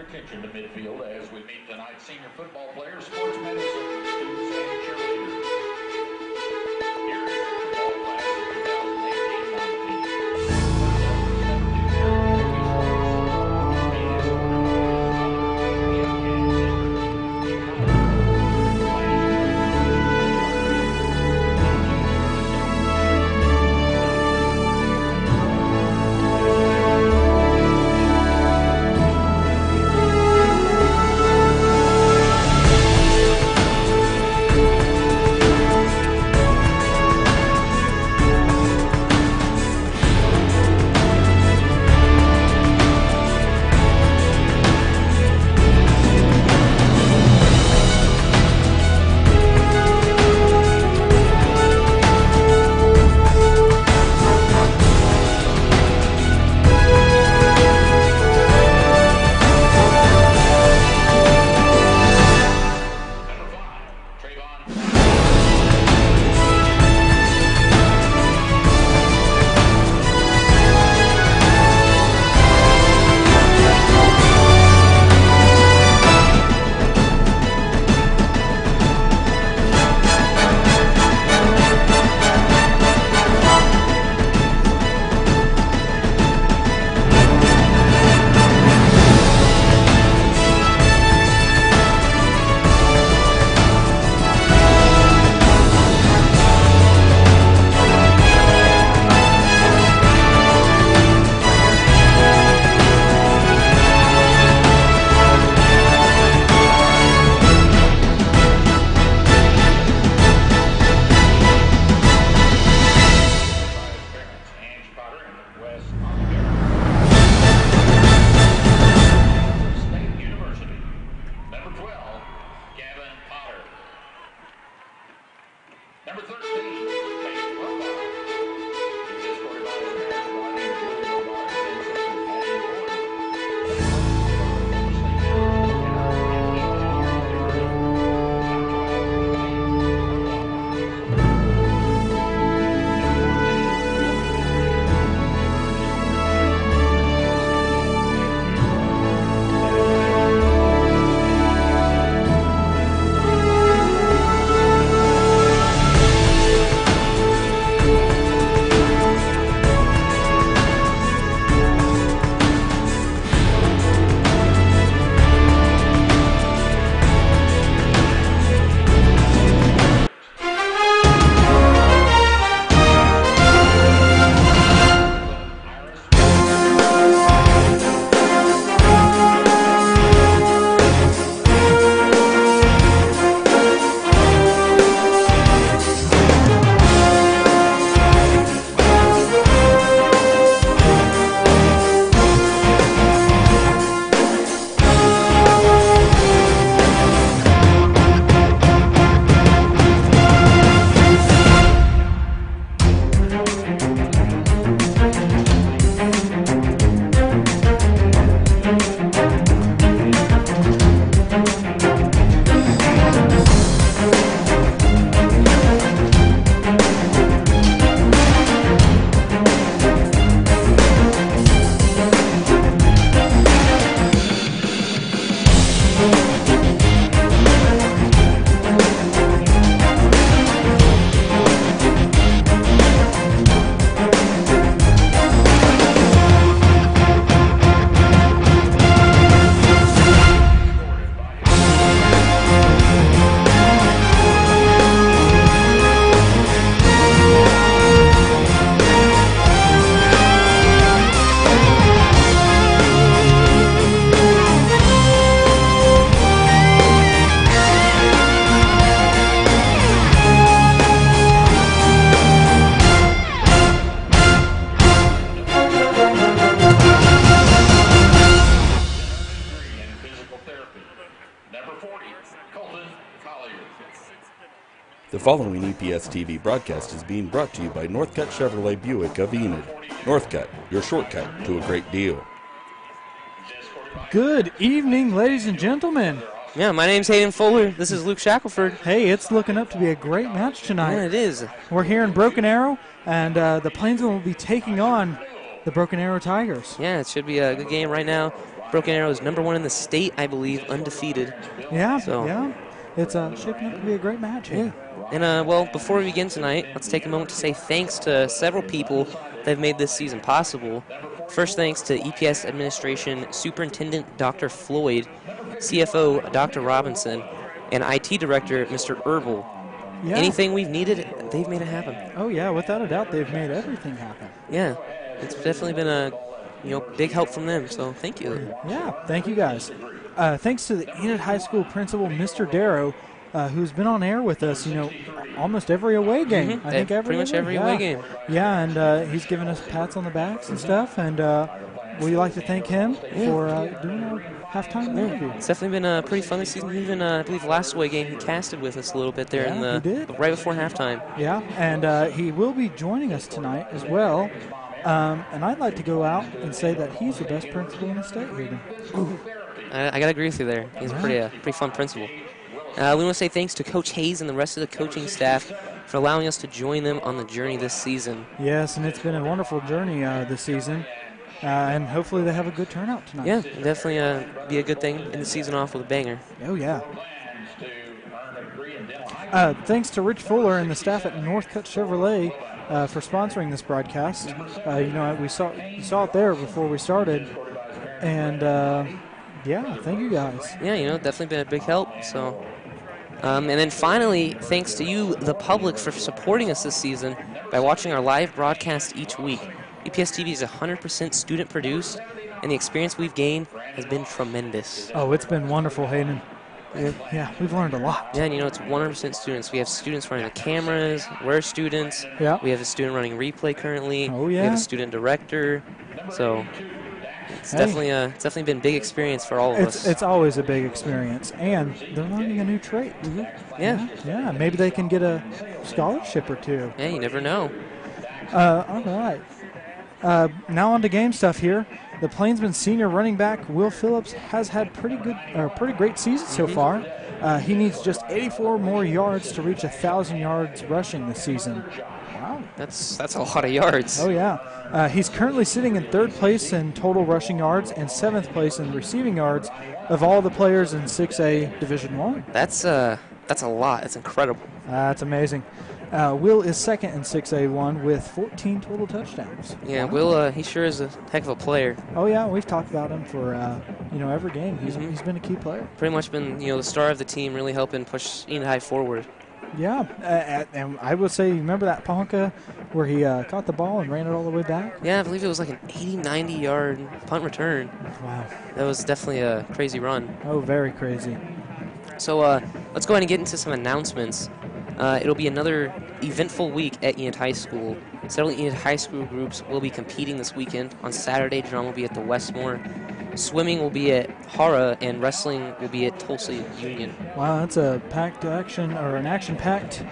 your attention to midfield as we meet tonight's senior football players, sports medicine students, and cheerleaders. Here is the football class of 40, Colton Collier. The following EPS TV broadcast is being brought to you by Northcutt Chevrolet Buick of Enid. Northcutt, your shortcut to a great deal. Good evening, ladies and gentlemen. Yeah, my name's Hayden Fuller. This is Luke Shackelford. Hey, it's looking up to be a great match tonight. Yeah, it is. We're here in Broken Arrow, and the Plainsmen will be taking on the Broken Arrow Tigers. Yeah, it should be a good game right now. Broken Arrow is #1 in the state, I believe, undefeated. Yeah, So- yeah. It's shaping up to be a great match here. And, well, before we begin tonight, let's take a moment to say thanks to several people that have made this season possible. First, thanks to EPS Administration Superintendent Dr. Floyd, CFO Dr. Robinson, and IT Director Mr. Herbal. Yeah. Anything we've needed, they've made it happen. Oh, yeah, without a doubt, they've made everything happen. Yeah, it's definitely been a big help from them, so thank you. Yeah, thank you guys. Thanks to the Enid High School principal, Mr. Darrow, who's been on air with us, almost every away game. I think pretty much every away game. Yeah, and he's given us pats on the backs and stuff, and we'd like to thank him for doing our halftime interview. It's definitely been pretty fun this season. Even, I believe, last away game, he casted with us a little bit there Yeah, he did. right before halftime. Yeah, and he will be joining us tonight as well. And I'd like to go out and say that he's the best principal in the state, Hayden. I got to agree with you there. He's a pretty fun principal. We want to say thanks to Coach Hayes and the rest of the coaching staff for allowing us to join them on the journey this season. Yes, and it's been a wonderful journey this season. And hopefully they have a good turnout tonight. Yeah, definitely be a good thing in the season off with a banger. Oh, yeah. Thanks to Rich Fuller and the staff at Northcutt Chevrolet for sponsoring this broadcast. We saw it there before we started. And, yeah, thank you guys. Yeah, definitely been a big help. So, and then finally, thanks to you, the public, for supporting us this season by watching our live broadcast each week. EPS TV is 100% student-produced, and the experience we've gained has been tremendous. Oh, it's been wonderful, Hayden. Yeah, we've learned a lot. Yeah, and it's 100% students. We have students running the cameras. We're students. Yeah. We have a student running replay currently. Oh, We yeah. have a student director. So it's definitely been a big experience for all of us. It's always a big experience, and they're learning a new trait. Yeah. Yeah, maybe they can get a scholarship or two. Yeah, you never know. All right. Now on to game stuff here. The Plainsmen senior running back Will Phillips has had pretty great season so far. He needs just 84 more yards to reach 1,000 yards rushing this season. Wow. That's a lot of yards. Oh, yeah. He's currently sitting in 3rd place in total rushing yards and 7th place in receiving yards of all the players in 6A Division I. That's a lot. That's incredible. That's amazing. Will is 2nd in 6A1 with 14 total touchdowns. Yeah, Wow. Will, he sure is a heck of a player. Oh, yeah, we've talked about him for, every game. He's been a key player. Pretty much been, the star of the team, really helping push Enid High forward. Yeah, and I would say, remember that Ponca where he caught the ball and ran it all the way back? Yeah, I believe it was like an 80, 90-yard punt return. Wow. That was definitely a crazy run. Oh, very crazy. So let's go ahead and get into some announcements. It'll be another eventful week at Enid High School. Several Enid High School groups will be competing this weekend. On Saturday, drum will be at the Westmore. Swimming will be at Hara, and wrestling will be at Tulsa Union. Wow, that's a action-packed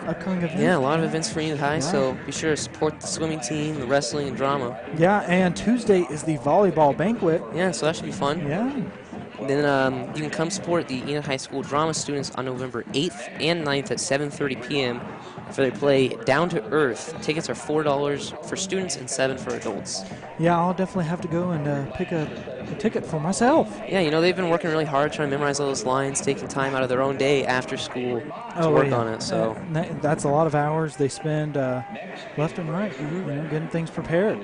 upcoming event. Yeah, a lot of events for Enid High, so be sure to support the swimming team, the wrestling, and drama. Yeah, and Tuesday is the volleyball banquet. Yeah, so that should be fun. Yeah. Then you can come support the Enid High School drama students on November 8th and 9th at 7:30 p.m. for their play Down to Earth. Tickets are $4 for students and $7 for adults. Yeah, I'll definitely have to go and pick a ticket for myself. Yeah, they've been working really hard trying to memorize all those lines, taking time out of their own day after school to work on it. So that's a lot of hours they spend left and right, getting things prepared.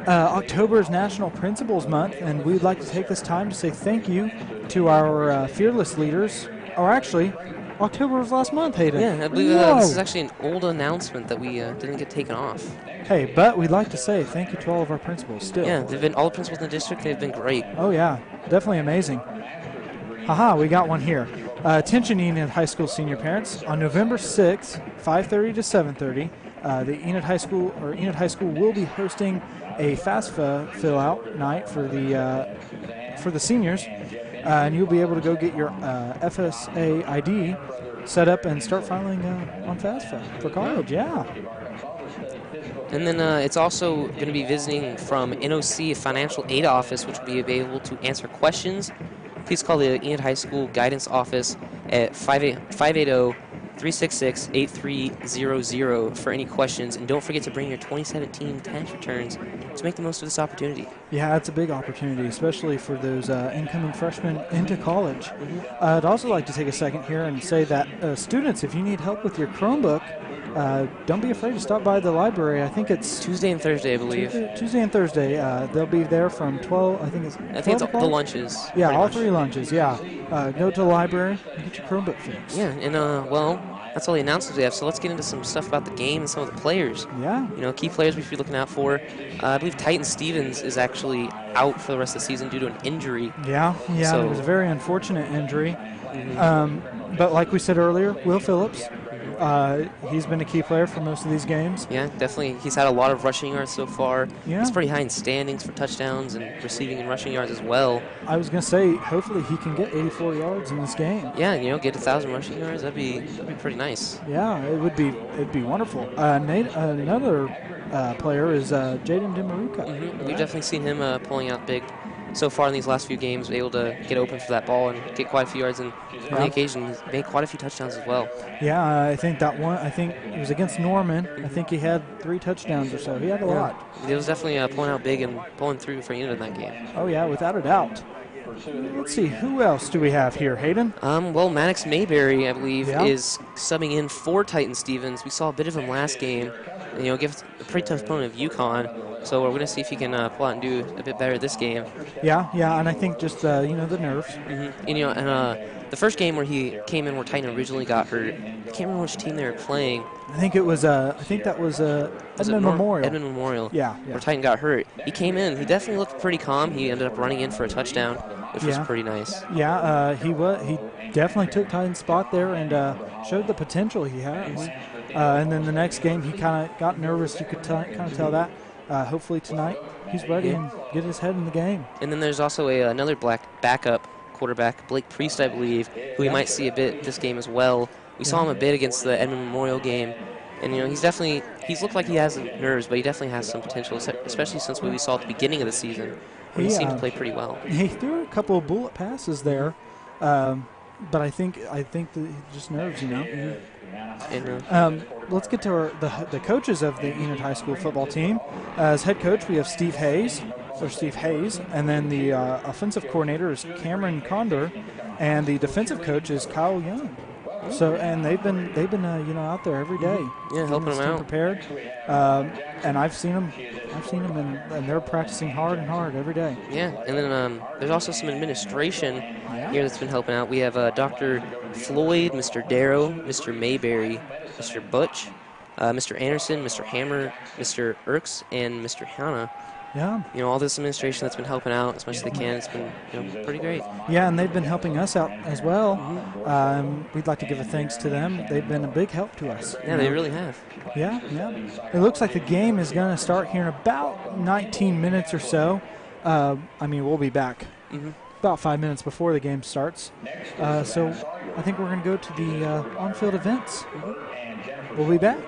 October is National Principals Month, and we'd like to take this time to say thank you to our fearless leaders. Or actually, October was last month, Hayden. Yeah, I believe Whoa. this is actually an old announcement that we didn't get taken off. Hey, but we'd like to say thank you to all of our principals still. Yeah, all the principals in the district, they've been great. Oh, yeah, definitely amazing. Haha, we got one here. Attention Enid High School senior parents, on November 6th, 5:30 to 7:30, the Enid High School will be hosting a FAFSA fill-out night for the seniors, and you'll be able to go get your FSA ID set up and start filing on FAFSA for college. Yeah. And then it's also going to be visiting from NOC Financial Aid Office, which will be available to answer questions. Please call the Enid High School Guidance Office at 366-8300 for any questions. And don't forget to bring your 2017 tax returns to make the most of this opportunity. Yeah, it's a big opportunity, especially for those incoming freshmen into college. I'd also like to take a second here and say that students, if you need help with your Chromebook, don't be afraid to stop by the library. I think it's Tuesday and Thursday, I believe. Tuesday and Thursday. They'll be there from 12. I think it's the lunches. Yeah, all 3 lunches. Yeah, go to the library and get your Chromebook fixed. Yeah, and well, that's all the announcements we have. So let's get into some stuff about the game and some of the players. Yeah. Key players we should be looking out for. I believe Titan Stevens is actually out for the rest of the season due to an injury. Yeah. So, it was a very unfortunate injury. But like we said earlier, Will Phillips. He's been a key player for most of these games. Yeah, definitely. He's had a lot of rushing yards so far. Yeah. He's pretty high in standings for touchdowns and receiving and rushing yards as well. I was going to say, hopefully he can get 84 yards in this game. Yeah, get 1,000 rushing yards. That'd be pretty nice. Yeah, it'd be wonderful. Another player is Jaden DeMaruka. We've definitely seen him pulling out big so far in these last few games, able to get open for that ball and get quite a few yards, and on the occasion he's made quite a few touchdowns as well. Yeah, I think it was against Norman. I think he had 3 touchdowns or so. He had a lot. He was definitely pulling out big and pulling through for Unit in that game. Oh yeah, without a doubt. Let's see, who else do we have here, Hayden? Well, Maddox Mayberry, I believe, is subbing in for Titan Stevens. We saw a bit of him last game. Against a pretty tough opponent of UConn. So we're going to see if he can pull out and do a bit better this game. Yeah, and I think just, the nerves. The first game where he came in where Titan originally got hurt, I can't remember which team they were playing. I think that was Edmond Memorial. Edmond Memorial. Yeah. Where Titan got hurt. He came in. He definitely looked pretty calm. He ended up running in for a touchdown, which was pretty nice. Yeah, he definitely took Titan's spot there and showed the potential he has. And then the next game, he kind of got nervous. You could kind of tell that. Hopefully tonight, he's ready and get his head in the game. And then there's also another backup quarterback, Blake Priest, I believe, who we might see a bit this game as well. We saw him a bit against the Edmond Memorial game. And, he's looked like he has nerves, but he definitely has some potential, especially since what we saw at the beginning of the season, where he seemed to play pretty well. He threw a couple of bullet passes there, but I think that just nerves, Let's get to the coaches of the Enid High School football team. As head coach, we have Steve Hayes, and then the offensive coordinator is Cameron Condor, and the defensive coach is Kyle Young. So, and they've been out there every day. Yeah, helping them out. Prepared. And I've seen them and they're practicing hard every day. Yeah, and then there's also some administration here that's been helping out. We have Dr. Floyd, Mr. Darrow, Mr. Mayberry, Mr. Butch, Mr. Anderson, Mr. Hammer, Mr. Irks, and Mr. Hanna. Yeah. All this administration that's been helping out as much as they can. It's been pretty great. Yeah, and they've been helping us out as well. We'd like to give a thanks to them. They've been a big help to us. Yeah, they really have. Yeah. It looks like the game is going to start here in about 19 minutes or so. We'll be back about 5 minutes before the game starts. So I think we're going to go to the on-field events. We'll be back.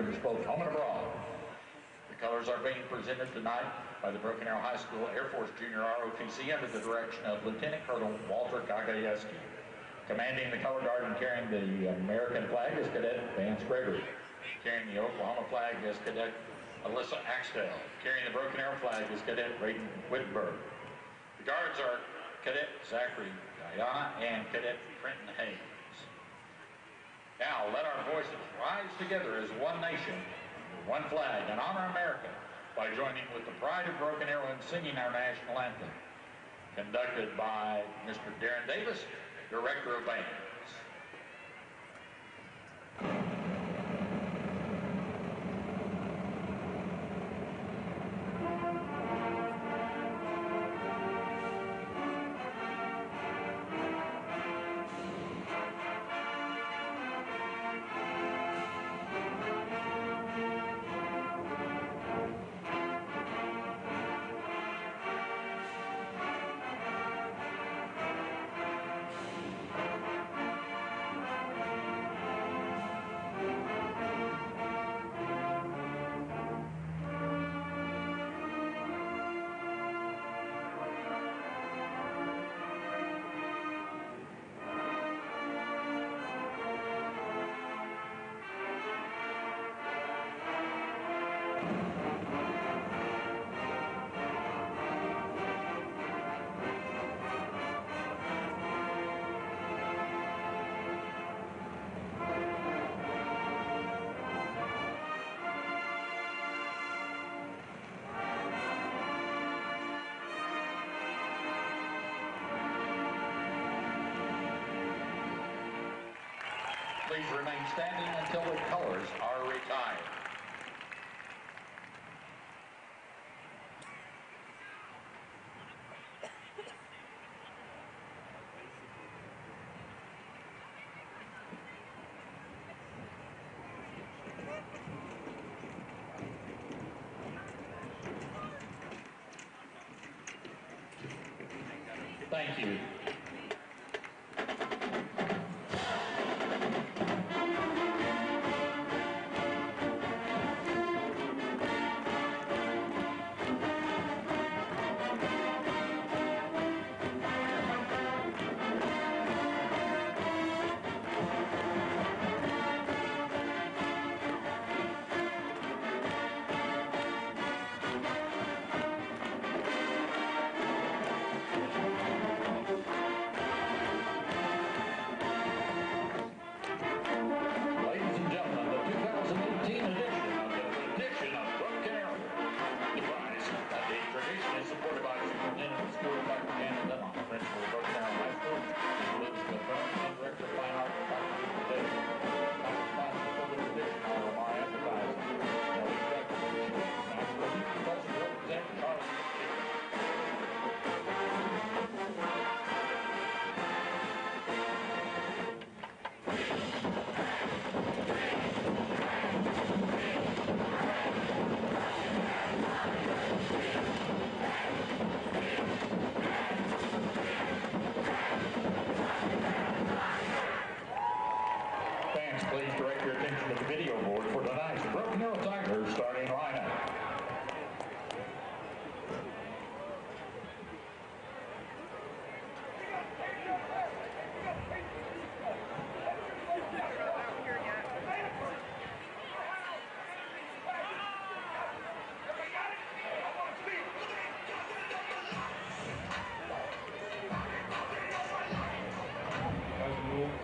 cheerleaders, both home and abroad. The colors are being presented tonight by the Broken Arrow High School Air Force Junior ROTC under the direction of Lieutenant Colonel Walter Gagayeski. Commanding the color guard and carrying the American flag is Cadet Vance Gregory. Carrying the Oklahoma flag is Cadet Alyssa Axtell. Carrying the Broken Arrow flag is Cadet Braden Whitberg. The guards are Cadet Zachary Diana and Cadet Trenton Hayes. Now let our voices rise together as one nation, one flag, and honor America by joining with the pride of Broken Arrow in singing our national anthem, conducted by Mr. Darren Davis, Director of Bands. Please remain standing until the colors are retired. Thank you. Please direct your attention to the video board for tonight's Broken Arrow Tigers starting lineup.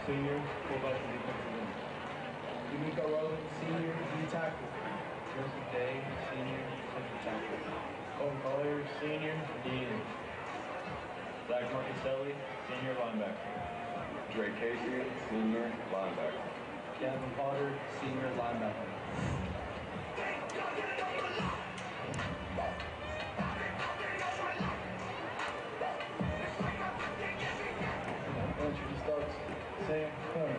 Senior, fullback and defensive end. D'Amico Rose, senior, D tackle. Joseph Day, senior, defensive tackle. Colton Collier, senior, D end. Zach Marcaselli, senior linebacker. Dre Casey, senior linebacker. Gavin Potter, senior linebacker. Entry starts. Sam corner.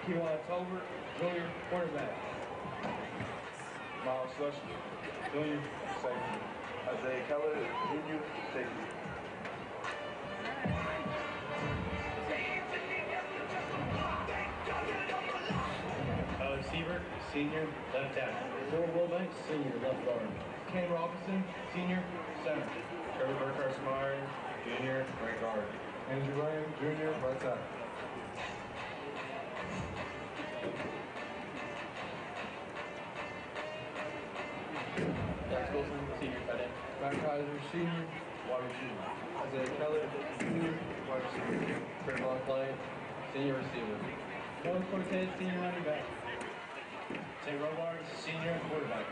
Kevon October, junior quarterback. Miles Slushy, junior safety. Isaiah Keller, junior safety. Alex Siebert, senior, left tackle. Will Wilbank, senior, left guard. Ken Robinson, senior, center. Trevor Burkhart-Smyre, junior, right guard. Andrew Williams, junior, right tackle. Jack Wilson, senior, tight end. Matt Kaiser, senior, wide receiver. Isaiah Keller, junior, wide receiver. Trevor Clay, senior receiver. Noah Cortez, senior running back. Tay Robards, senior quarterback.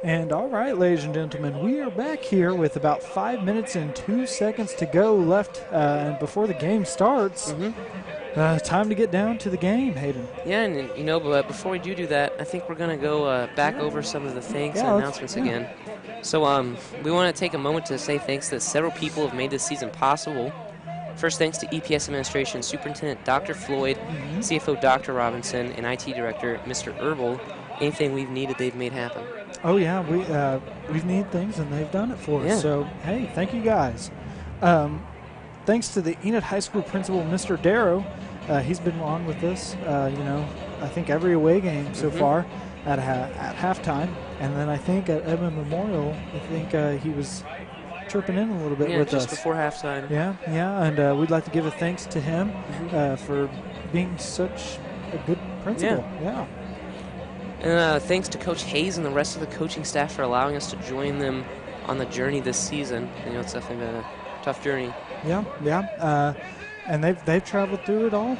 And all right, ladies and gentlemen, we are back here with about 5 minutes and 2 seconds to go left and before the game starts. Time to get down to the game, Hayden. Yeah, and you know, but before we do that, I think we're going to go back over some of the thanks and announcements again. So we want to take a moment to say thanks that several people have made this season possible. First, thanks to EPS administration, Superintendent Dr. Floyd, CFO Dr. Robinson, and IT Director Mr. Herbal. Anything we've needed, they've made happen. Oh, yeah, we've needed things, and they've done it for us. Yeah. So, hey, thank you guys. Thanks to the Enid High School principal, Mr. Darrow. He's been on with us, I think every away game so far at halftime. And then I think at Edmond Memorial, I think he was chirping in a little bit with just us. before halftime. Yeah, and we'd like to give a thanks to him for being such a good principal. Yeah. And thanks to Coach Hayes and the rest of the coaching staff for allowing us to join them on the journey this season. You know, it's definitely been a tough journey. Yeah. And they've traveled through it all.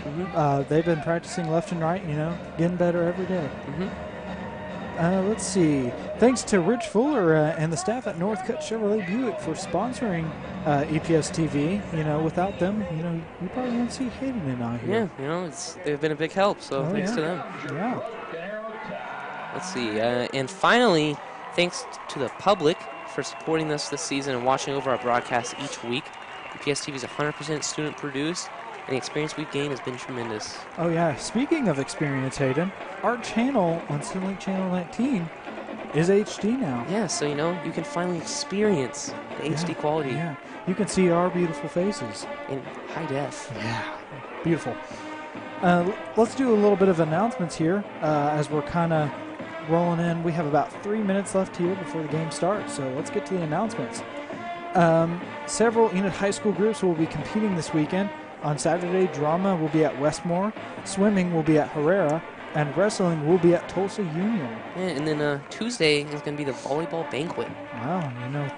They've been practicing left and right, getting better every day. Let's see. Thanks to Rich Fuller and the staff at Northcutt Chevrolet Buick for sponsoring EPS TV. Without them, you probably wouldn't see Hayden and I here. Yeah, they've been a big help, so thanks to them. Yeah. Let's see. And finally, thanks to the public for supporting us this season and watching over our broadcasts each week. EPS TV is 100% student produced, and the experience we've gained has been tremendous. Oh, yeah. Speaking of experience, Hayden, our channel on Cinelink Channel 19 is HD now. Yeah, so, you can finally experience the HD quality. Yeah. You can see our beautiful faces. In high def. Yeah. Beautiful. Let's do a little bit of announcements here as we're kind of rolling in. We have about 3 minutes left here before the game starts, so let's get to the announcements. Several Enid High School groups will be competing this weekend. On Saturday, drama will be at Westmore, swimming will be at Herrera, and wrestling will be at Tulsa Union. Yeah, and then Tuesday is going to be the volleyball banquet. Wow,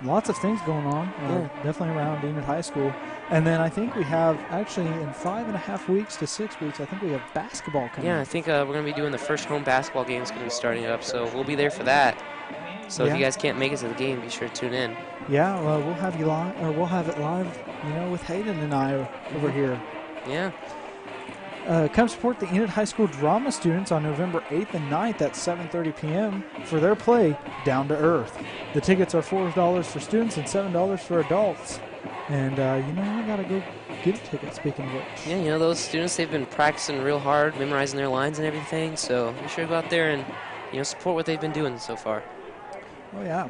lots of things going on, definitely around Enid High School. And then I think we have, actually, in 5.5 weeks to 6 weeks, I think we have basketball coming. Yeah, I think we're going to be doing the first home basketball game is going to be starting up, so we'll be there for that. So if you guys can't make it to the game, be sure to tune in. Yeah, well, we'll have you live, or we'll have it live, with Hayden and I over here. Yeah. Come support the Enid High School drama students on November 8th and 9th at 7:30 p.m. for their play, Down to Earth. The tickets are $4 for students and $7 for adults. And, I got to go get a ticket, speaking of which. Yeah, those students, they've been practicing real hard, memorizing their lines and everything, so be sure to go out there and, support what they've been doing so far. Oh, yeah.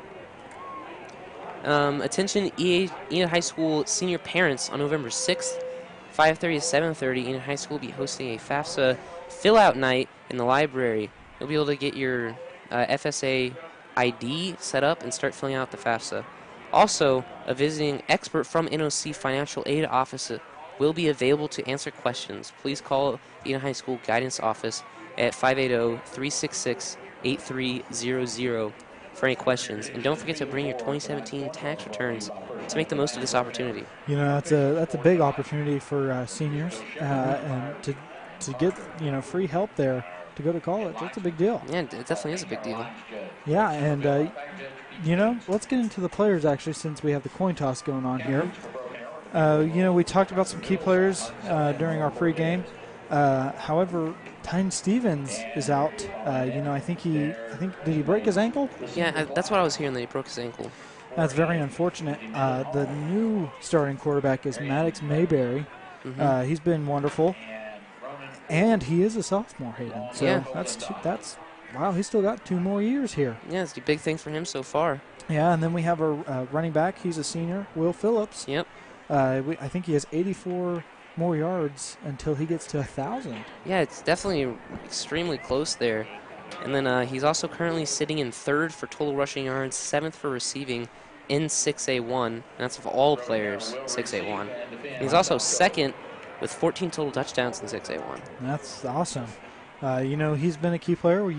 Attention Enid High School senior parents on November 6th, 5:30 to 7:30. Enid High School will be hosting a FAFSA fill-out night in the library. You'll be able to get your FSA ID set up and start filling out the FAFSA. Also, a visiting expert from NOC Financial Aid Office will be available to answer questions. Please call the Enid High School Guidance Office at 580-366-8300 for any questions. And don't forget to bring your 2017 tax returns to make the most of this opportunity. That's a big opportunity for seniors and to get free help there to go to college. That's a big deal. Yeah, it definitely is a big deal. Yeah, and let's get into the players actually, since we have the coin toss going on here. We talked about some key players during our pregame. However, Tyne Stevens is out. I think did he break his ankle? Yeah, that's what I was hearing, that he broke his ankle. That's very unfortunate. The new starting quarterback is Maddox Mayberry. He's been wonderful, and he is a sophomore, Hayden. So Yeah. that's wow. He's still got 2 more years here. Yeah, it's a big thing for him so far. Yeah, and then we have our running back. He's a senior, Will Phillips. Yep. I think he has 84 more yards until he gets to 1,000. Yeah, it's definitely extremely close there. And then he's also currently sitting in 3rd for total rushing yards, 7th for receiving in 6A1. And that's of all players, 6A1. He's also 2nd with 14 total touchdowns in 6A1. That's awesome. He's been a key player. We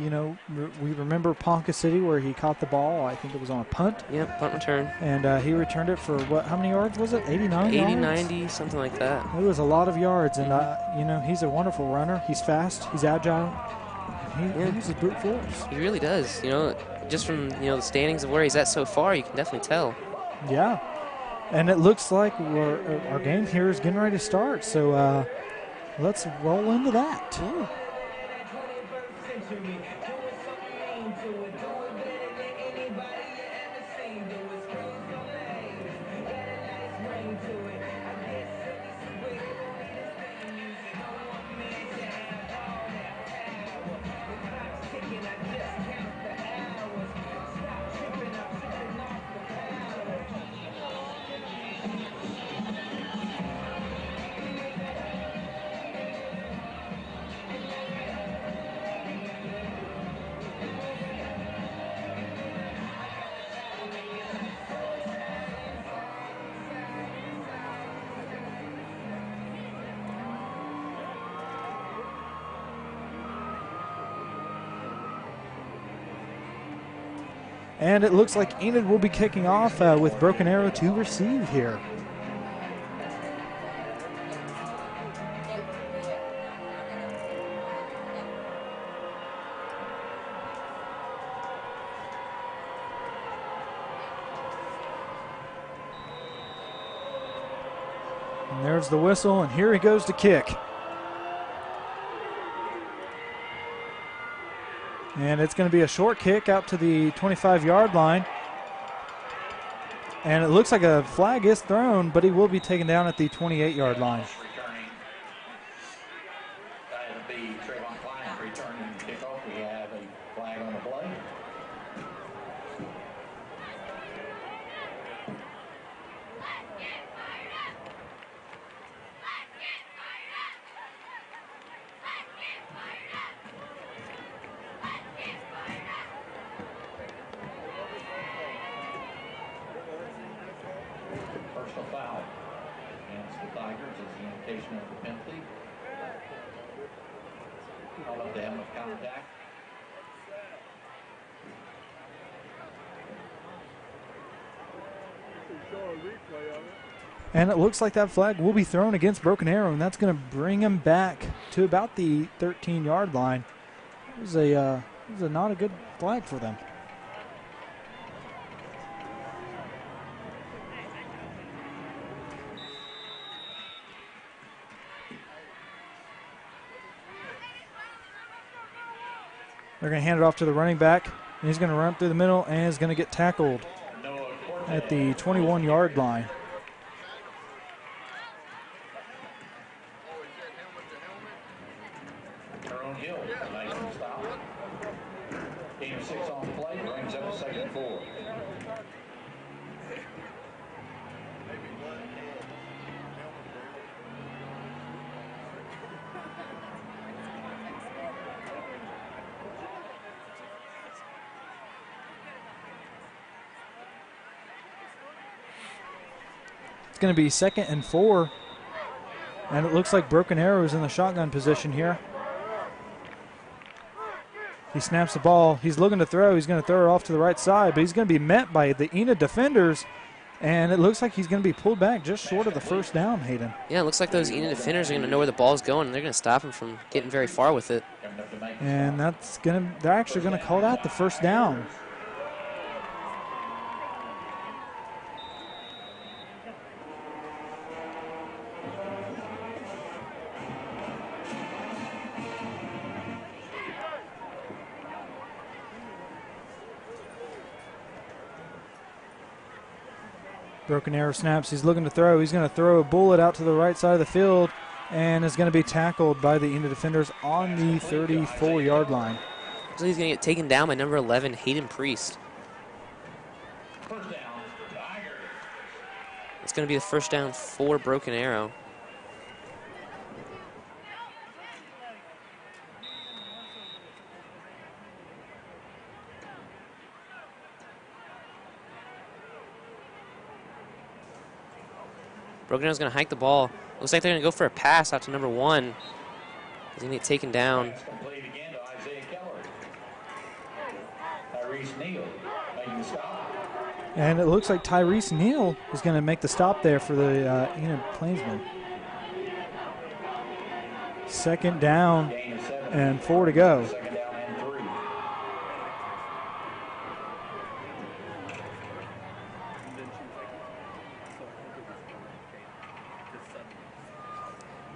remember Ponca City where he caught the ball. I think it was on a punt. Yep, punt return. And he returned it for how many yards was it? 89 80, yards? 90, something like that. It was a lot of yards. And, he's a wonderful runner. He's fast. He's agile. He uses brute force. He really does. Just from, the standings of where he's at so far, you can definitely tell. Yeah. And it looks like our game here is getting ready to start. So let's roll into that. Yeah. And it looks like Enid will be kicking off with Broken Arrow to receive here. And there's the whistle, and here he goes to kick. And it's going to be a short kick out to the 25-yard line. And it looks like a flag is thrown, but he will be taken down at the 28-yard line. That'll be Trayvon Klein returning kickoff. We have a flag on the play. Personal foul against the Tigers is the indication of the penalty. Call up the helmet contact. And it looks like that flag will be thrown against Broken Arrow, and that's going to bring him back to about the 13-yard line. It was not a good flag for them. They're going to hand it off to the running back, and he's going to run through the middle and is going to get tackled at the 21-yard line. Hill, nice stop. Gain of 6 on the play, brings up a 2nd and 4. It's going to be 2nd and 4. And it looks like Broken Arrow is in the shotgun position here. He snaps the ball. He's looking to throw. He's going to throw it off to the right side, but he's going to be met by the Enid defenders, and it looks like he's going to be pulled back just short of the first down, Hayden. Yeah, it looks like those Enid defenders are going to know where the ball's going, and they're going to stop him from getting very far with it. And they're actually going to call out the first down. Broken arrow snaps. He's looking to throw. He's going to throw a bullet out to the right side of the field and is going to be tackled by the Enid defenders on the 34-yard line. So he's going to get taken down by number 11, Hayden Priest. First down, Tiger. It's going to be the first down for Broken Arrow. Broken Arrow's going to hike the ball. Looks like they're going to go for a pass out to number 1. He's going to get taken down. Complete again to Isaiah Keller. Tyrese Neal making the stop. And it looks like Tyrese Neal is going to make the stop there for the Enid Plainsmen. Second down Gain of 7. and 4 to go. Second down and 3.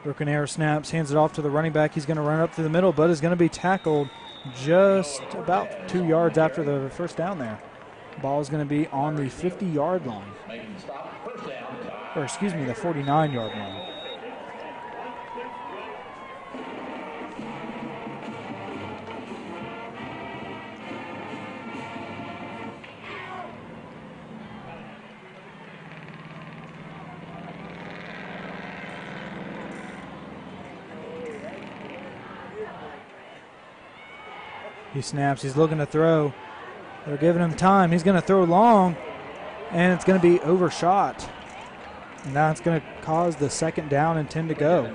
Broken arrow snaps, hands it off to the running back. He's going to run up through the middle, but is going to be tackled just about 2 yards after the first down there. Ball is going to be on the 50-yard line. Making the stop. First down. Or excuse me, the 49-yard line. He snaps. He's looking to throw. They're giving him time. He's going to throw long, and it's going to be overshot. And that's going to cause the second down and 10 to go.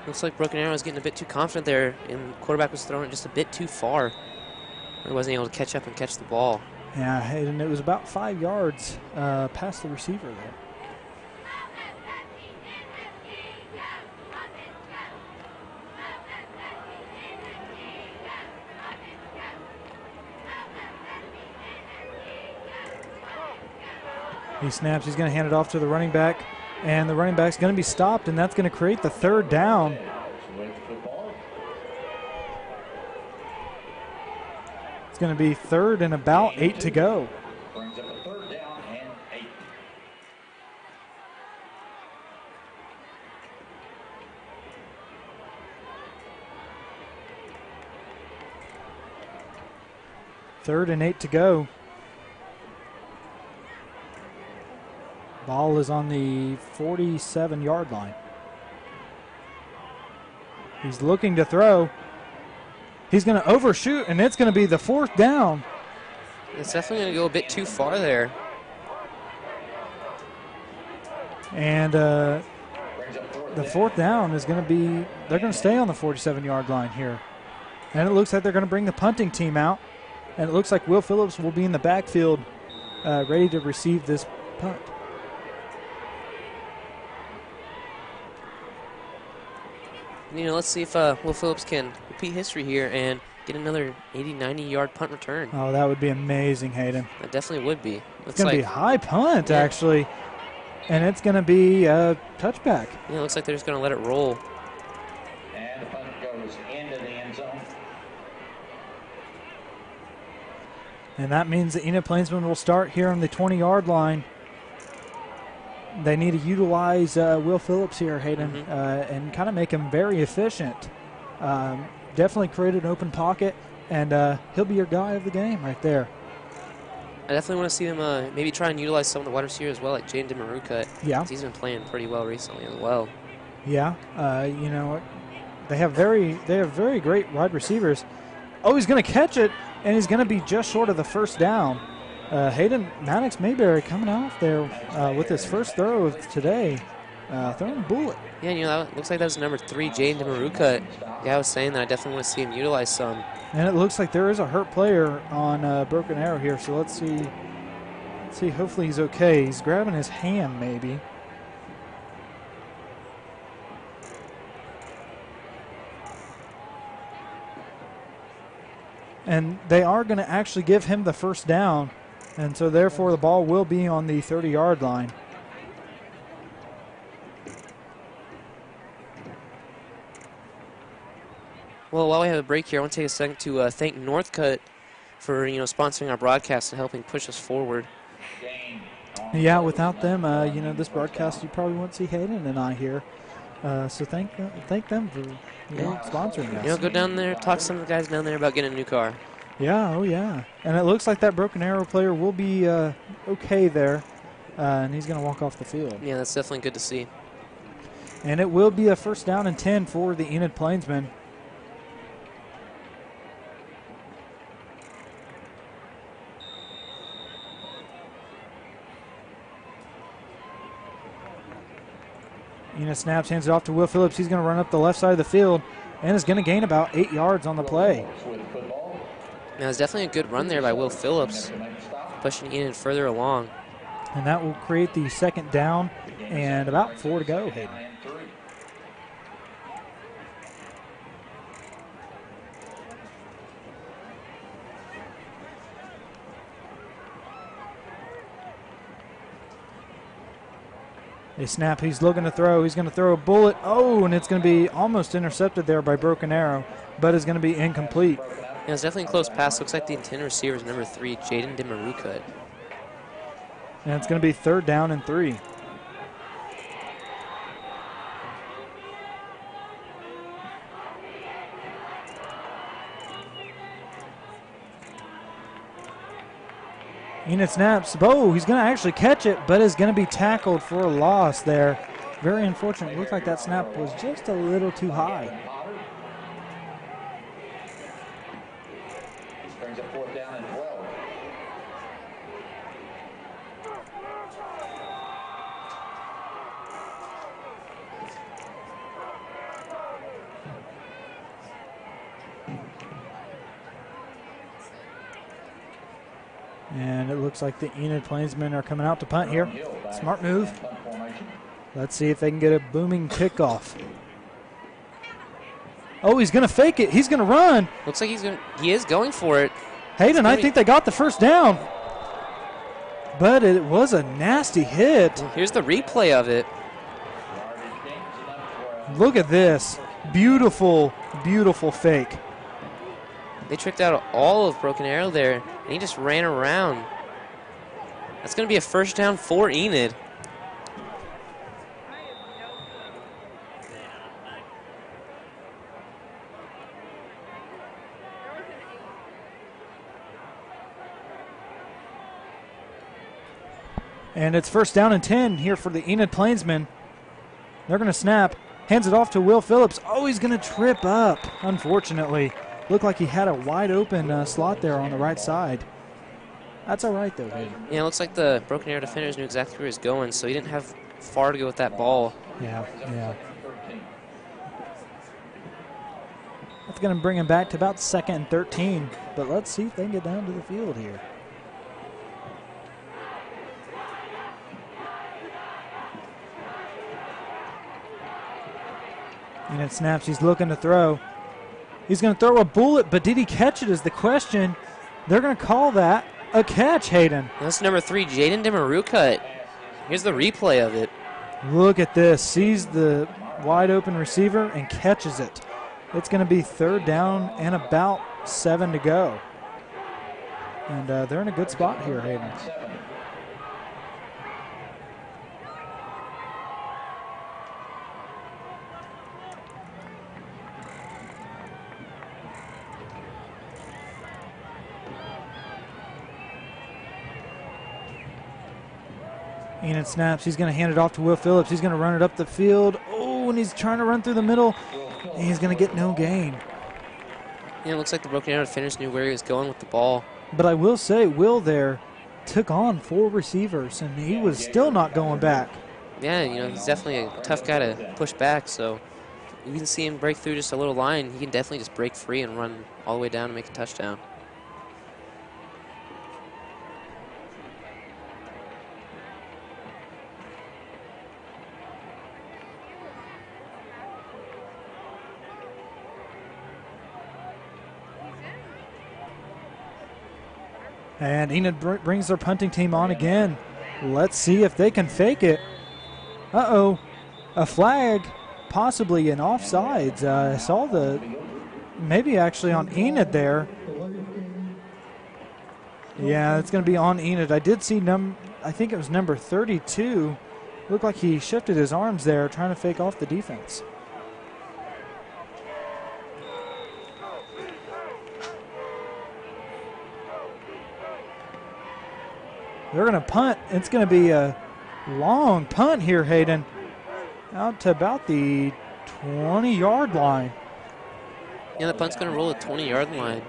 Looks like Broken Arrow was getting a bit too confident there, and the quarterback was throwing it just a bit too far. He wasn't able to catch up and catch the ball. Yeah, and it was about 5 yards past the receiver there. He snaps. He's going to hand it off to the running back, and the running back's going to be stopped, and that's going to create the third down. It's going to be third and about 8 to go. Brings up a third down and 8. Third and 8 to go. Ball is on the 47-yard line. He's looking to throw. He's going to overshoot, and it's going to be the fourth down. It's definitely going to go a bit too far there. And the fourth down is going to be, they're going to stay on the 47-yard line here. And it looks like they're going to bring the punting team out. And it looks like Will Phillips will be in the backfield ready to receive this punt. You know, let's see if Will Phillips can repeat history here and get another 80, 90-yard punt return. Oh, that would be amazing, Hayden. That definitely would be. It's going to be a high punt, actually. And it's going to be a touchback. Yeah, it looks like they're just going to let it roll. And the punt goes into the end zone. And that means the Enid Plainsmen will start here on the 20-yard line. They need to utilize Will Phillips here, Hayden, and kind of make him very efficient. Definitely create an open pocket, and he'll be your guy of the game right there. I definitely want to see them maybe try and utilize some of the wide receivers as well, like Jaden DeMaruka. Yeah. He's been playing pretty well recently as well. Yeah, you know, they have very great wide receivers. Oh, he's going to catch it, and he's going to be just short of the first down. Hayden Maddox Mayberry coming off there with his first throw of today, throwing a bullet. Yeah, you know, that looks like that's number 3, Jaden DeMaruka. Yeah, I was saying that I definitely want to see him utilize some. And it looks like there is a hurt player on Broken Arrow here, so let's see. Let's see. Hopefully he's okay. He's grabbing his hand, maybe. And they are going to actually give him the first down. And so, therefore, the ball will be on the 30-yard line. Well, while we have a break here, I want to take a second to thank Northcutt for, you know, sponsoring our broadcast and helping push us forward. Yeah, without them, this broadcast, you probably wouldn't see Hayden and I here. So thank them for sponsoring us. Go down there, talk to some of the guys down there about getting a new car. Yeah, oh yeah. And it looks like that Broken Arrow player will be okay there, and he's going to walk off the field. Yeah, that's definitely good to see. And it will be a 1st down and 10 for the Enid Plainsmen. Enid snaps, hands it off to Will Phillips. He's going to run up the left side of the field and is going to gain about 8 yards on the play. Now, it's definitely a good run there by Will Phillips, pushing Enid further along. And that will create the 2nd down and about 4 to go, Hayden. They snap, he's looking to throw. He's going to throw a bullet. Oh, and it's going to be almost intercepted there by Broken Arrow, but it's going to be incomplete. Yeah, it's definitely a close pass. Looks like the intended receiver is number 3, Jaden Demarukut. And it's going to be 3rd down and 3. Enid snaps. Oh, he's going to actually catch it, but is going to be tackled for a loss there. Very unfortunate. It looked like that snap was just a little too high. Brings up 4th down and 12. And it looks like the Enid Plainsmen are coming out to punt here. Smart move. Let's see if they can get a booming kickoff. Oh, he's going to fake it. He's going to run. Looks like he is going for it. Hayden, I think they got the 1st down. But it was a nasty hit. Here's the replay of it. Look at this. Beautiful, beautiful fake. They tricked out all of Broken Arrow there, and he just ran around. That's going to be a 1st down for Enid. And it's 1st down and 10 here for the Enid Plainsmen. They're going to snap. Hands it off to Will Phillips. Oh, he's going to trip up, unfortunately. Looked like he had a wide open slot there on the right side. That's all right, though, Hayden. Yeah, it looks like the Broken Arrow defenders knew exactly where he was going, so he didn't have far to go with that ball. Yeah. That's going to bring him back to about 2nd and 13. But let's see if they can get down to the field here. And it snaps. He's looking to throw. He's going to throw a bullet, but did he catch it is the question. They're going to call that a catch, Hayden. That's number 3, Jaden Demarukut. Here's the replay of it. Look at this. Sees the wide open receiver and catches it. It's going to be 3rd down and about 7 to go. And they're in a good spot here, Hayden. Enid snaps. He's going to hand it off to Will Phillips. He's going to run it up the field. Oh, and he's trying to run through the middle. And he's going to get no gain. Yeah, it looks like the Broken Arrow defenders knew where he was going with the ball. But I will say, Will there took on 4 receivers, and he was still not going back. Yeah, he's definitely a tough guy to push back, so you can see him break through just a little line. He can definitely just break free and run all the way down and make a touchdown. And Enid brings their punting team on again. Let's see if they can fake it. Uh-oh. A flag, possibly an offsides. I saw maybe actually on Enid there. Yeah, it's going to be on Enid. I did see I think it was number 32. Looked like he shifted his arms there, trying to fake off the defense. They're going to punt. It's going to be a long punt here, Hayden, out to about the 20-yard line. Yeah, the punt's going to roll at 20-yard line.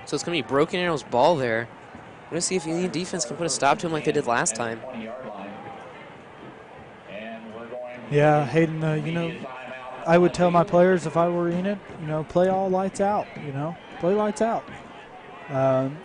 So it's going to be Broken Arrow's ball there. We're going to see if Union defense can put a stop to him like they did last time. Yeah, Hayden, you know, I would tell my players if I were in it, you know, play all lights out, you know, play lights out. And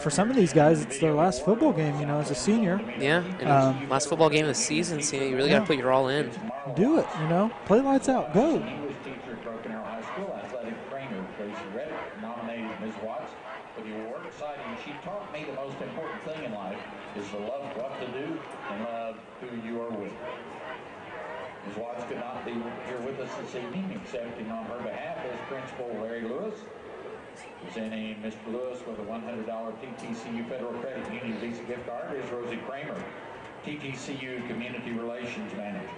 for some of these guys, it's their last football game, you know, as a senior. Yeah, and last football game of the season, so you really got to put your all in. Do it, you know, play lights out, go. English teacher at Broken Arrow High School, athletic trainer Tracy Reddick nominated Ms. Watts for the award, citing, "She taught me the most important thing in life is to love what to do and love who you are with." Ms. Watts could not be here with us this evening, accepting on her behalf as Principal Larry Lewis. Presenting Mr. Lewis with a $100 TTCU Federal Credit Union Visa gift card is Rosie Kramer, TTCU Community Relations Manager.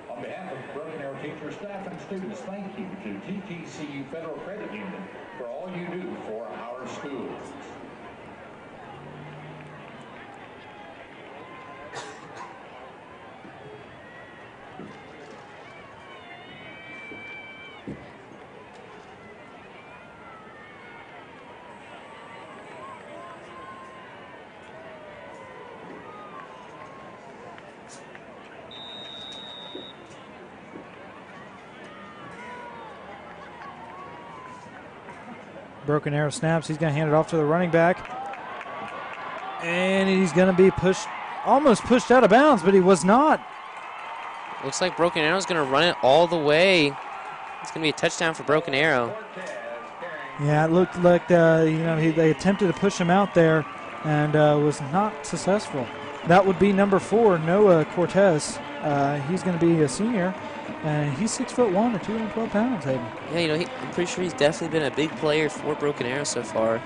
On behalf of Broken Arrow teachers, staff, and students, thank you to TTCU Federal Credit Union for all you do for our schools. Broken Arrow snaps. He's going to hand it off to the running back. And he's going to be almost pushed out of bounds, but he was not. Looks like Broken Arrow's going to run it all the way. It's going to be a touchdown for Broken Arrow. Yeah, it looked like, you know, they attempted to push him out there and was not successful. That would be number 4, Noah Cortez. He's going to be a senior. And he's 6'1" or 212 pounds, Hayden. Yeah, you know, I'm pretty sure he's definitely been a big player for Broken Arrow so far.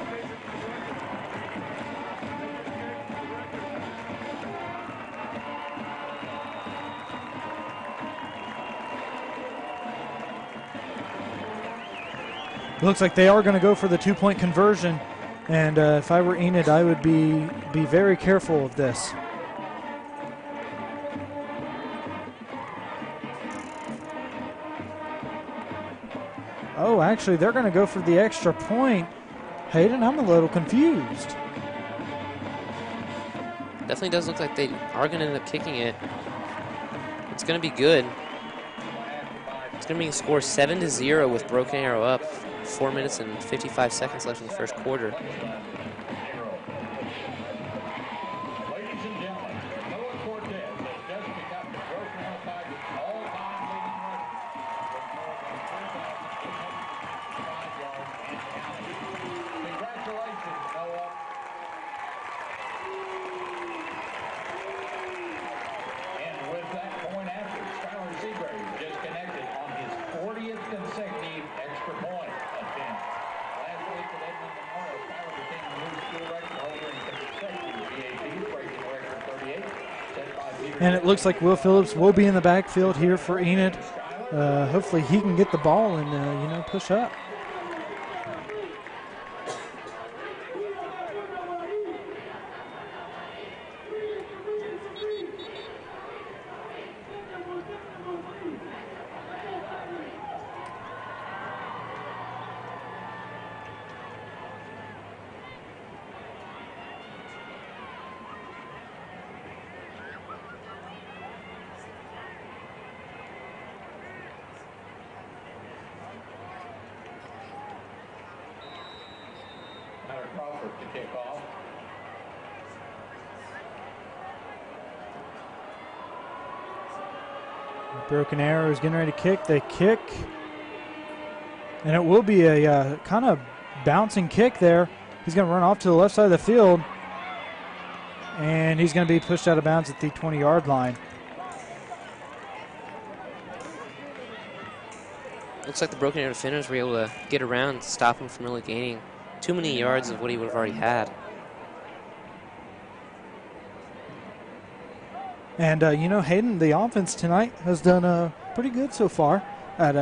Looks like they are going to go for the 2-point conversion. And if I were Enid, I would be very careful of this. Oh, actually, they're going to go for the extra point. Hayden, I'm a little confused. Definitely does look like they are going to end up kicking it. It's going to be good. It's going to be a score 7-0 with Broken Arrow up. 4 minutes and 55 seconds left in the first quarter. And it looks like Will Phillips will be in the backfield here for Enid. Hopefully he can get the ball and, you know, push up. To kick off. Broken Arrow is getting ready to kick. They kick. And it will be a kind of bouncing kick there. He's going to run off to the left side of the field. And he's going to be pushed out of bounds at the 20-yard line. Looks like the Broken Arrow defenders were able to get around and stop him from really gaining too many yards of what he would have already had. And, Hayden, the offense tonight has done pretty good so far at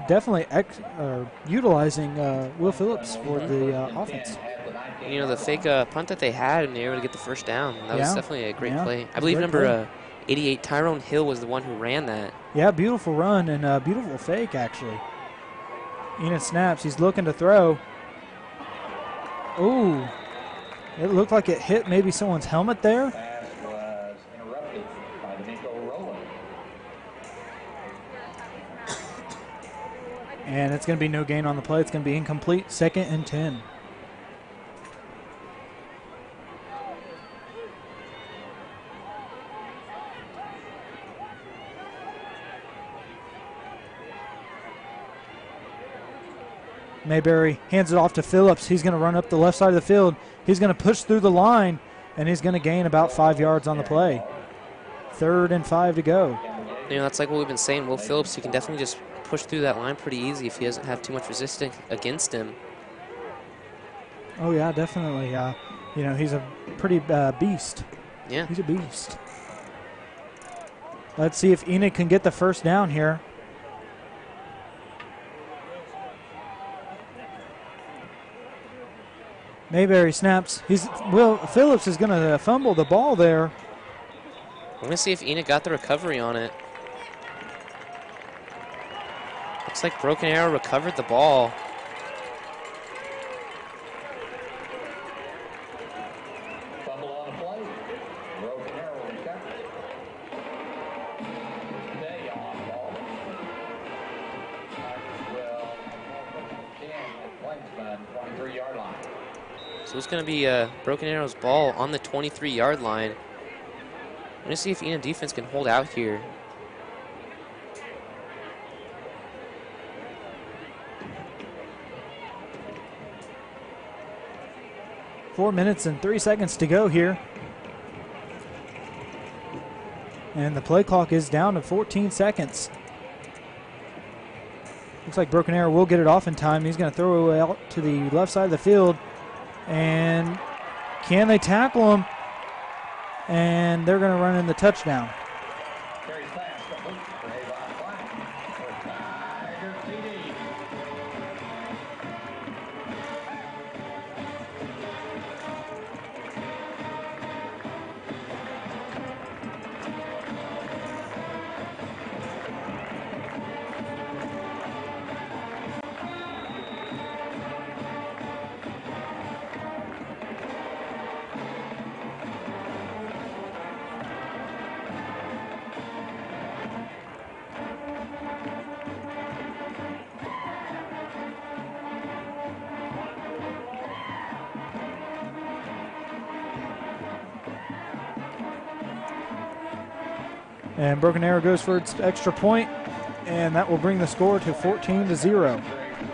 definitely utilizing Will Phillips for the offense. The fake punt that they had, and they were able to get the first down. That was definitely a great play. I believe number 88, Tyrone Hill, was the one who ran that. Yeah, beautiful run and beautiful fake, actually. Enid snaps. He's looking to throw. Ooh. It looked like it hit maybe someone's helmet there. Pass was interrupted by D'Amico Rolo. And it's going to be no gain on the play. It's going to be incomplete. 2nd and 10. Mayberry hands it off to Phillips. He's going to run up the left side of the field. He's going to push through the line, and he's going to gain about 5 yards on the play. 3rd and 5 to go. That's like what we've been saying. Will Phillips, he can definitely just push through that line pretty easy if he doesn't have too much resistance against him. Oh, yeah, definitely. He's a pretty beast. Yeah. He's a beast. Let's see if Enid can get the first down here. Mayberry snaps. Phillips is going to fumble the ball there. I'm going to see if Enid got the recovery on it. Looks like Broken Arrow recovered the ball. Fumble on the play. Broken Arrow recovered. Today on ball. Well, 10 at Plainsmen, 23-yard line. So it's going to be Broken Arrow's ball on the 23-yard line. I'm going to see if Enid defense can hold out here. Four minutes and 3 seconds to go here. And the play clock is down to 14 seconds. Looks like Broken Arrow will get it off in time. He's going to throw it out to the left side of the field. And can they tackle him? And they're going to run in the touchdown. Carries pass, complete for Avon Flag. For Tiger TD. And Broken Arrow goes for its extra point, and that will bring the score to 14-0.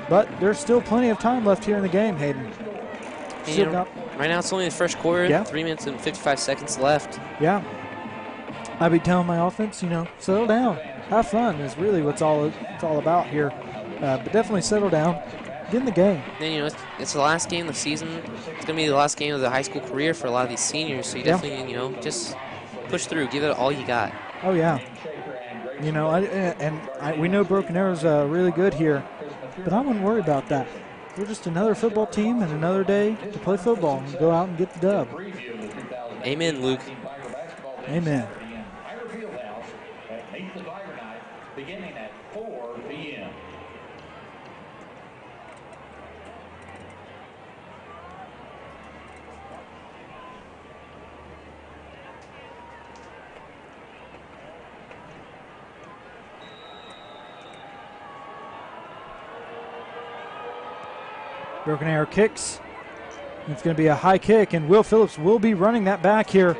But there's still plenty of time left here in the game, Hayden. Right now it's only the first quarter. Yeah. 3 minutes and 55 seconds left. Yeah. I'd be telling my offense, settle down. Have fun is really what it's all about here. But definitely settle down. Get in the game. Then, it's the last game of the season. It's going to be the last game of the high school career for a lot of these seniors. So you definitely, just push through. Give it all you got. Oh, yeah. We know Broken Arrow's really good here, but I wouldn't worry about that. We're just another football team and another day to play football and go out and get the dub. Amen, Luke. Amen. Beginning at 4 p.m. Broken Arrow kicks. It's going to be a high kick, and Will Phillips will be running that back here.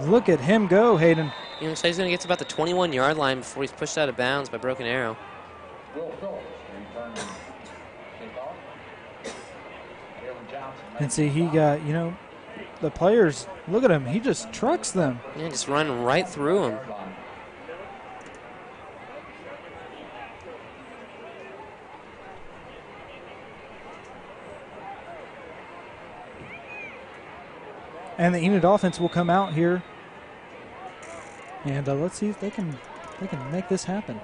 Look at him go, Hayden. So he's going to get to about the 21-yard line before he's pushed out of bounds by Broken Arrow. And see, he got, the players, look at him. He just trucks them. Yeah, just run right through him. And the Enid offense will come out here. And let's see if they can make this happen.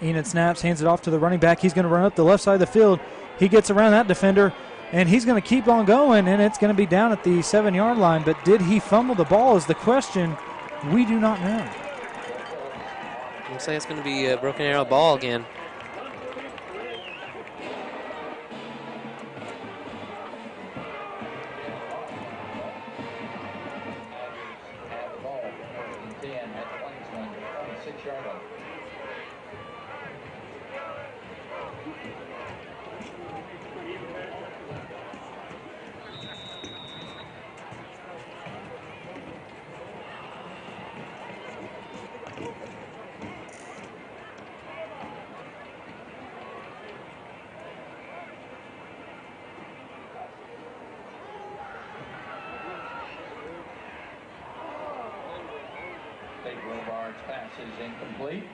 Enid snaps, hands it off to the running back. He's going to run up the left side of the field. He gets around that defender, and he's going to keep on going, and it's going to be down at the 7-yard line. But did he fumble the ball is the question. We do not know. Looks like it's going to be a Broken Arrow ball again. Have the ball, 10 at the Plainsmen, 26-yard line. Pass is incomplete.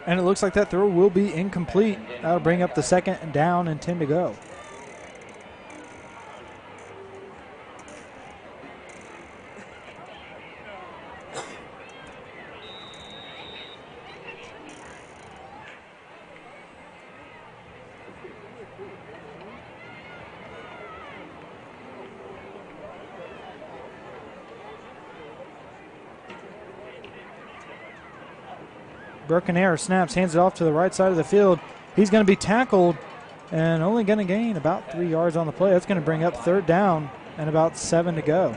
And it looks like that throw will be incomplete. That'll bring up the 2nd down and 10 to go. Broken Arrow snaps, hands it off to the right side of the field. He's going to be tackled and only going to gain about 3 yards on the play. That's going to bring up 3rd down and about 7 to go.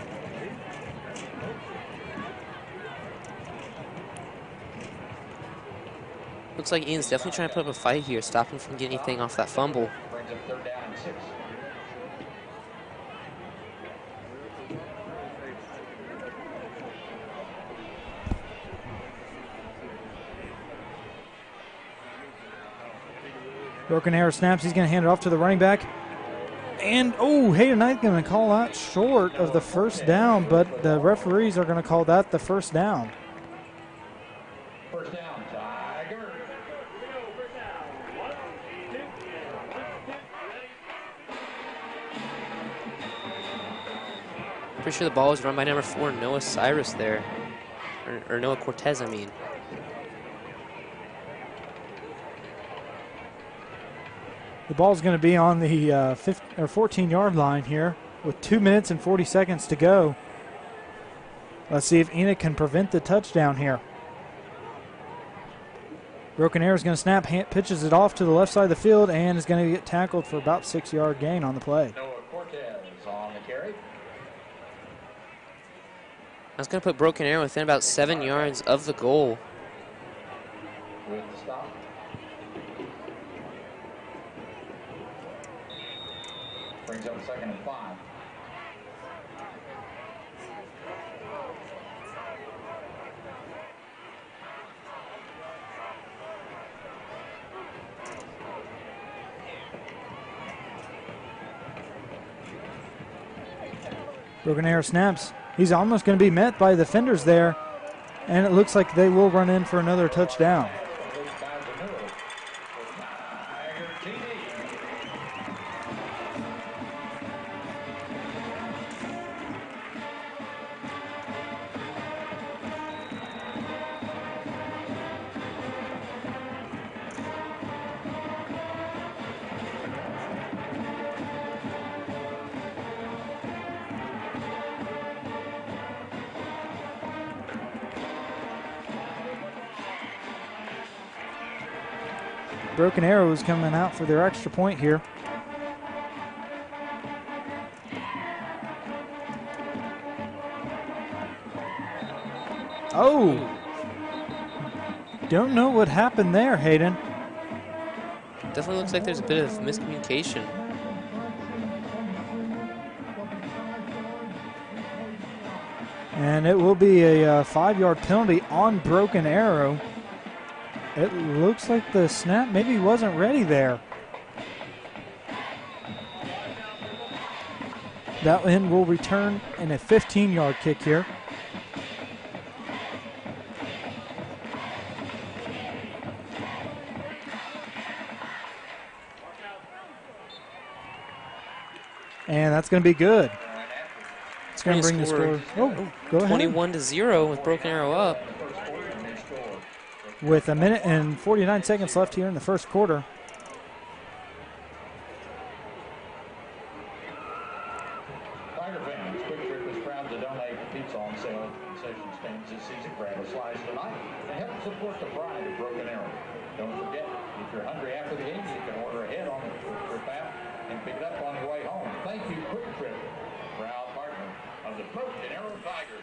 Looks like Ian's definitely trying to put up a fight here, stop him from getting anything off that fumble. Brings up 3rd down and 6. Broken Arrow snaps. He's going to hand it off to the running back. And, Hayden Knight going to call that short of the 1st down, but the referees are going to call that the 1st down. 1st down, Tiger. Pretty sure the ball was run by number 4, Noah Cyrus there. Or Noah Cortez, I mean. The ball's going to be on the 14-yard line here with 2 minutes and 40 seconds to go. Let's see if Enid can prevent the touchdown here. Broken Arrow is going to snap, pitches it off to the left side of the field, and is going to get tackled for about 6-yard gain on the play. Noah Cortez on the carry. That's going to put Broken Arrow within about 7 yards of the goal. With the stop. Brings up 2nd and 5. Broken Arrow snaps. He's almost going to be met by the defenders there, and it looks like they will run in for another touchdown. Broken Arrow is coming out for their extra point here. Don't know what happened there, Hayden. Definitely looks like there's a bit of miscommunication. And it will be a 5-yard penalty on Broken Arrow. It looks like the snap maybe wasn't ready there. That end will return in a 15-yard kick here. And that's going to be good. It's going to bring the score. Oh, go ahead. 21-0 with Broken Arrow up. With a minute and 49 seconds left here in the first quarter. Tiger fans, Quick Trip is proud to donate pizza on sale at concession stands this season. Grab a slice tonight and help support the pride of Broken Arrow. Don't forget, if you're hungry after the game, you can order ahead on the Quick Trip app and pick it up on your way home. Thank you, Quick Trip, proud partner of the Broken Arrow Tigers.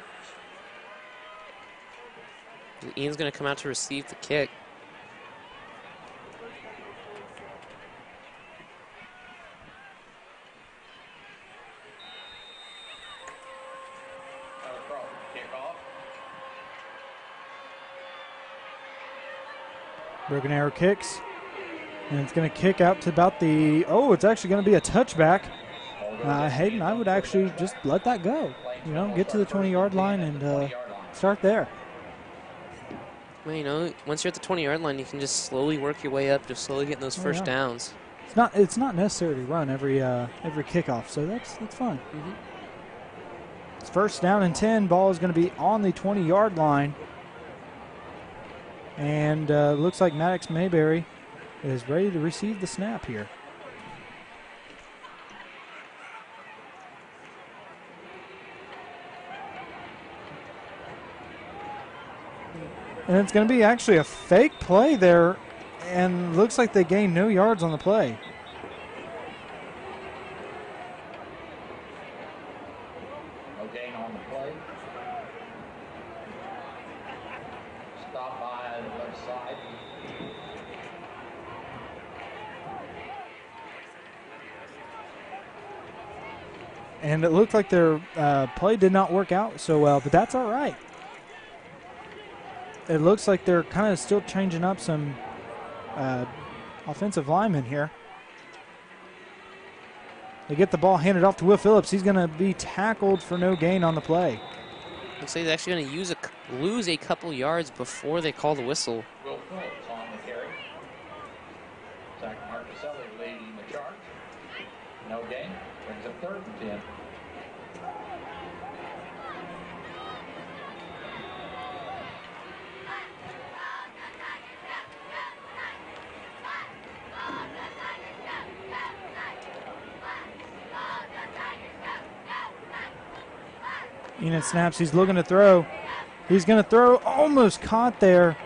Ian's going to come out to receive the kick. Broken Arrow kicks. And it's going to kick out to about the, oh, it's actually going to be a touchback. Hayden, I would actually just let that go. You know, get to the 20-yard line and start there. Well, you know, once you're at the 20-yard line, you can just slowly work your way up, just slowly getting those first downs. It's not necessary to run every kickoff, so that's fine. Mm-hmm. It's first down and 10. Ball is going to be on the 20-yard line. And looks like Maddox Mayberry is ready to receive the snap here. And it's going to be actually a fake play there, and looks like they gained no yards on the play. No gain on the play. Stop by the left side. And it looked like their play did not work out so well, but that's all right. It looks like they're kind of still changing up some offensive linemen here. They get the ball handed off to Will Phillips. He's going to be tackled for no gain on the play. Looks like they're actually going to lose a couple yards before they call the whistle. Will Phillips on the carry. Zach Marticelli leading the charge. No gain. Brings up 3rd and 10. Enid snaps. He's looking to throw. He's going to throw. Almost caught there.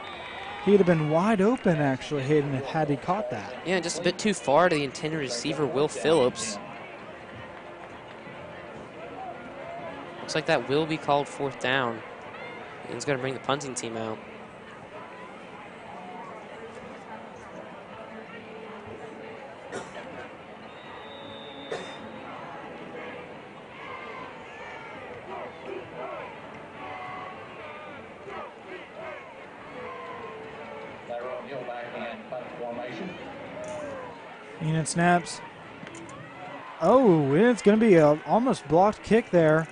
He'd have been wide open, actually, Hayden, had he caught that. Yeah, just a bit too far to the intended receiver, Will Phillips. Looks like that will be called 4th down. He's going to bring the punting team out. Enid snaps. Oh, it's going to be a almost blocked kick there.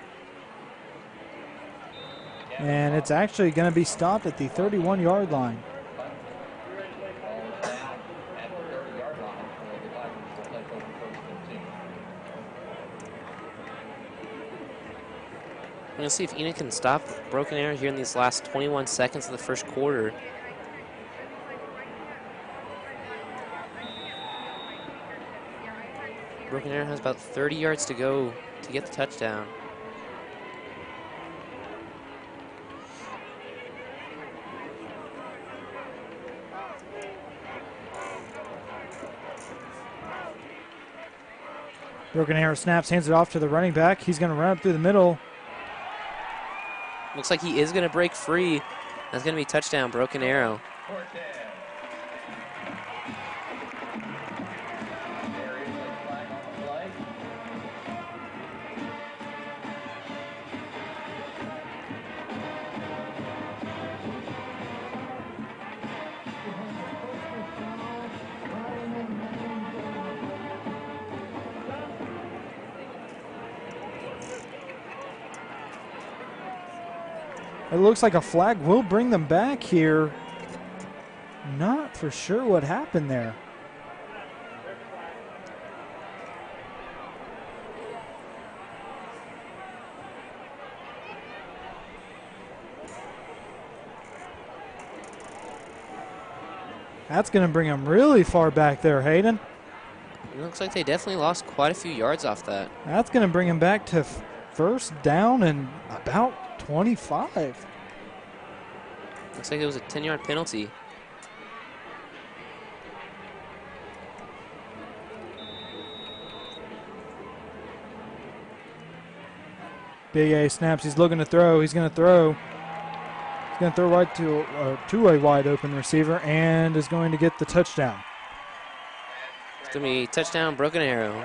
And it's actually going to be stopped at the 31-yard line. We're going to see if Enid can stop Broken Arrow here in these last 21 seconds of the first quarter. Broken Arrow has about 30 yards to go to get the touchdown. Broken Arrow snaps, hands it off to the running back. He's going to run up through the middle. Looks like he is going to break free. That's going to be touchdown, Broken Arrow. It looks like a flag will bring them back here. Not for sure what happened there. That's going to bring him really far back there, Hayden. It looks like they definitely lost quite a few yards off that. That's going to bring him back to first down and about 25. Looks like it was a 10-yard penalty. Big A snaps. He's looking to throw. He's going to throw. He's going to throw right to a wide open receiver and is going to get the touchdown. It's going to be touchdown, Broken Arrow.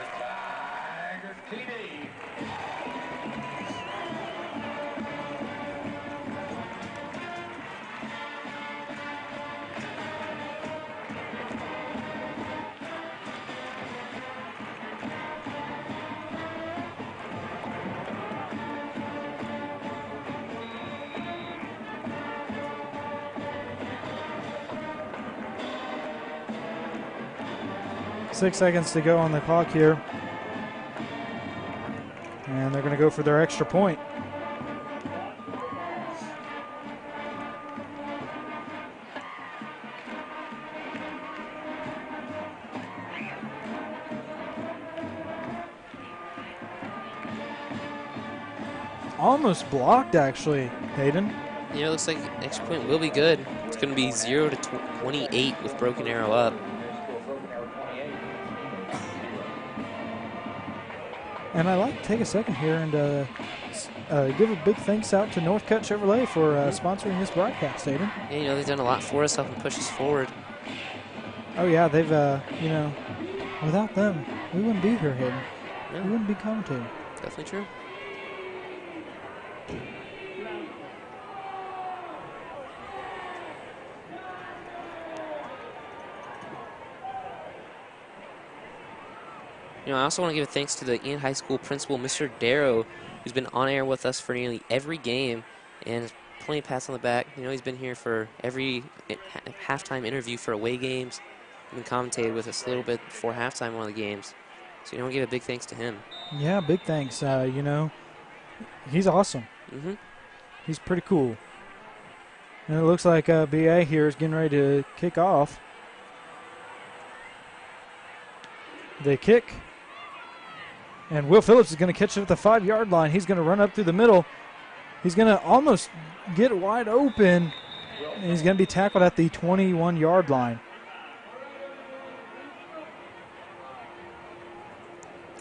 6 seconds to go on the clock here. And they're going to go for their extra point. Almost blocked, actually, Hayden. Yeah, it looks like extra point will be good. It's going to be 0 to 28 with Broken Arrow up. And I'd like to take a second here and give a big thanks out to Northcutt Chevrolet for sponsoring this broadcast, Hayden. Yeah, you know, they've done a lot for us, helping push us forward. Oh, yeah, they've, you know, without them, we wouldn't be here, Hayden. Yeah. We wouldn't be commentating. Definitely true. You know, I also want to give a thanks to the Enid High School principal, Mr. Darrow, who's been on air with us for nearly every game, and plenty of pats on the back. You know, he's been here for every halftime interview for away games. He's been commentated with us a little bit before halftime one of the games. So, you know, we give a big thanks to him. Yeah, big thanks. You know, he's awesome. Mm-hmm. He's pretty cool. And it looks like BA here is getting ready to kick off. They kick. And Will Phillips is going to catch it at the 5-yard line. He's going to run up through the middle. He's going to almost get wide open. And he's going to be tackled at the 21-yard line.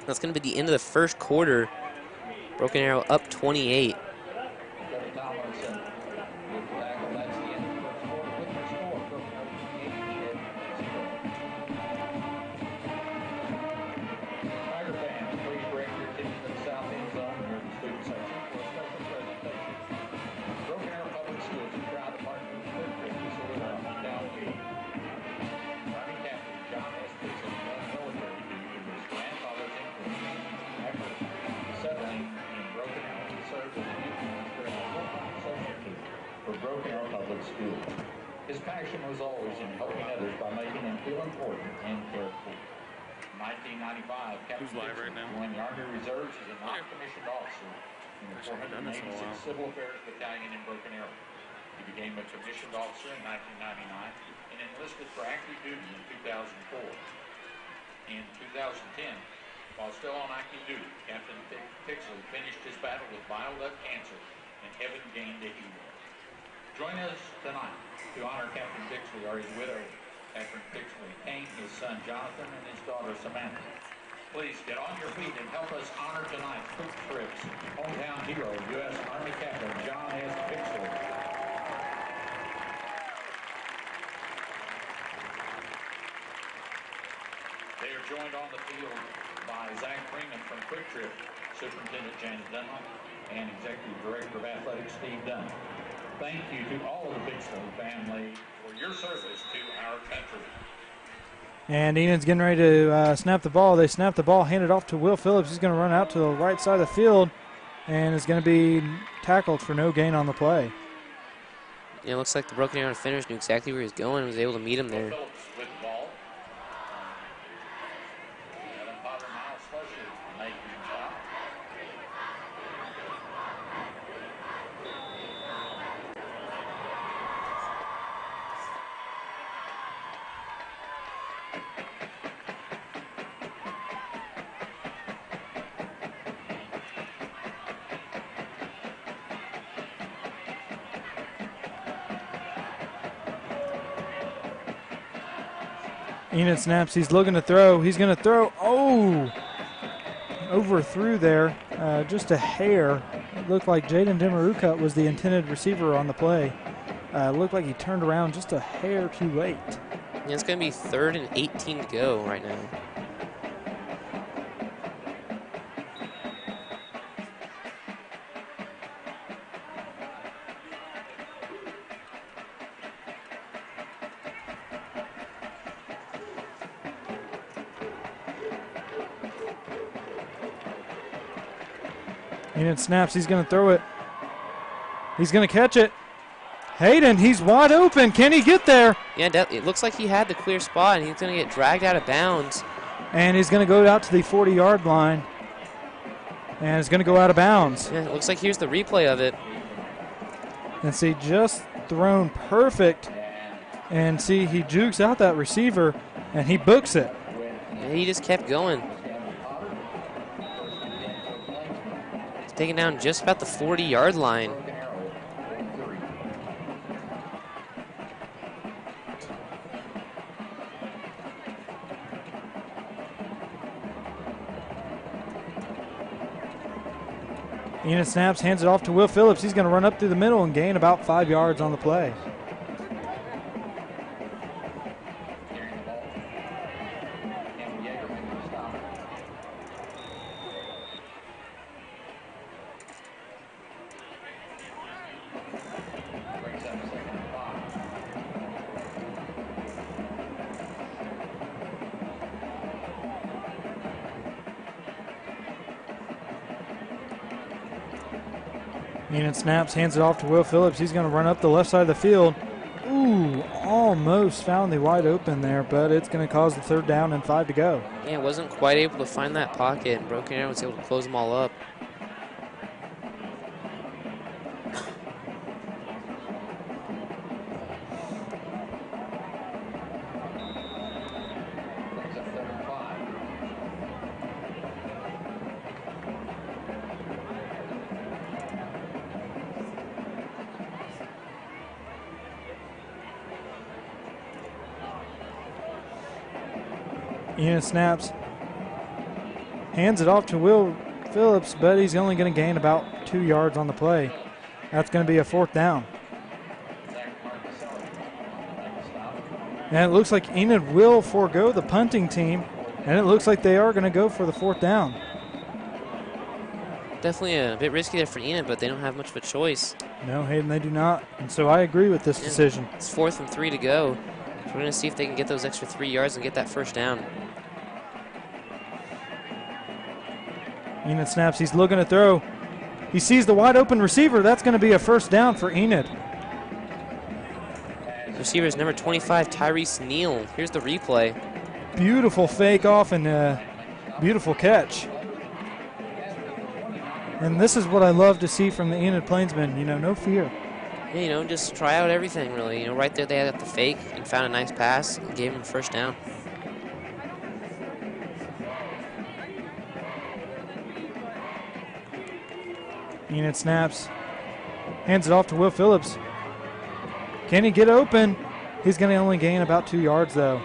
That's going to be the end of the first quarter. Broken Arrow up 28. His passion was always in helping others by making them feel important and cared for. In 1995, Captain Dixon joined the Army Reserves as a non-commissioned officer in the 486th Civil Affairs Battalion in Broken Arrow. He became a commissioned officer in 1999 and enlisted for active duty in 2004. In 2010, while still on active duty, Captain Pixley finished his battle with bile duct cancer and heaven gained a hero. Join us tonight to honor Captain Pixley or his widow, Catherine Pixley, Kane, his son Jonathan, and his daughter Samantha. Please get on your feet and help us honor tonight's Quick Trip's hometown hero, U.S. Army Captain John S. Pixley. They are joined on the field by Zach Freeman from Quick Trip, Superintendent James Dunlop, and Executive Director of Athletics Steve Dunn. Thank you to all of the Pixley family for your service to our country. And Enid's getting ready to snap the ball. They snap the ball, hand it off to Will Phillips. He's going to run out to the right side of the field and is going to be tackled for no gain on the play. Yeah, it looks like the Broken Arrow finish knew exactly where he was going and was able to meet him there. Phillips with the ball. Adam Potter, Miles Slusher making the stop. Enid snaps. He's looking to throw. He's going to throw. Oh! Overthrew there. Just a hair. It looked like Jaden Demarukut was the intended receiver on the play. Looked like he turned around just a hair too late. Yeah, it's going to be 3rd and 18 to go right now. Enid snaps. He's going to throw it. He's going to catch it. Hayden, he's wide open. Can he get there? Yeah, it looks like he had the clear spot, and he's going to get dragged out of bounds. And he's going to go out to the 40-yard line. And it's going to go out of bounds. Yeah, it looks like here's the replay of it. And see, just thrown perfect. And see, he jukes out that receiver, and he books it. And he just kept going. It's taken down just about the 40-yard line. Enid snaps, hands it off to Will Phillips. He's going to run up through the middle and gain about 5 yards on the play. Enid snaps, hands it off to Will Phillips. He's going to run up the left side of the field. Ooh, almost found the wide open there, but it's going to cause the 3rd down and 5 to go. Yeah, wasn't quite able to find that pocket, and Broken Arrow was able to close them all up. Enid snaps, hands it off to Will Phillips, but he's only going to gain about 2 yards on the play. That's going to be a 4th down. And it looks like Enid will forego the punting team, and it looks like they are going to go for the 4th down. Definitely a bit risky there for Enid, but they don't have much of a choice. No, Hayden, they do not. And so I agree with this decision. It's 4th and 3 to go. So we're going to see if they can get those extra 3 yards and get that 1st down. Enid snaps. He's looking to throw. He sees the wide open receiver. That's going to be a 1st down for Enid. Receiver is number 25, Tyrese Neal. Here's the replay. Beautiful fake off and beautiful catch. And this is what I love to see from the Enid Plainsmen. You know, no fear. Yeah, you know, just try out everything, really. You know, right there they had the fake and found a nice pass and gave him a 1st down. Enid snaps, hands it off to Will Phillips. Can he get open? He's going to only gain about 2 yards, though.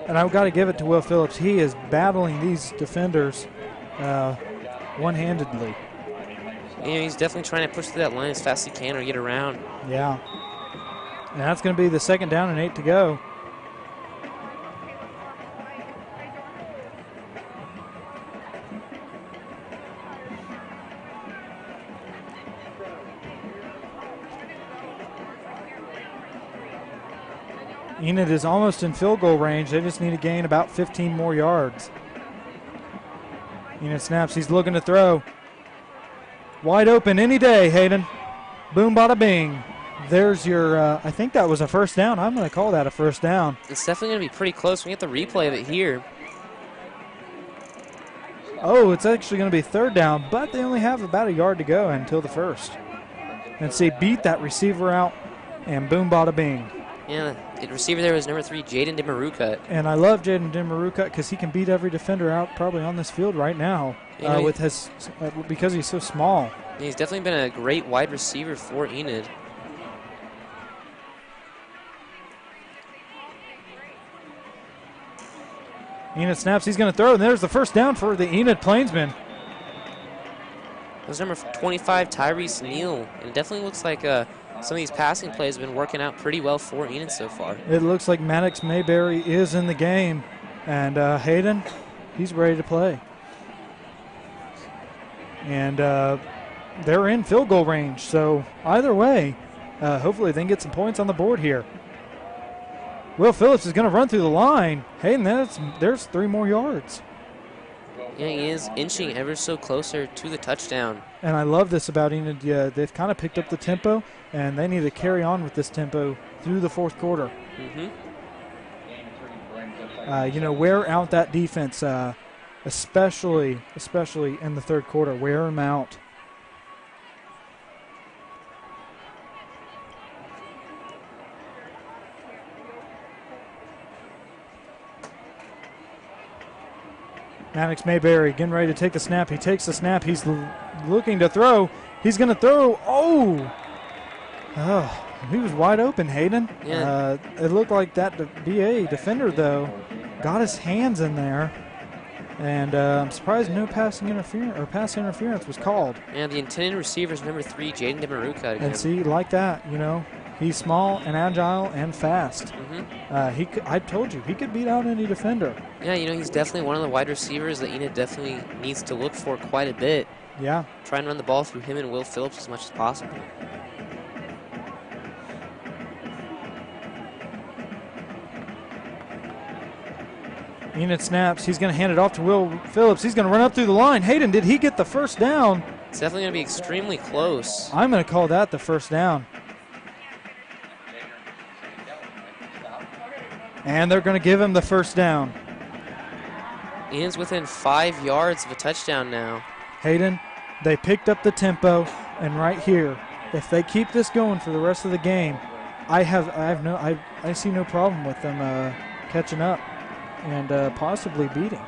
And I've got to give it to Will Phillips. He is battling these defenders one-handedly. You know, he's definitely trying to push through that line as fast as he can or get around. Yeah. And that's going to be the 2nd down and 8 to go. Enid is almost in field goal range. They just need to gain about 15 more yards. Enid snaps. He's looking to throw. Wide open any day, Hayden. Boom, bada, bing. There's your, I think that was a 1st down. I'm going to call that a 1st down. It's definitely going to be pretty close. We get the replay of it here. Oh, it's actually going to be 3rd down, but they only have about a yard to go until the 1st. And see, beat that receiver out, and boom, bada, bing. Yeah, the receiver there was number 3, Jaden Demarukut. And I love Jaden Demarukut because he can beat every defender out probably on this field right now with his because he's so small. Yeah, he's definitely been a great wide receiver for Enid. Enid snaps. He's going to throw, and there's the first down for the Enid Plainsmen. There's number 25, Tyrese Neal. And it definitely looks like some of these passing plays have been working out pretty well for Enid so far. It looks like Maddox Mayberry is in the game. And Hayden, he's ready to play. And they're in field goal range. So either way, hopefully they can get some points on the board here. Will Phillips is going to run through the line. Hayden, there's 3 more yards. Yeah, he is inching ever so closer to the touchdown. And I love this about Enid. Yeah, they've kind of picked up the tempo, and they need to carry on with this tempo through the fourth quarter. Wear out that defense, especially in the third quarter. Wear them out. Maddox Mayberry getting ready to take the snap. He takes the snap. He's looking to throw. He's going to throw. Oh, he was wide open, Hayden. Yeah. It looked like that BA defender, though, got his hands in there. And I'm surprised no pass interference was called. Yeah, the intended receiver is number 3, Jaden Demaruka again. And see, like that, he's small and agile and fast. I told you, he could beat out any defender. Yeah, he's definitely one of the wide receivers that Enid definitely needs to look for quite a bit. Yeah. Try and run the ball through him and Will Phillips as much as possible. Enid snaps. He's going to hand it off to Will Phillips. He's going to run up through the line. Hayden, did he get the first down? It's definitely going to be extremely close. I'm going to call that the first down. And they're going to give him the first down. Enid's within 5 yards of a touchdown now. Hayden, they picked up the tempo, and right here, if they keep this going for the rest of the game, I see no problem with them catching up and possibly beating.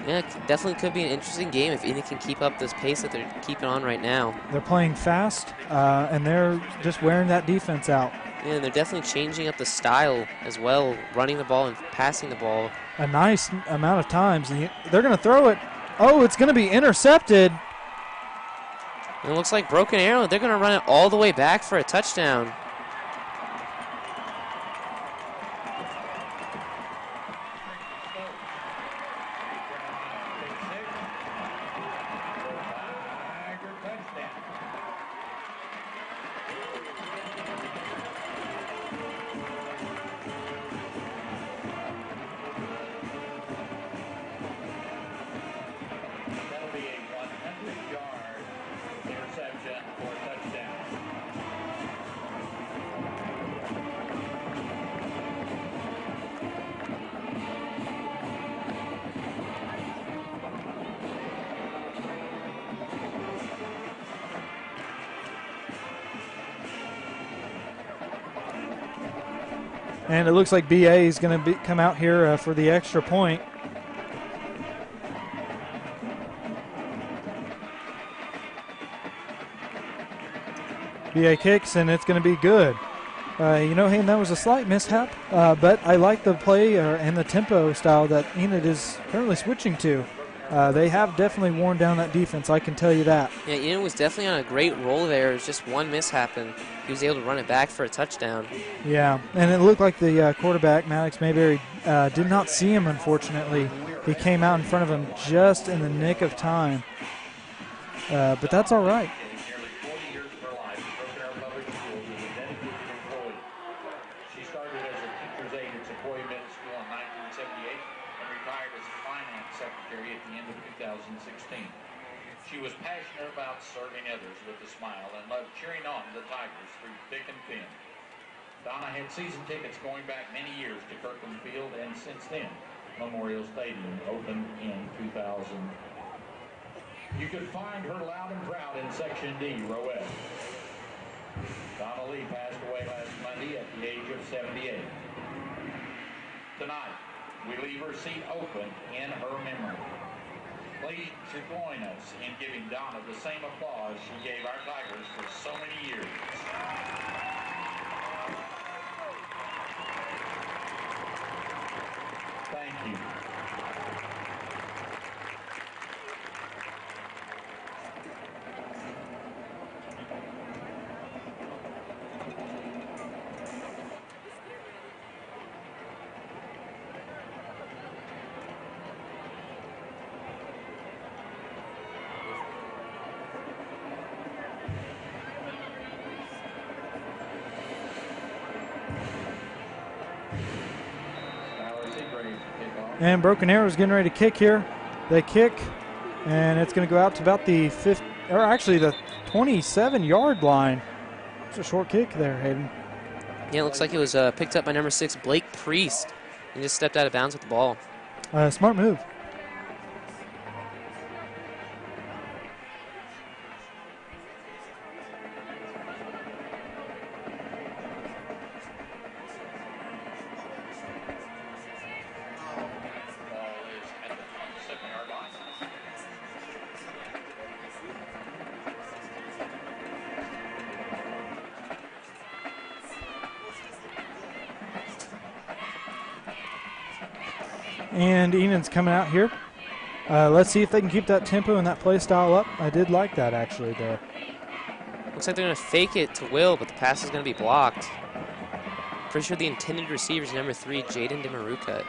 Yeah, it definitely could be an interesting game if Enid can keep up this pace that they're keeping on right now. They're playing fast, and they're just wearing that defense out. Yeah, and they're definitely changing up the style as well, running the ball and passing the ball. A nice amount of times. And they're going to throw it. Oh, it's going to be intercepted. And it looks like broken arrow. They're going to run it all the way back for a touchdown. And it looks like BA is going to come out here for the extra point. BA kicks, and it's going to be good. Hey, that was a slight mishap, but I like the play and the tempo style that Enid is currently switching to. They have definitely worn down that defense, I can tell you that. Yeah, Enid was definitely on a great roll there. It was just one mishap, and he was able to run it back for a touchdown. Yeah, and it looked like the quarterback, Maddox Mayberry, did not see him, unfortunately. He came out in front of him just in the nick of time. But that's all right. She was passionate about serving others with a smile and loved cheering on the Tigers through thick and thin. Donna had season tickets going back many years to Kirkland Field, and since then, Memorial Stadium opened in 2000. You could find her loud and proud in Section D, row F. Donna Lee passed away last Monday at the age of 78. Tonight, we leave her seat open in her memory. Please join us in giving Donna the same applause she gave our Tigers for so many years. Thank you. team. And Broken Arrow's getting ready to kick here. They kick, and it's going to go out to about the 27-yard line. It's a short kick there, Hayden. Yeah, it looks like it was picked up by number 6, Blake Priest. He just stepped out of bounds with the ball. Smart move. And Enid's coming out here. Let's see if they can keep that tempo and that play style up. I did like that, actually, there. Looks like they're going to fake it to Will, but the pass is going to be blocked. Pretty sure the intended receiver is number 3, Jaden Demaruka.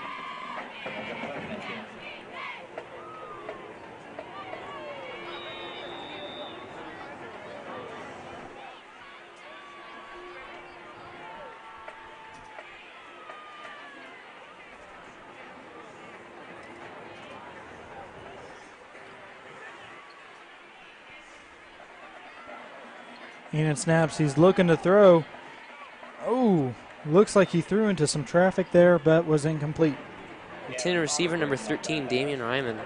Enid snaps. He's looking to throw. Oh, looks like he threw into some traffic there, but was incomplete. Intended receiver number 13, Damian Ryman.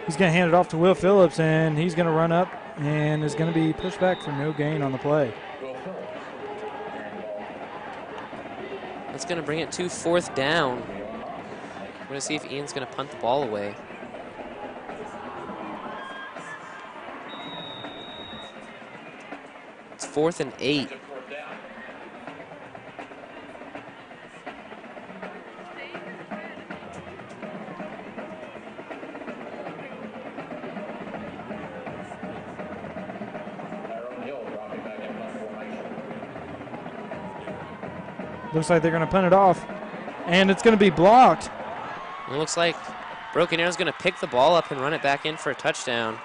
He's going to hand it off to Will Phillips, and he's going to run up and is going to be pushed back for no gain on the play. That's going to bring it to 4th down. We're going to see if Ian's going to punt the ball away. It's 4th and 8. Looks like they're going to punt it off, and it's going to be blocked. It looks like Broken Arrow's going to pick the ball up and run it back in for a touchdown.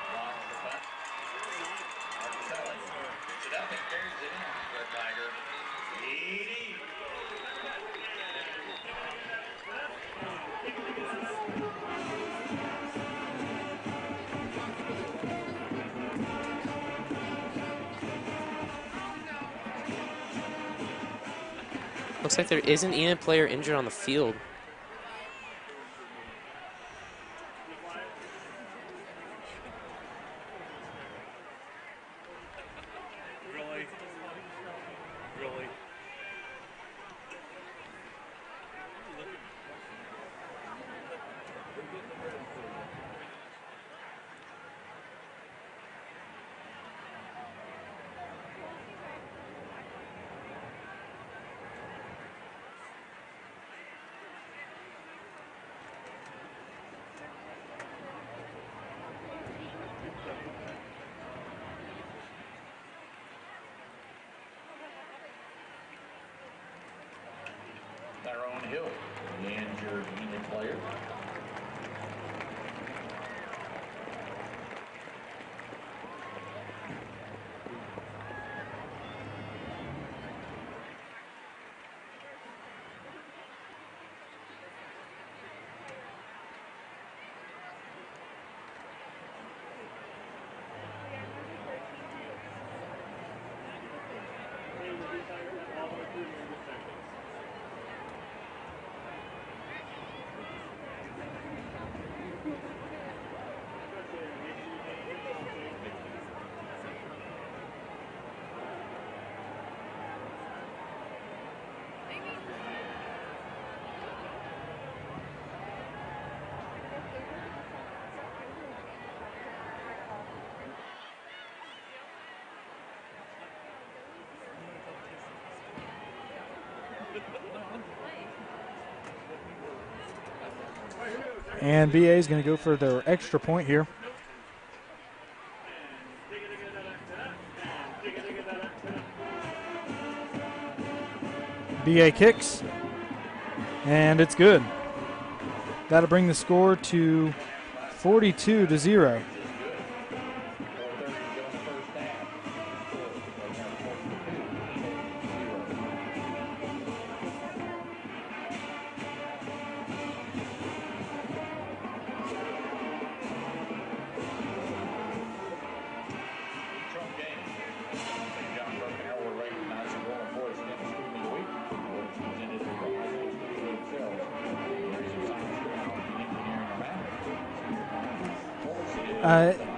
Looks like there is an Enid player injured on the field. Tyrone Hill, the injured Enid player. And BA is going to go for their extra point here. BA kicks, and it's good. That'll bring the score to 42-0.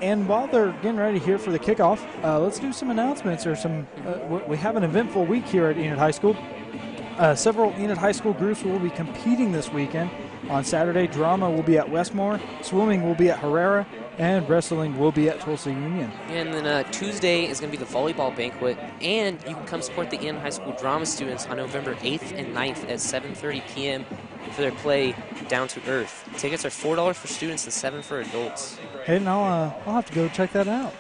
And while they're getting ready here for the kickoff, let's do some announcements or some. We have an eventful week here at Enid High School. Several Enid High School groups will be competing this weekend. On Saturday, drama will be at Westmore, swimming will be at Herrera, and wrestling will be at Tulsa Union. And then Tuesday is going to be the volleyball banquet, and you can come support the Enid High School drama students on November 8th and 9th at 7:30 p.m. for their play Down to Earth. Tickets are $4 for students and $7 for adults. Hayden, I'll have to go check that out.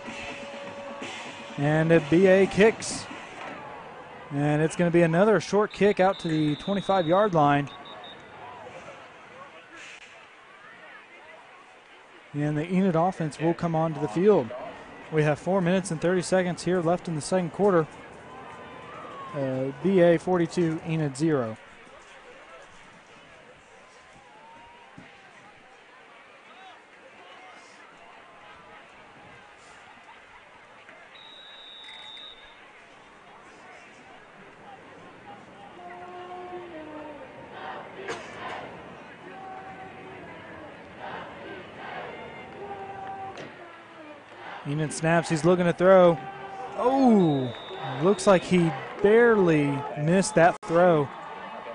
And a BA kicks. And it's going to be another short kick out to the 25-yard line. And the Enid offense will come onto the field. We have 4 minutes and 30 seconds here left in the second quarter. BA 42, Enid 0. Enid snaps, he's looking to throw. Oh, looks like he barely missed that throw,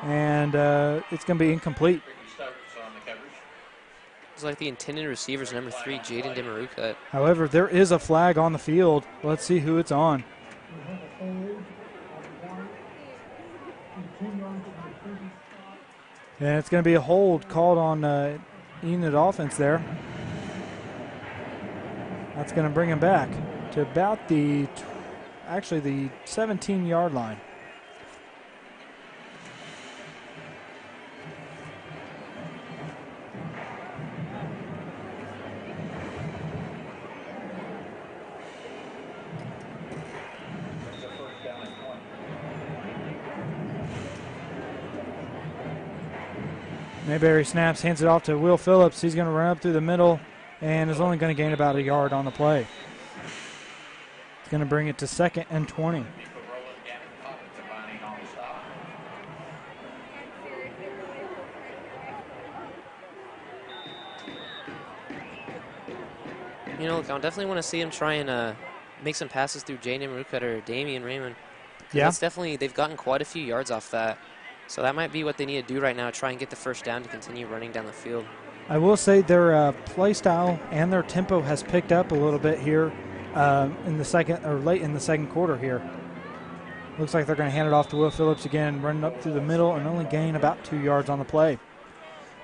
and it's going to be incomplete. It's like the intended receiver's number 3, Jaden Demaruka. However, there is a flag on the field. Let's see who it's on. And it's going to be a hold called on Enid offense there. That's going to bring him back to about the 17-yard line. Mayberry snaps, hands it off to Will Phillips. He's going to run up through the middle and is only going to gain about a yard on the play. It's going to bring it to 2nd and 20. You know, I definitely want to see him try and make some passes through Jaden Demaruka or Damian Raymond. Yeah. That's definitely, they've gotten quite a few yards off that. So that might be what they need to do right now, try and get the first down to continue running down the field. I will say their play style and their tempo has picked up a little bit here in the second or late in the second quarter here. Looks like they're going to hand it off to Will Phillips again, running up through the middle and only gain about 2 yards on the play.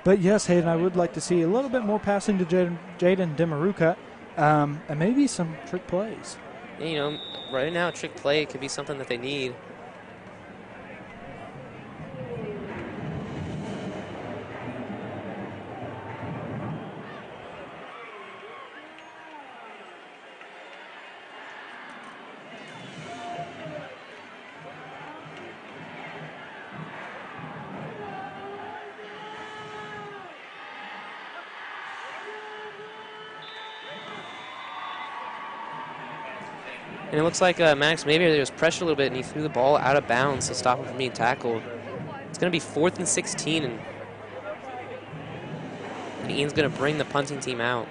But yes, Hayden, I would like to see a little bit more passing to Jaden Demaruka and maybe some trick plays. Yeah, you know, right now, trick play could be something that they need. And it looks like Max Mayberry, there was pressure a little bit, and he threw the ball out of bounds to stop him from being tackled. It's going to be 4th and 16, and Ian's going to bring the punting team out.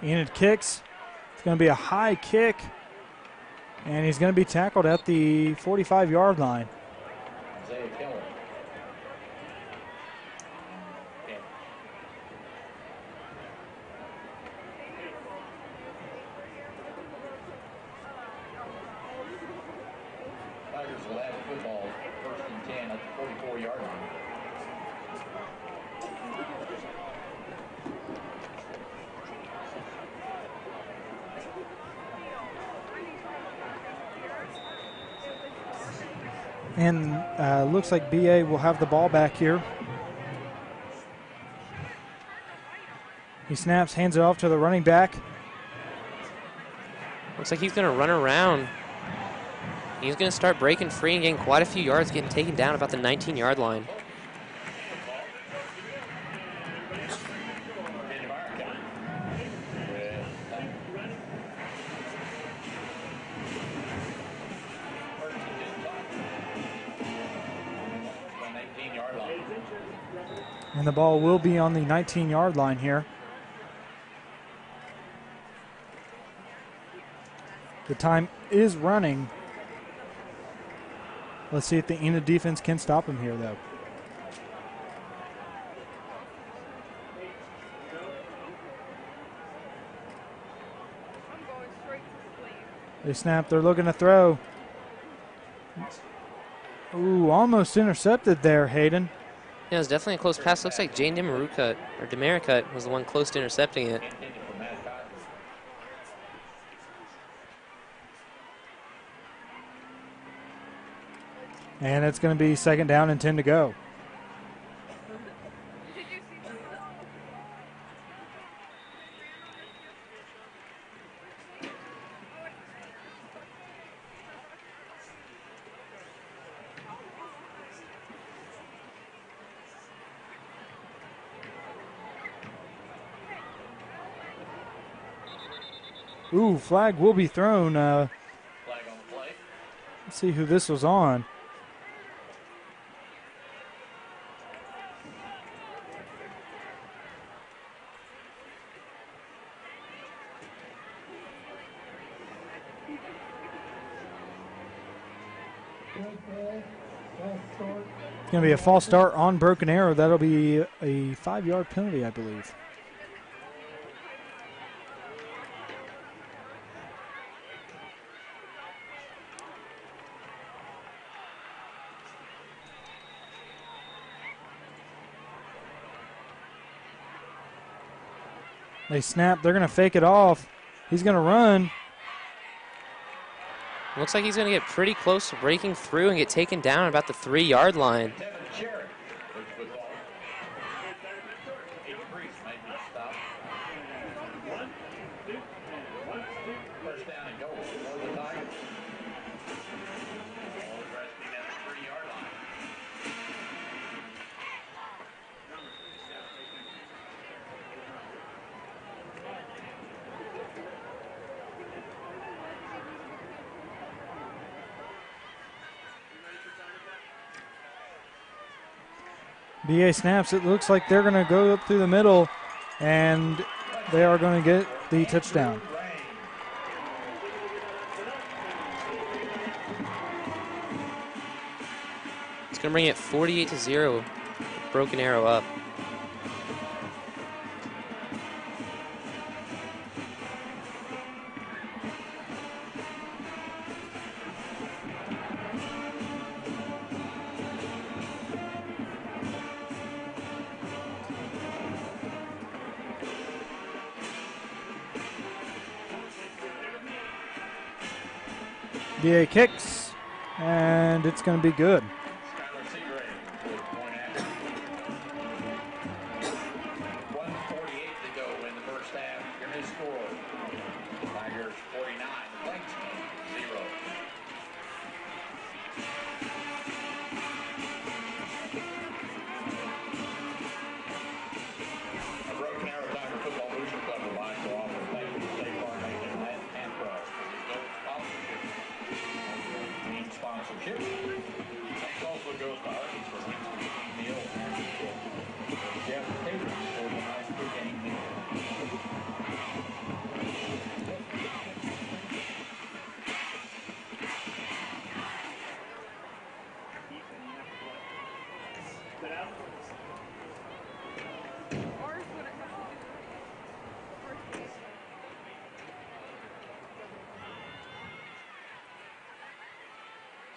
Enid kicks. It's going to be a high kick, and he's going to be tackled at the 45-yard line. Isaiah Keller. And looks like BA will have the ball back here. He snaps, hands it off to the running back. Looks like he's going to run around. He's going to start breaking free and getting quite a few yards, getting taken down about the 19-yard line. And the ball will be on the 19-yard line here. The time is running. Let's see if the Enid defense can stop him here, though. They snap. They're looking to throw. Ooh, almost intercepted there, Hayden. Yeah, it was definitely a close pass. Looks like Jane Demaricute was the one close to intercepting it. And it's going to be 2nd down and 10 to go. Ooh, flag will be thrown. Flag on the play. Let's see who this was on. It's going to be a false start on Broken Arrow. That'll be a 5-yard penalty, I believe. They snap. They're going to fake it off. He's going to run. Looks like he's going to get pretty close to breaking through and get taken down at about the 3-yard line. BA snaps. It looks like they're going to go up through the middle, and they are going to get the touchdown. It's going to bring it 48-0. Broken Arrow up. BA kicks, and it's going to be good. 1:48 to go in the first half. Your new score, Tigers 49, Plainsmen 0. A Broken Arrow Tiger Football Booster Club would like to offer thank you to State Farm Nation and Trust for the GOAT sponsorship. Thanks also goes to Arby's for Wednesday meal and Jeff Taylor for the high school game meal.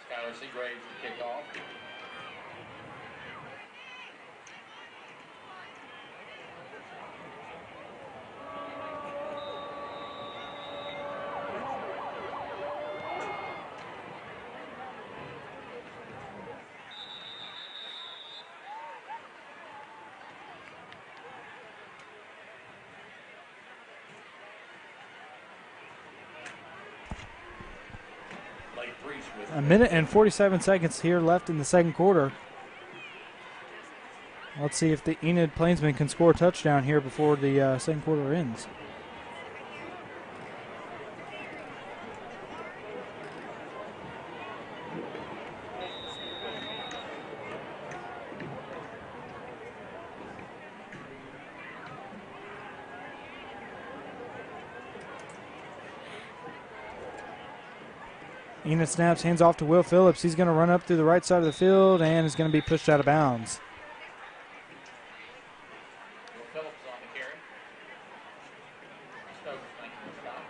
Skylar Seagraves to kick off. A minute and 47 seconds here left in the second quarter. Let's see if the Enid Plainsmen can score a touchdown here before the second quarter ends. Enid snaps, hands off to Will Phillips. He's going to run up through the right side of the field and is going to be pushed out of bounds. Will Phillips on the carry. Stokes making the stop.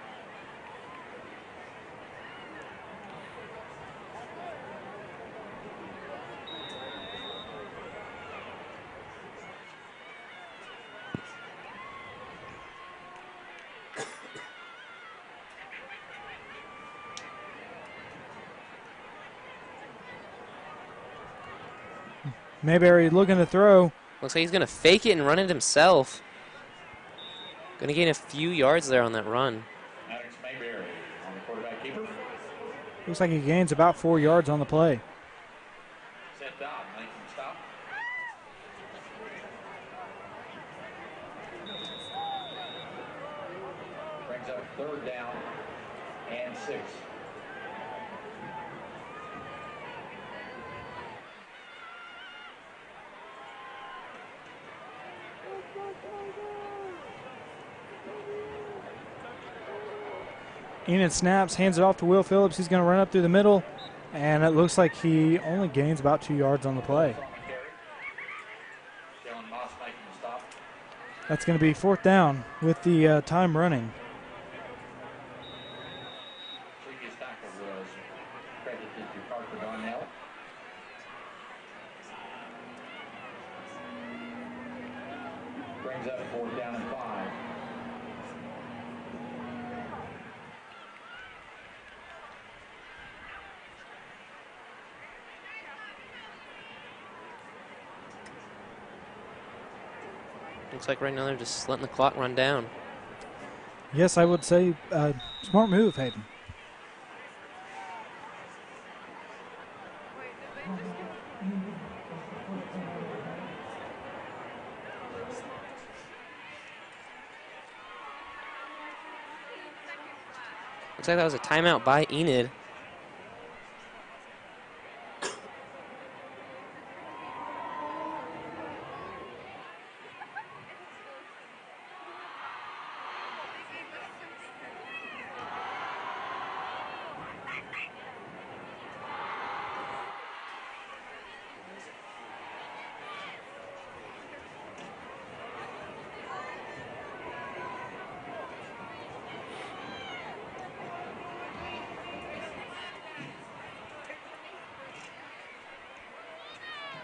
Mayberry looking to throw. Looks like he's going to fake it and run it himself. Going to gain a few yards there on that run. Maddox Mayberry on the quarterback keeper. Looks like he gains about 4 yards on the play. Set down, making the stop. Brings up 3rd down and 6. Enid snaps, hands it off to Will Phillips. He's going to run up through the middle, and it looks like he only gains about 2 yards on the play. That's going to be 4th down with the time running. Previous tackle was credited to Parker Darnell. Brings up 4th down and 5. Looks like right now they're just letting the clock run down. Yes, I would say smart move, Hayden. Looks like that was a timeout by Enid.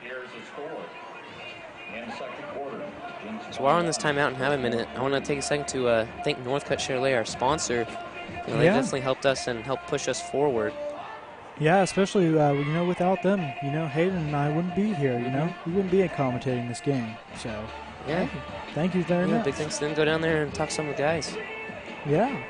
Here's the score in the second quarter. So while we're on this timeout and have a minute, I want to take a second to thank Northcutt Chevrolet, our sponsor. You know, they definitely helped us and helped push us forward. Yeah, especially, without them, Hayden and I wouldn't be here, We wouldn't be commentating this game. So, yeah. Thank you very much. Big thanks to them. Go down there and talk to some of the guys. Yeah.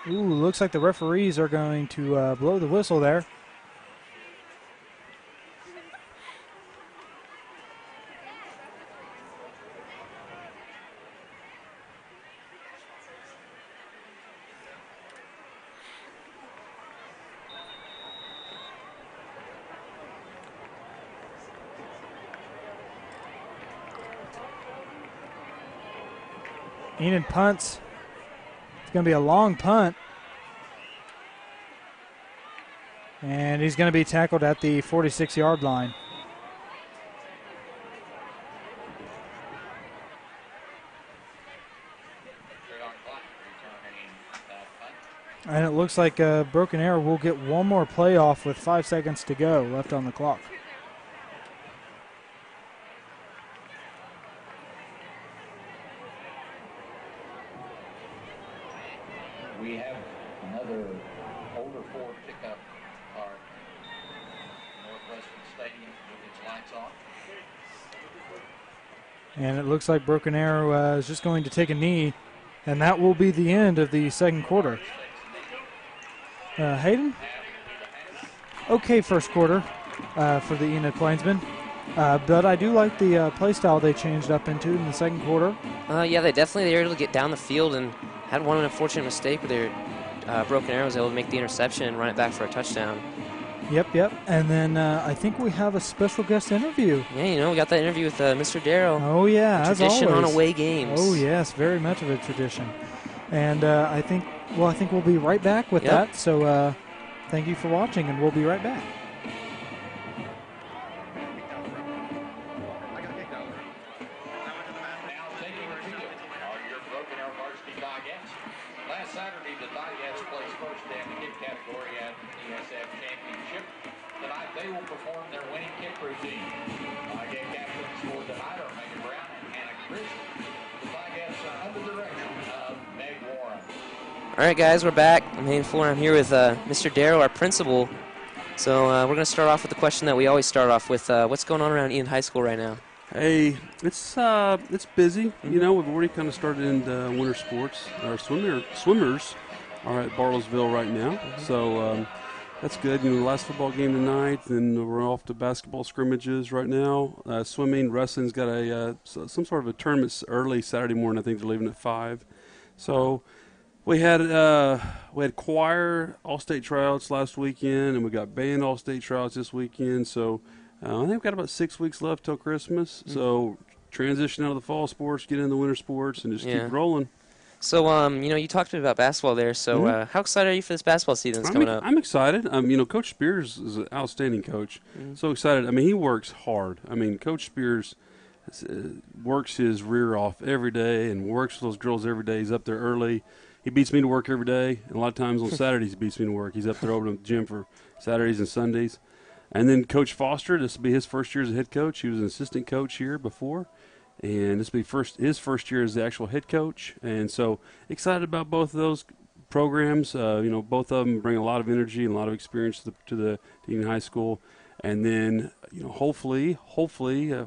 Ooh, looks like the referees are going to blow the whistle there. Enid punts. It's going to be a long punt. And he's going to be tackled at the 46-yard line. And it looks like Broken Arrow will get one more play off with 5 seconds to go left on the clock. We have another older Ford pickup car. Western Stadium with its lights on. And it looks like Broken Arrow is just going to take a knee, and that will be the end of the second quarter. Hayden? Okay first quarter for the Enid Plainsmen. But I do like the play style they changed up into in the second quarter. Yeah, they were able to get down the field and had one unfortunate mistake where their Broken Arrow was able to make the interception and run it back for a touchdown. Yep. And then I think we have a special guest interview. Yeah, we got that interview with Mr. Darrow. Oh, yeah, as always. Tradition on away games. Oh, yes, very much of a tradition. And I think we'll be right back with that. So thank you for watching, and we'll be right back. Saturday, the Dyettes placed first in the kick category at the ESF Championship. Tonight, they will perform their winning kick routine. Dyett captains for tonight are Megan Brown and Hannah Christian. The Dyettes are under the direction of Meg Warren. All right, guys, we're back. I'm Hayden Fuller. I'm here with Mr. Darrow, our principal. So we're going to start off with the question that we always start off with. What's going on around Enid High School right now? Hey, it's busy. You know, we've already kind of started into winter sports. Our swimmers are at Bartlesville right now, so that's good. You know, the last football game tonight, then we're off to basketball scrimmages right now. Swimming, wrestling's got some sort of a tournament early Saturday morning. I think they're leaving at 5. So we had choir all-state tryouts last weekend, and we got band all-state tryouts this weekend. So I think we've got about 6 weeks left till Christmas. So transition out of the fall sports, get into the winter sports, and just keep rolling. So, you talked to me about basketball there. So how excited are you for this basketball season that's coming up? I'm excited. Coach Spears is an outstanding coach. So excited. I mean, he works hard. I mean, Coach Spears works his rear off every day and works with those girls every day. He's up there early. He beats me to work every day. And a lot of times on Saturdays he beats me to work. He's up there opening the gym for Saturdays and Sundays. And then Coach Foster, this will be his first year as a head coach. He was an assistant coach here before. And this will be his first year as the actual head coach. And so excited about both of those programs. Both of them bring a lot of energy and a lot of experience to the Enid High School. And then, hopefully,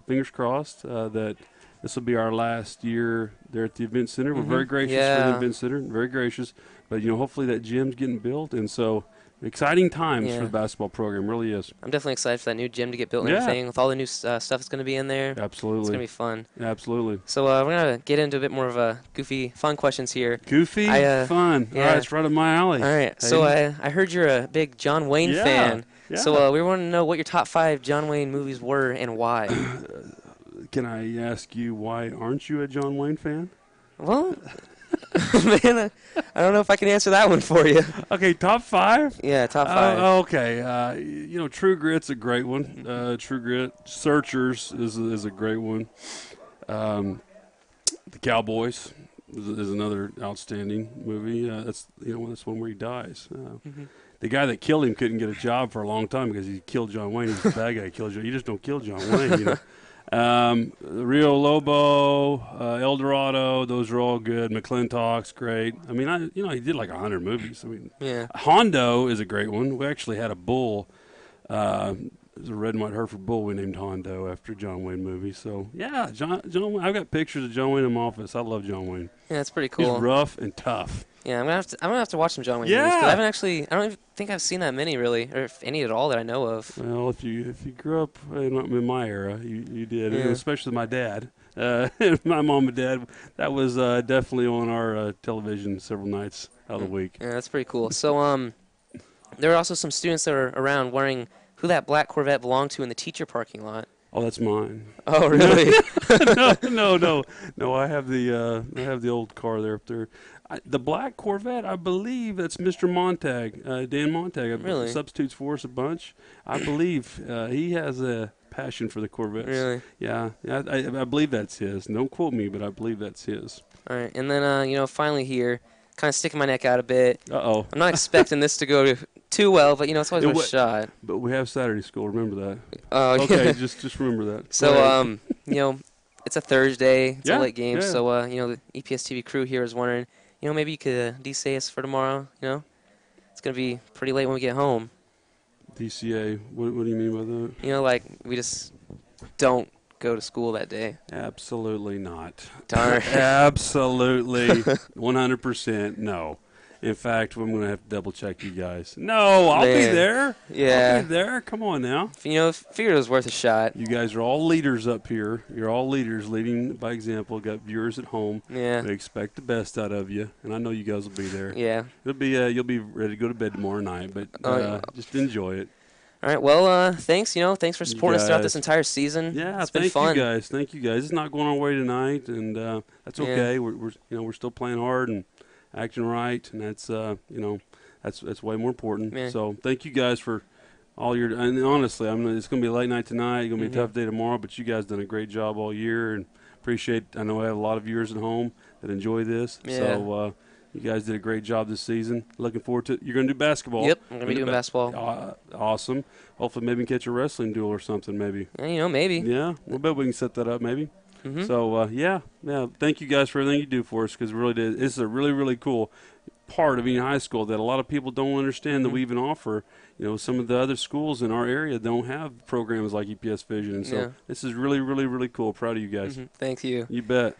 fingers crossed, that this will be our last year there at the Event Center. We're very gracious for the Event Center, very gracious. But, hopefully that gym's getting built. And so exciting times for the basketball program, really is. I'm definitely excited for that new gym to get built and everything, with all the new stuff that's going to be in there. Absolutely. It's going to be fun. Absolutely. So we're going to get into a bit more of a goofy, fun questions here. Goofy, fun. Yeah. All right, it's right up my alley. All right, so I heard you're a big John Wayne fan. Yeah. So we want to know what your top 5 John Wayne movies were and why. Can I ask you, why aren't you a John Wayne fan? Well, man, I don't know if I can answer that one for you. Okay, top 5? Yeah, top 5. Okay. True Grit's a great one. True Grit. Searchers is a great one. The Cowboys is another outstanding movie. That's one where he dies. The guy that killed him couldn't get a job for a long time because he killed John Wayne. He's the bad guy. Killed John. You just don't kill John Wayne. Rio Lobo, El Dorado, those are all good. McClintock's great. I mean, he did like 100 movies. I mean, Hondo is a great one. We actually had a bull. It was a red and white Hereford bull we named Hondo after a John Wayne movie. So yeah, John Wayne. I've got pictures of John Wayne in my office. I love John Wayne. Yeah, it's pretty cool. He's rough and tough. Yeah, I'm gonna have to watch some John Wayne movies. 'Cause I don't even think I've seen that many really, or if any at all that I know of. Well, if you grew up in my era, you did, and especially my dad, my mom and dad. That was definitely on our television several nights out of the week. Yeah, that's pretty cool. So there were also some students that were around wondering who that black Corvette belonged to in the teacher parking lot. Oh, that's mine. Oh, really? No. I have the old car there up there. The black Corvette, I believe that's Mr. Montag, Dan Montag. Really? Substitutes for us a bunch. I believe he has a passion for the Corvettes. Really? Yeah. I believe that's his. Don't quote me, but I believe that's his. All right, and then finally here, kind of sticking my neck out a bit. Uh-oh. I'm not expecting this to go too well, but it's always worth a shot. But we have Saturday school. Remember that. Oh, okay. Just remember that. So it's a Thursday. It's a late game. Yeah. So the EPS TV crew here is wondering, maybe you could DC us for tomorrow. It's gonna be pretty late when we get home. DCA. What do you mean by that? You know, like we just don't go to school that day. Absolutely not. Darn. Absolutely 100% no. In fact, I'm going to have to double check you guys. No, I'll be Man. there. Yeah. I'll be there. Come on now. You know, figured it was worth a shot. You guys are all leaders up here. You're all leaders, leading by example. Got viewers at home. Yeah. They expect the best out of you, and I know you guys will be there. Yeah. It'll be you'll be ready to go to bed tomorrow night, but yeah. just enjoy it. All right. Well, thanks. You know, thanks for supporting us throughout this entire season. Yeah, it's been fun. Thank you guys. Thank you guys. It's not going our way tonight, and that's okay. Yeah. We're still playing hard and acting right, and that's that's way more important. Yeah. So thank you guys for all your. And honestly, it's going to be a late night tonight. It's going to be a tough day tomorrow, but you guys done a great job all year, and appreciate. I know I have a lot of viewers at home that enjoy this. Yeah. So you guys did a great job this season. Looking forward to it. You're going to do basketball. Yep, I'm going to be doing basketball. Awesome. Hopefully, maybe catch a wrestling duel or something. Maybe. Yeah, you know, maybe. Yeah, we'll bet we can set that up. Maybe. Mm-hmm. So yeah. Thank you guys for everything you do for us, because really, this is a really, really cool part of Union High School that a lot of people don't understand that we even offer. You know, some of the other schools in our area don't have programs like EPS Vision, and so this is really, really, really cool. Proud of you guys. Mm-hmm. Thank you. You bet.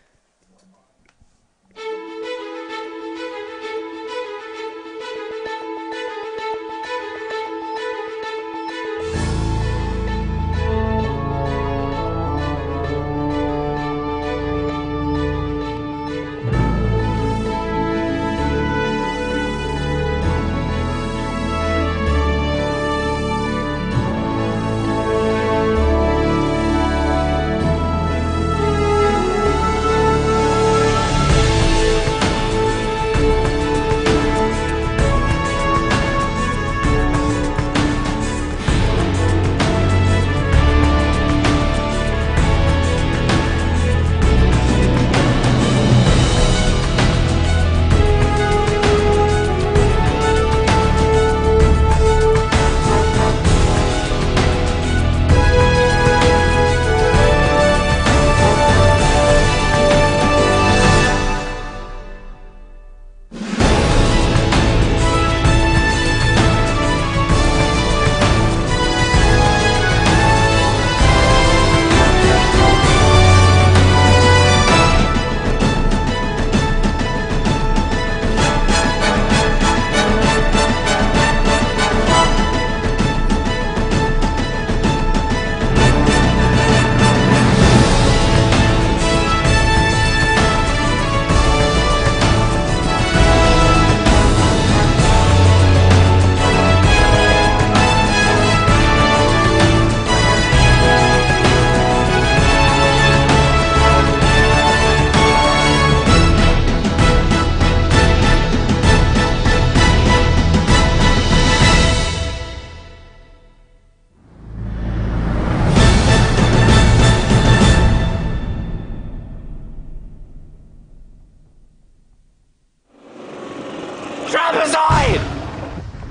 Trapezoid!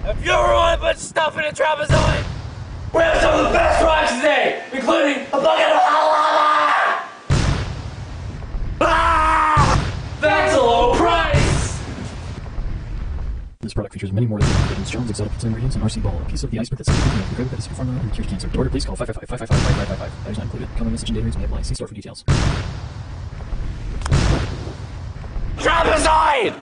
If you ever want to put stuff in a trapezoid, we have some of the best rocks today, including a bucket of hot lava! Ah! That's a low price! This product features many more ingredients, Jones exotic pizza ingredients, and RC ball, a piece of the iceberg that's included in the grape that is formula and cures cancer. To order, please call 555-555-5555. That is not included. Coming message and data rates may apply. See store for details. Trapezoid!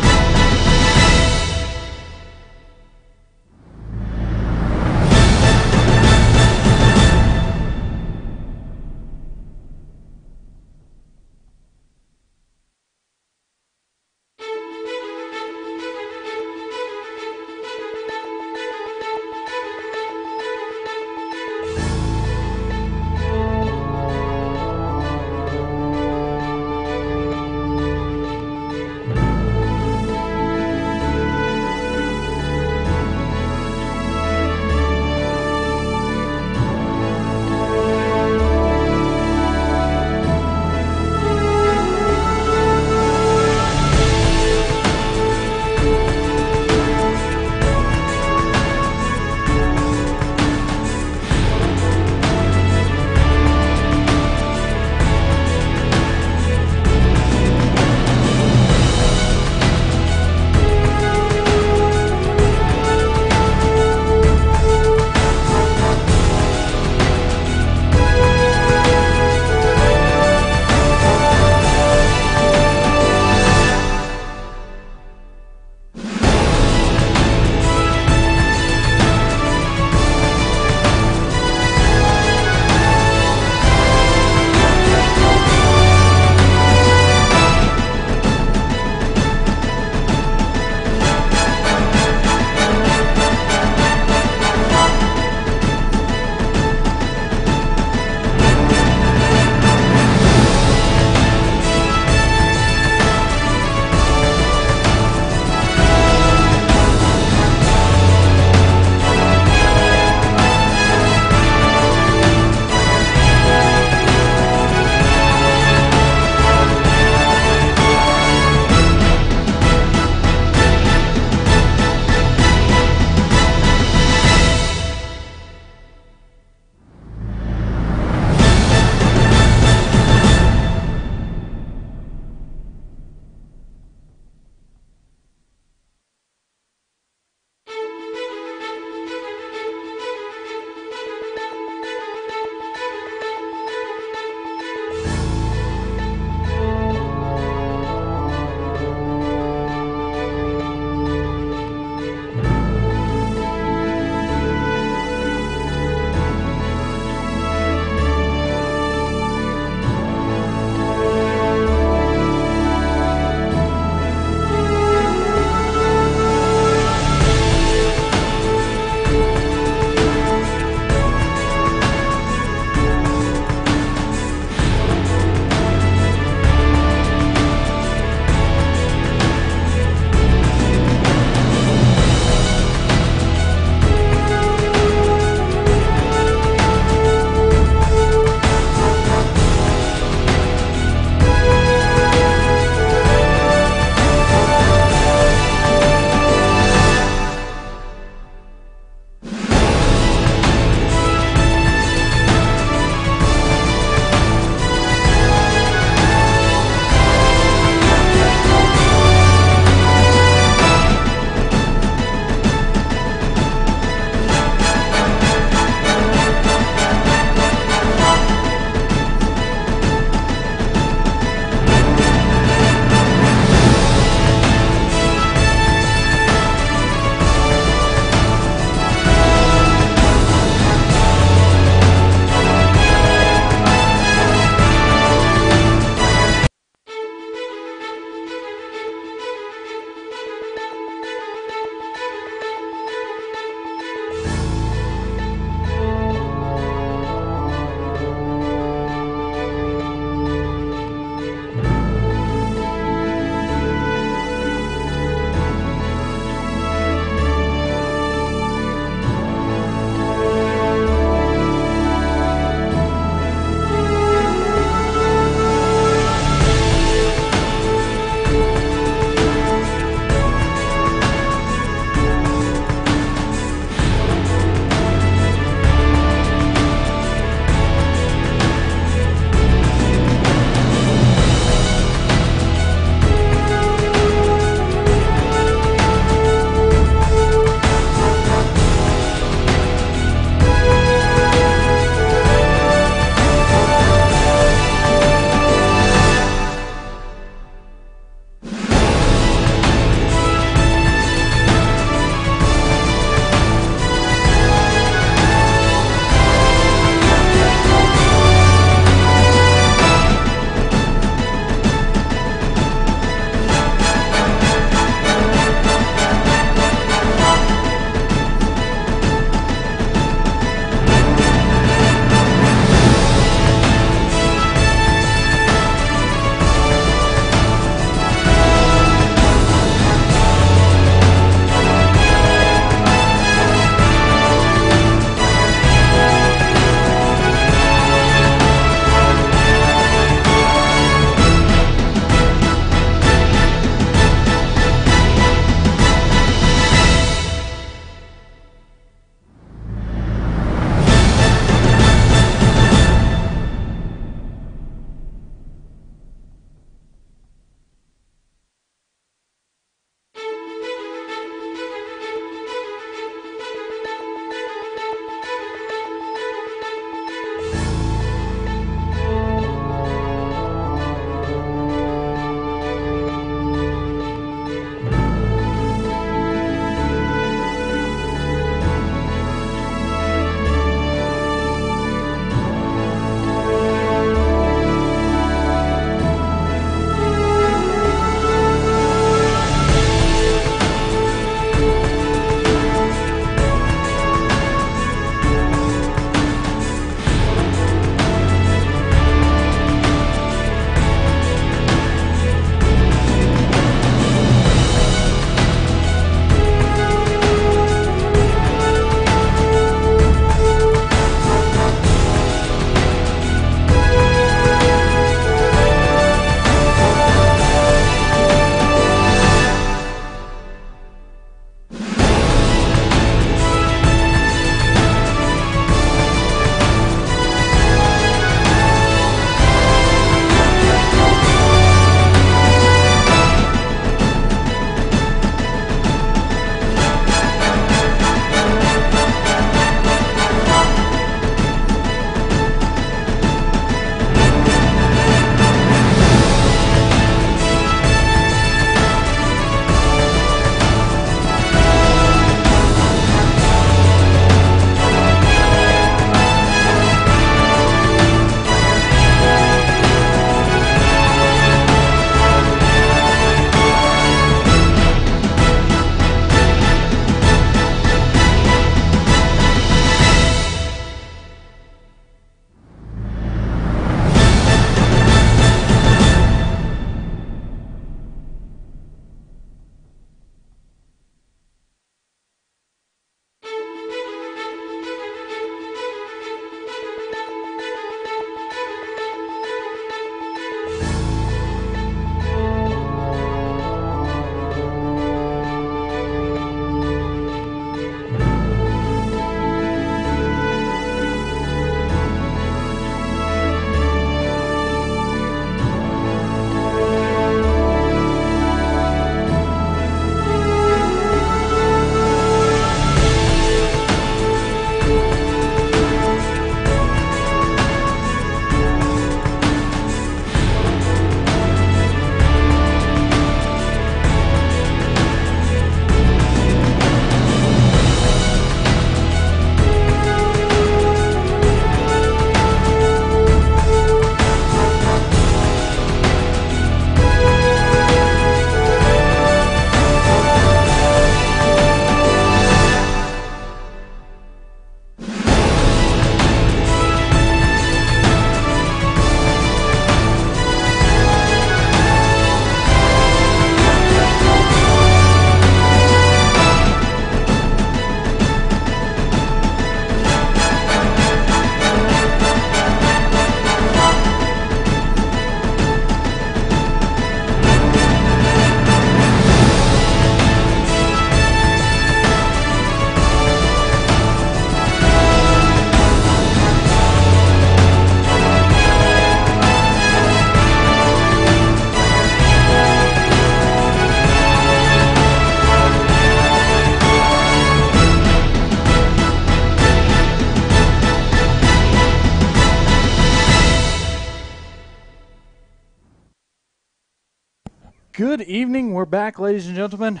Good evening. We're back, ladies and gentlemen.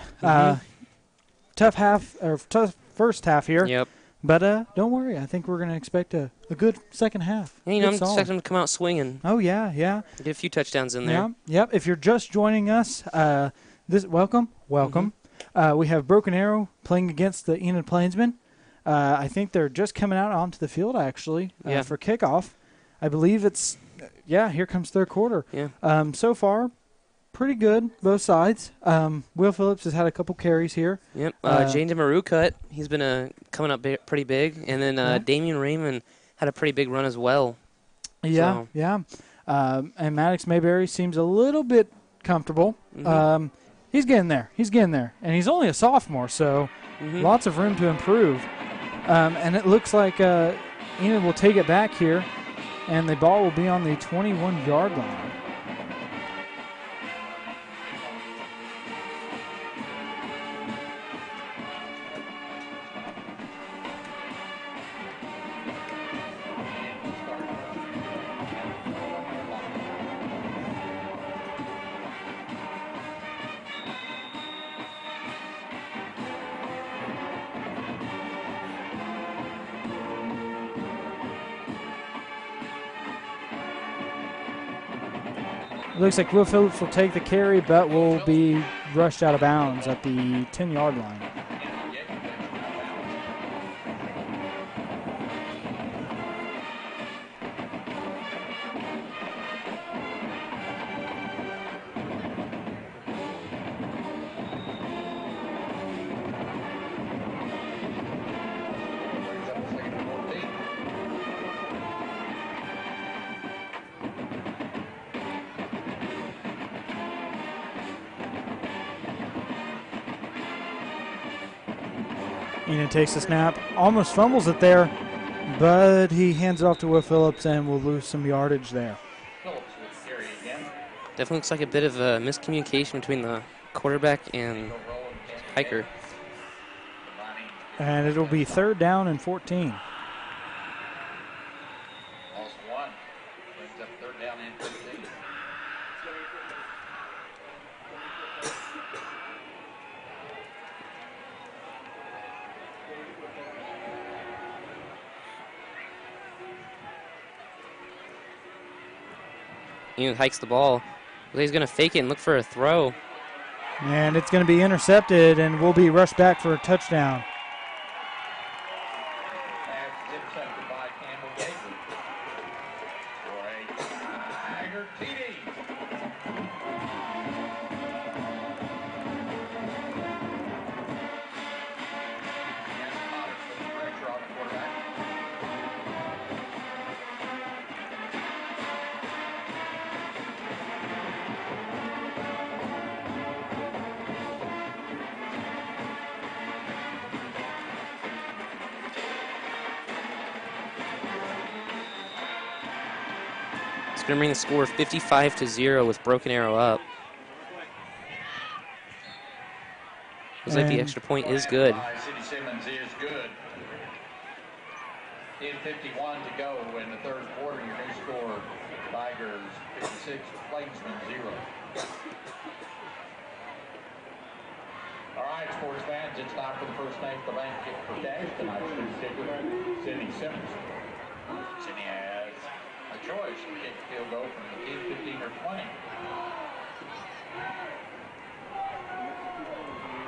Tough first half here. Yep. But don't worry. I think we're going to expect a good second half. Yeah, I'm expecting them to come out swinging. Oh, yeah. Get a few touchdowns in there. Yep. If you're just joining us, welcome. We have Broken Arrow playing against the Enid Plainsmen. I think they're just coming out onto the field, actually, for kickoff. I believe it's, here comes third quarter. Yeah. So far, pretty good, both sides. Will Phillips has had a couple carries here. Yep. Jane DeMaru he's been coming up pretty big. And then Damian Raymond had a pretty big run as well. Yeah. And Maddox Mayberry seems a little bit comfortable. He's getting there. And he's only a sophomore, so lots of room to improve. And it looks like Enid will take it back here, and the ball will be on the 21-yard line. It looks like Will Phillips will take the carry, but will be rushed out of bounds at the 10-yard line. Enid takes the snap, almost fumbles it there, but he hands it off to Will Phillips and will lose some yardage there. Definitely looks like a bit of a miscommunication between the quarterback and hiker. And it'll be 3rd down and 14. Lost one. Brings up 3rd down and 15. Enid hikes the ball. He's going to fake it and look for a throw. And it's going to be intercepted and will be rushed back for a touchdown. That's intercepted by Campbell Gately for a Tiger TD. Pressure on the quarterback. It's going to bring the score 55-0 with Broken Arrow up. Looks like the extra point is good. City Simmons is good. 8:51 to go in the 3rd quarter. Your new score, Tigers 56, Plainsmen 0. All right, sports fans, it's time for the First National Bank kick for cash. Tonight's new kicker, Sidney Simmons. Sidney has a choice to kick the field goal from the 10, 15, or 20.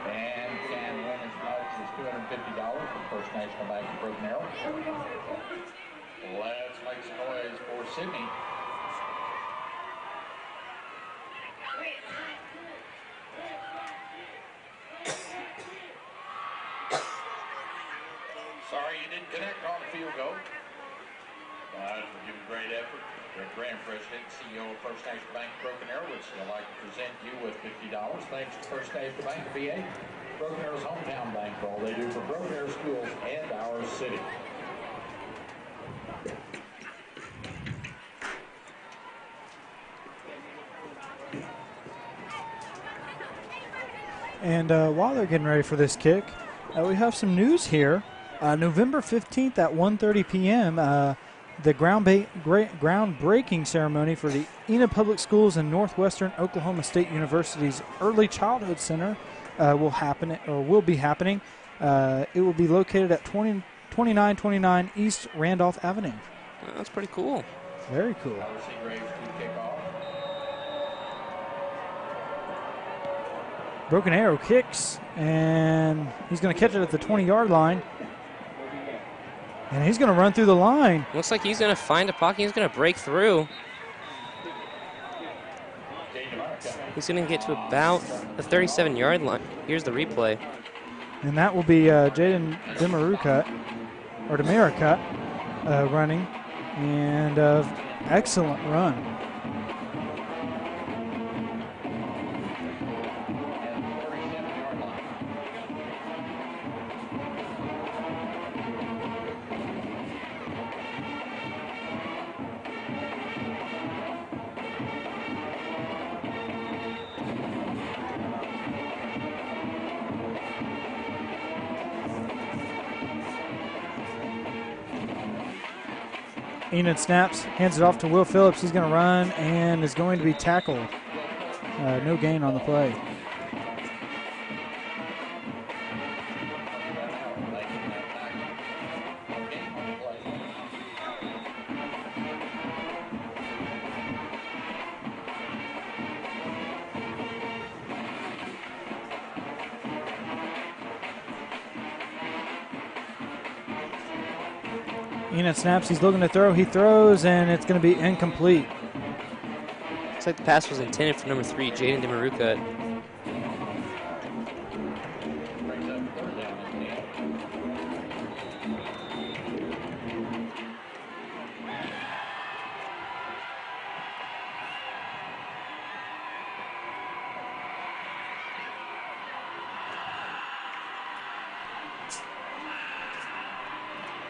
And can win as much as $250 from First National Bank of Broken Arrow. Let's make some noise for Sydney. Sorry you didn't connect on the field goal. But we're giving great effort. Rick Graham, President and CEO of First National Bank of Broken Arrow, would still like to present you with $50. Thanks to First National Bank of VA, Broken Arrow's hometown bank, for all they do for Broken Arrow schools and our city. And while they're getting ready for this kick, we have some news here. November 15th at 1:30 p.m., the groundbreaking ceremony for the Enid Public Schools and Northwestern Oklahoma State University's Early Childhood Center will be happening. It will be located at 2929 East Randolph Avenue. Well, that's pretty cool. Very cool. RC Graves to kick off. Broken Arrow kicks, and he's going to catch it at the 20-yard line. And he's going to run through the line. Looks like he's going to find a pocket. He's going to break through. He's going to get to about the 37-yard line. Here's the replay. And that will be Jaden Demirukut running. And excellent run. Enid snaps, hands it off to Will Phillips. He's going to run and is going to be tackled. No gain on the play. Enid snaps, he's looking to throw, he throws, and it's going to be incomplete. Looks like the pass was intended for number 3, Jaden Demirukut.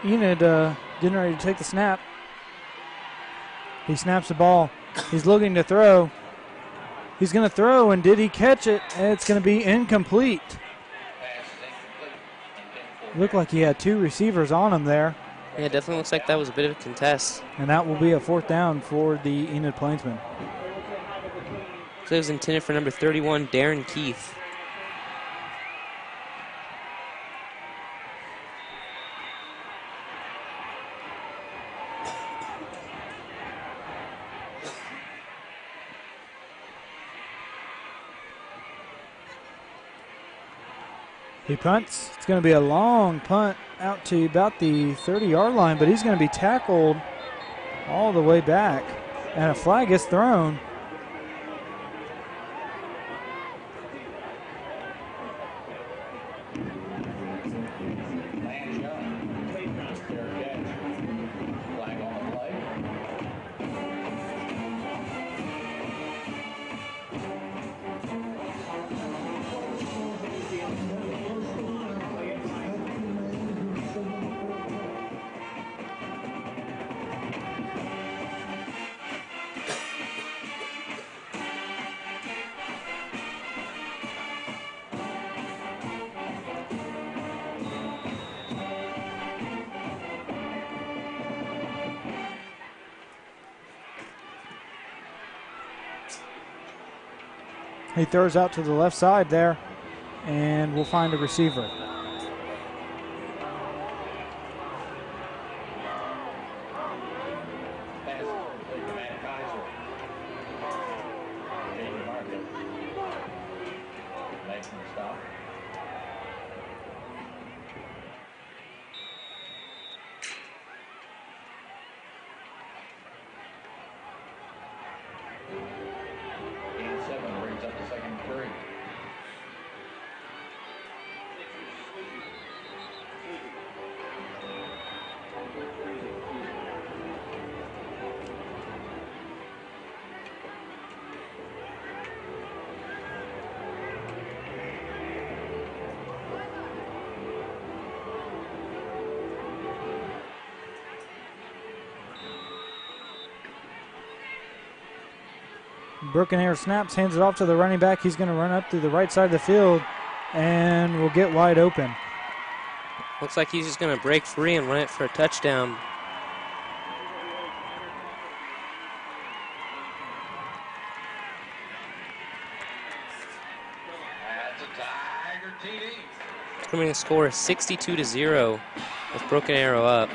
Enid getting ready to take the snap. He snaps the ball. He's looking to throw. He's going to throw, and did he catch it? It's going to be incomplete. Looked like he had 2 receivers on him there. Yeah, it definitely looks like that was a bit of a contest. And that will be a 4th down for the Enid Plainsmen. So it was intended for number 31, Darren Keith. He punts. It's going to be a long punt out to about the 30-yard line, but he's going to be tackled all the way back, and a flag is thrown. He throws out to the left side there, and we'll find a receiver. Broken Arrow snaps, hands it off to the running back. He's going to run up through the right side of the field and will get wide open. Looks like he's just going to break free and run it for a touchdown. Opening score is 62-0 with Broken Arrow up.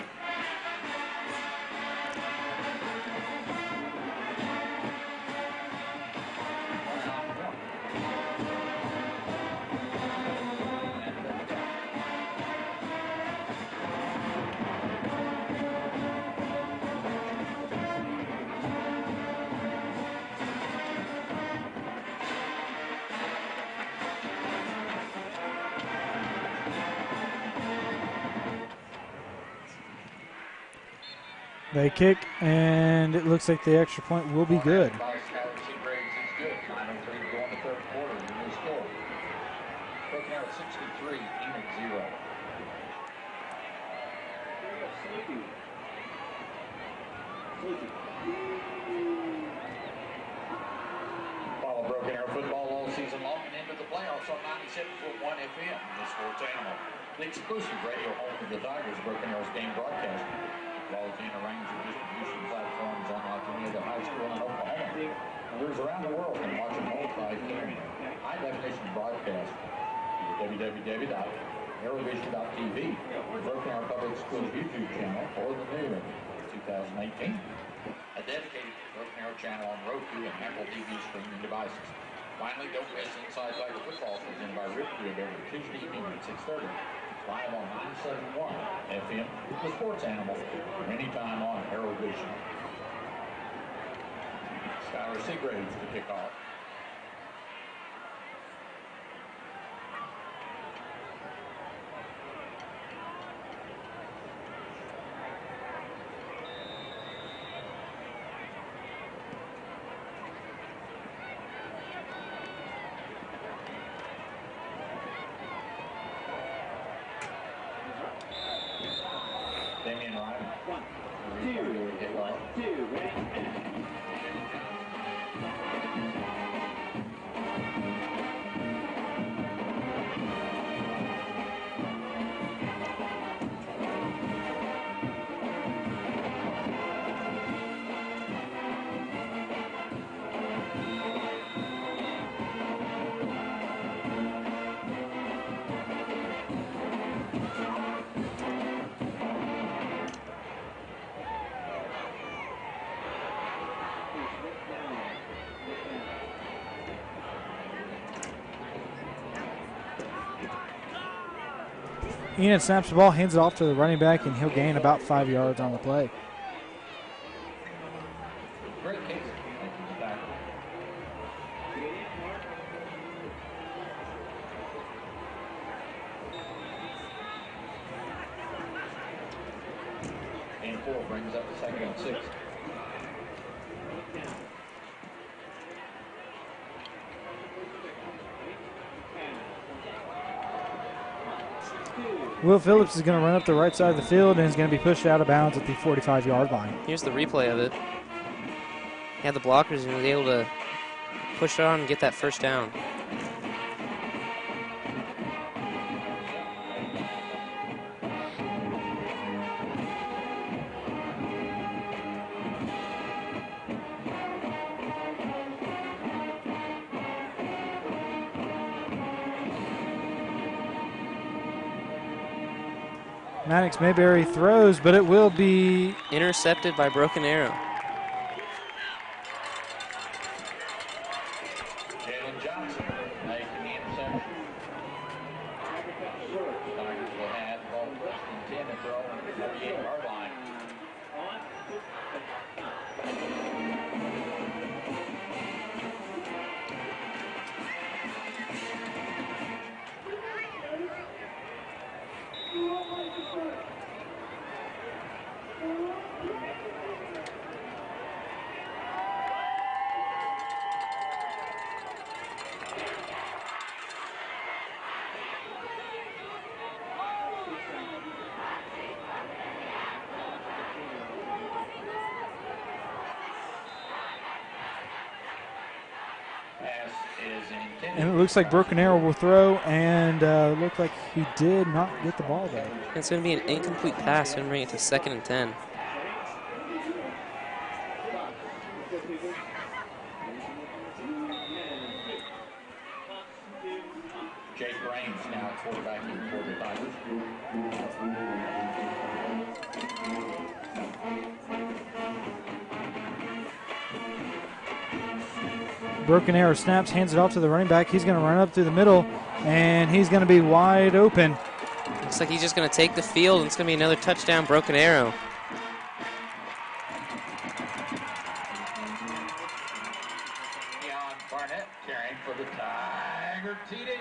They kick, and it looks like the extra point will be good. By Skylar Seagraves is good. 9:03 to go in the third quarter. The new score. Broken Arrow 63, Enid 0. Follow Broken Arrow football all season long and into the playoffs on 97.1 FM, the Sports Animal. The exclusive radio home of the Tigers, Broken Arrow's game broadcast. Quality and a range of distribution platforms unlike any other high school in Oklahoma. Viewers around the world can watch them both by hearing high-definition broadcast via www.arrowvision.tv, the Broken Arrow Public Schools YouTube channel, or the new 2018. A dedicated Broken Arrow channel on Roku and Apple TV streaming devices. Finally, don't miss Inside Tiger Football presented by Riverview every Tuesday evening at 6:30. Live on 97.1 FM, the Sports Animal, or anytime on Arrow Vision. Skylar Seagraves to kick off. Enid snaps the ball, hands it off to the running back, and he'll gain about 5 yards on the play. Great kick. And 4 brings up the second and 6. Will Phillips is going to run up the right side of the field and is going to be pushed out of bounds at the 45-yard line. Here's the replay of it. He had the blockers and was able to push on and get that first down. Maddox Mayberry throws, but it will be intercepted by Broken Arrow. Jalen Johnson making the interception. Tigers will have ball first and 10 and throw on the 48-yard line. And it looks like Broken Arrow will throw, and looked like he did not get the ball there. It's going to be an incomplete pass. Going to bring it to 2nd and 10. Jake Raines now quarterbacking for the Broken Arrow snaps, hands it off to the running back. He's going to run up through the middle, and he's going to be wide open. Looks like he's just going to take the field, and it's going to be another touchdown, Broken Arrow. Barnett carrying for the Tiger TD.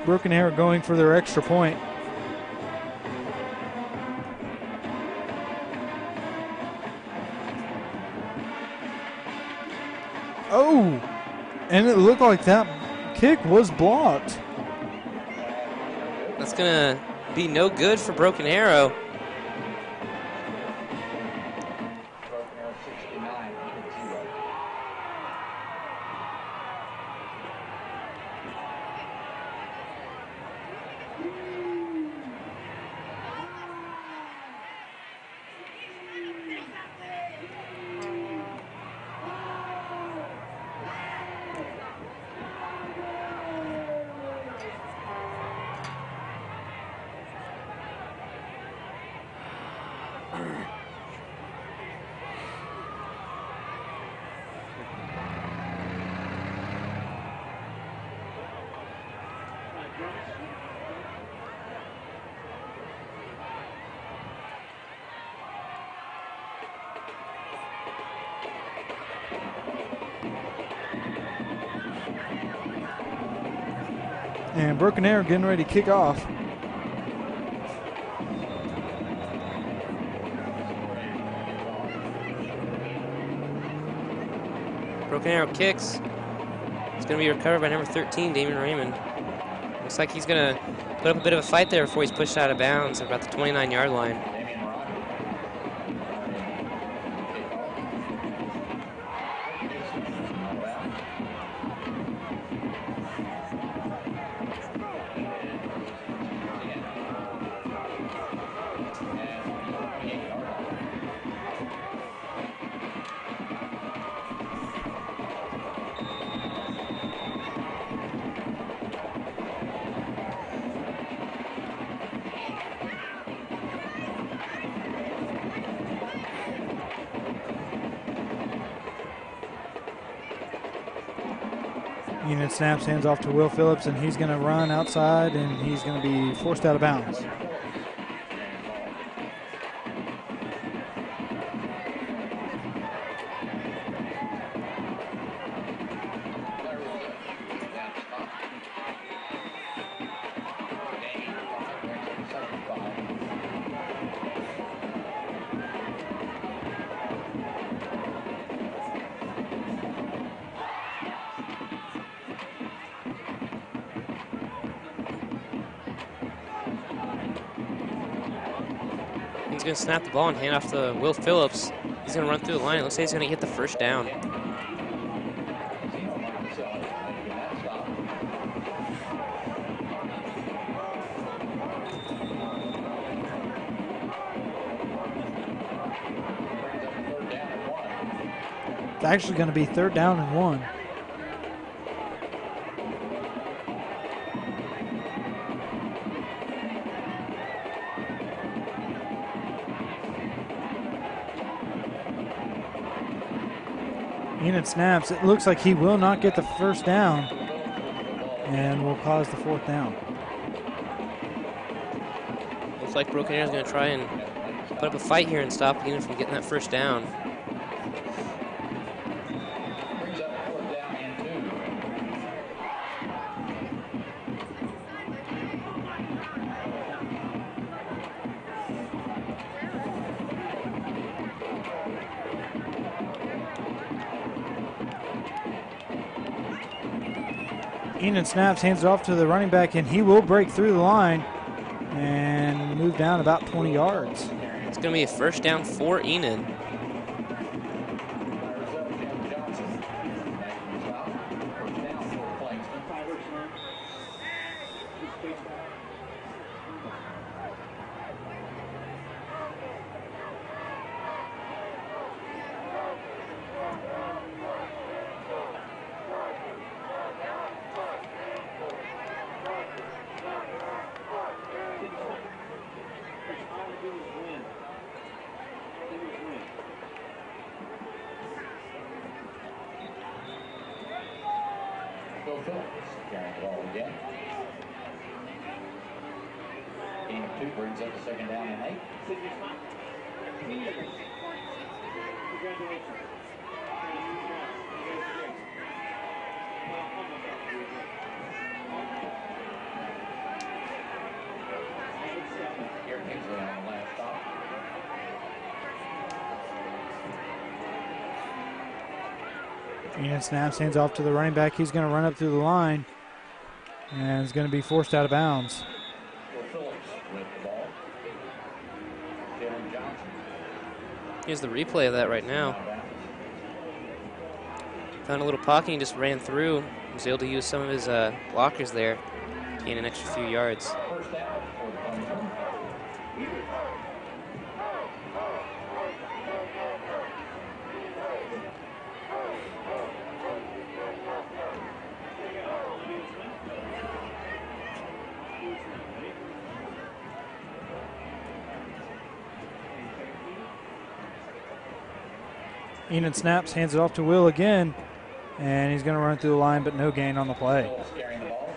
Broken Arrow going for their extra point. Oh, and it looked like that kick was blocked. That's going to be no good for Broken Arrow. Broken Arrow 69, 0. And Broken Arrow getting ready to kick off. Broken Arrow kicks. It's going to be recovered by number 13, Damon Raymond. Looks like he's going to put up a bit of a fight there before he's pushed out of bounds at about the 29-yard line. Unit snaps, hands off to Will Phillips, and he's going to run outside, and he's going to be forced out of bounds. He's going to snap the ball and hand off to Will Phillips. He's going to run through the line. It looks like he's going to get the first down. It's actually going to be 3rd down and 1. Unit snaps. It looks like he will not get the first down and will cause the 4th down. Looks like Broken Arrow is going to try and put up a fight here and stop Unit from getting that first down. Enid snaps, hands it off to the running back, and he will break through the line and move down about 20 yards. It's going to be a first down for Enid. Phillips carrying the ball again. Gain of 2 brings up a second down and 8. Here Kingsley on the last stop. Enid snaps, hands off to the running back. He's going to run up through the line and is going to be forced out of bounds. Phillips with the ball. Dylan Johnson. Here's the replay of that right now. Found a little pocket and just ran through. Was able to use some of his blockers there, gain an extra few yards. First down for the Plainsmen. Enid snaps, hands it off to Will again, and he's going to run through the line, but no gain on the play. Phillips carrying the ball.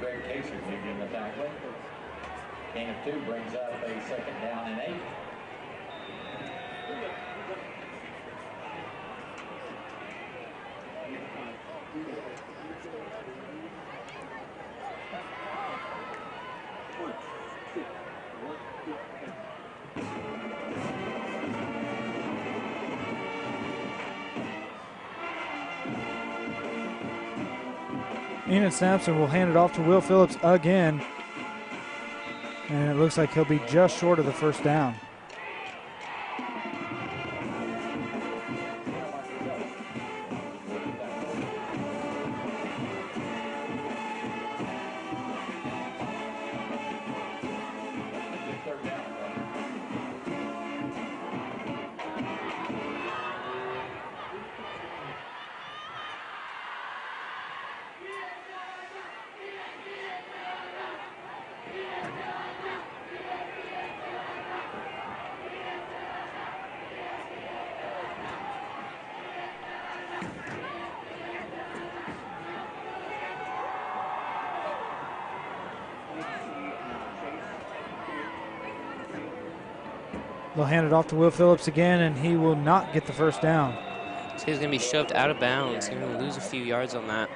Greg Casey leading the tackle. Gain of 2 brings up a second down and 8. Enid snaps and will hand it off to Will Phillips again. And it looks like he'll be just short of the first down. They'll hand it off to Will Phillips again, and he will not get the first down. So he's going to be shoved out of bounds. He's going to lose a few yards on that.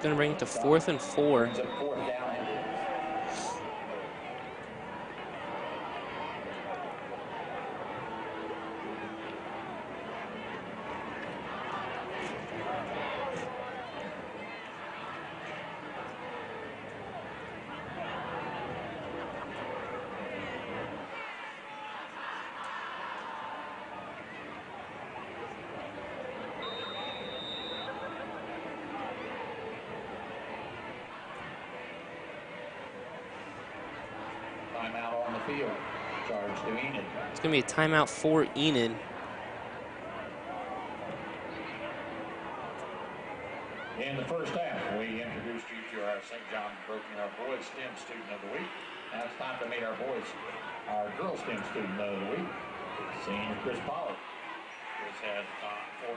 Going to bring it to 4th and 4. Timeout on the field. Charge to Enid. It's going to be a timeout for Enid. In the first half, we introduced you to our St. John Broken Arrow Boys STEM Student of the Week. Now it's time to meet our girls STEM Student of the Week, Senior Chris Pollard. Chris has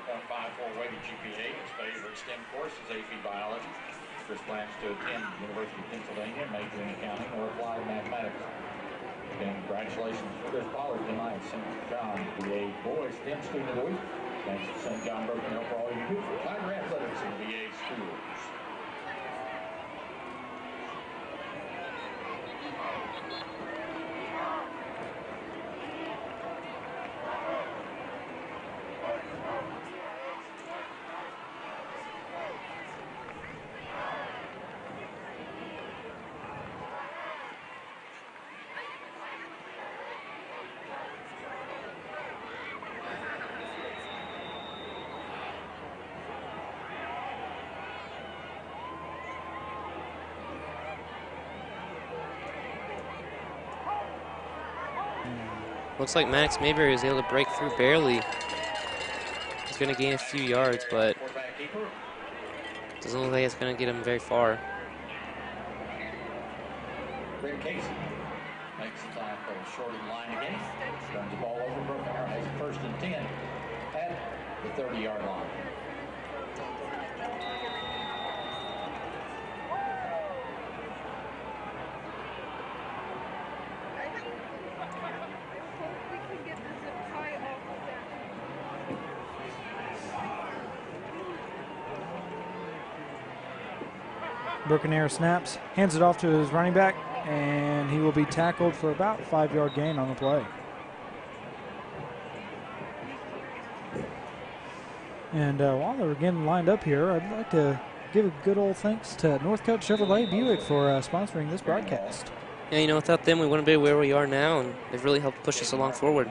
4.54 weighted GPA. His favorite STEM course is AP Biology. Chris plans to attend University of Pennsylvania, major in accounting or applied mathematics. Congratulations to Chris Pollard tonight, St. John VA Boys STEM Student of the Week. Thanks to St. John Broken Arrow for all you do for Tiger Athletics and VA schools. Looks like Max Mayberry was able to break through barely. He's going to gain a few yards, but Doesn't look like it's going to get him very far. Greg Casey makes the tackle short of the line again. Turns the ball over. Broken Arrow has a 1st and 10 at the 30-yard line. Broken Arrow snaps, hands it off to his running back, and he will be tackled for about 5-yard gain on the play. And while they're getting lined up here, I'd like to give a good old thanks to Northcutt Chevrolet Buick for sponsoring this broadcast. Yeah, you know, without them, we wouldn't be where we are now, and they've really helped push us along forward.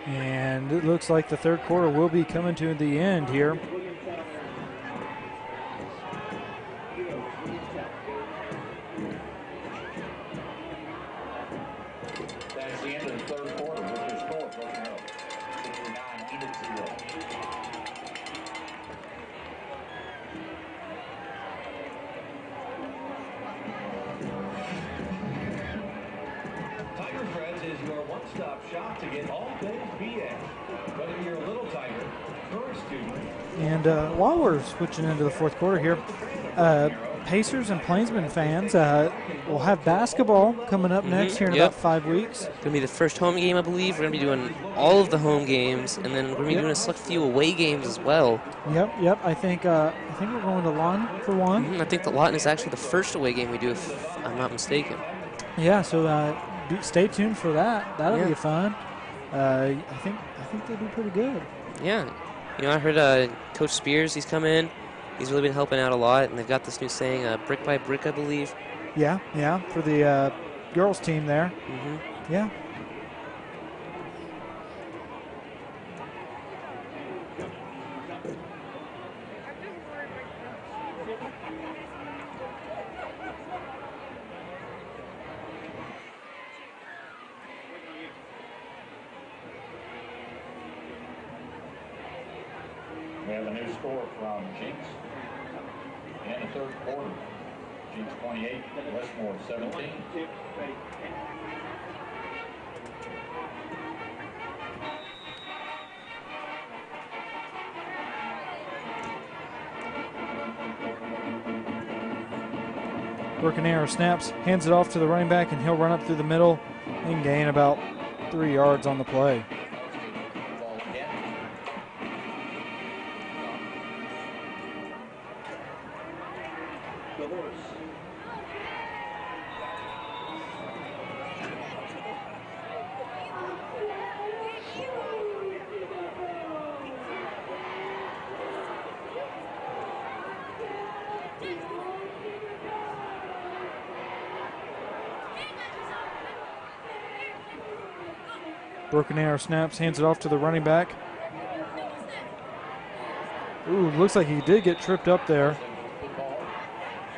And it looks like the third quarter will be coming to the end here. That's the end of the third quarter with your score, Broken Arrow. 69-0. Tiger Friends is your one-stop shop to get all things BA. Whether you're a little tiger or a student. And while we're switching into the fourth quarter here, Pacers and Plainsmen fans will have basketball coming up next here in about 5 weeks. It's going to be the first home game, I believe. We're going to be doing all of the home games, and then we're going to be doing a select few away games as well. Yep. I think we're going to Lawton for one. I think the Lawton is actually the first away game we do, if I'm not mistaken. Yeah, so stay tuned for that. That'll be fun. I think they'll do pretty good. Yeah. You know, I heard Coach Spears, he's come in. He's really been helping out a lot, and they've got this new saying, brick by brick, I believe. Yeah, for the girls team there. Yeah. We have a new score from Jinx in the third quarter. Jinx 28, Westmore 17. Broken Arrow snaps, hands it off to the running back, and he'll run up through the middle and gain about 3 yards on the play. Broken Arrow snaps, hands it off to the running back. Ooh, looks like he did get tripped up there.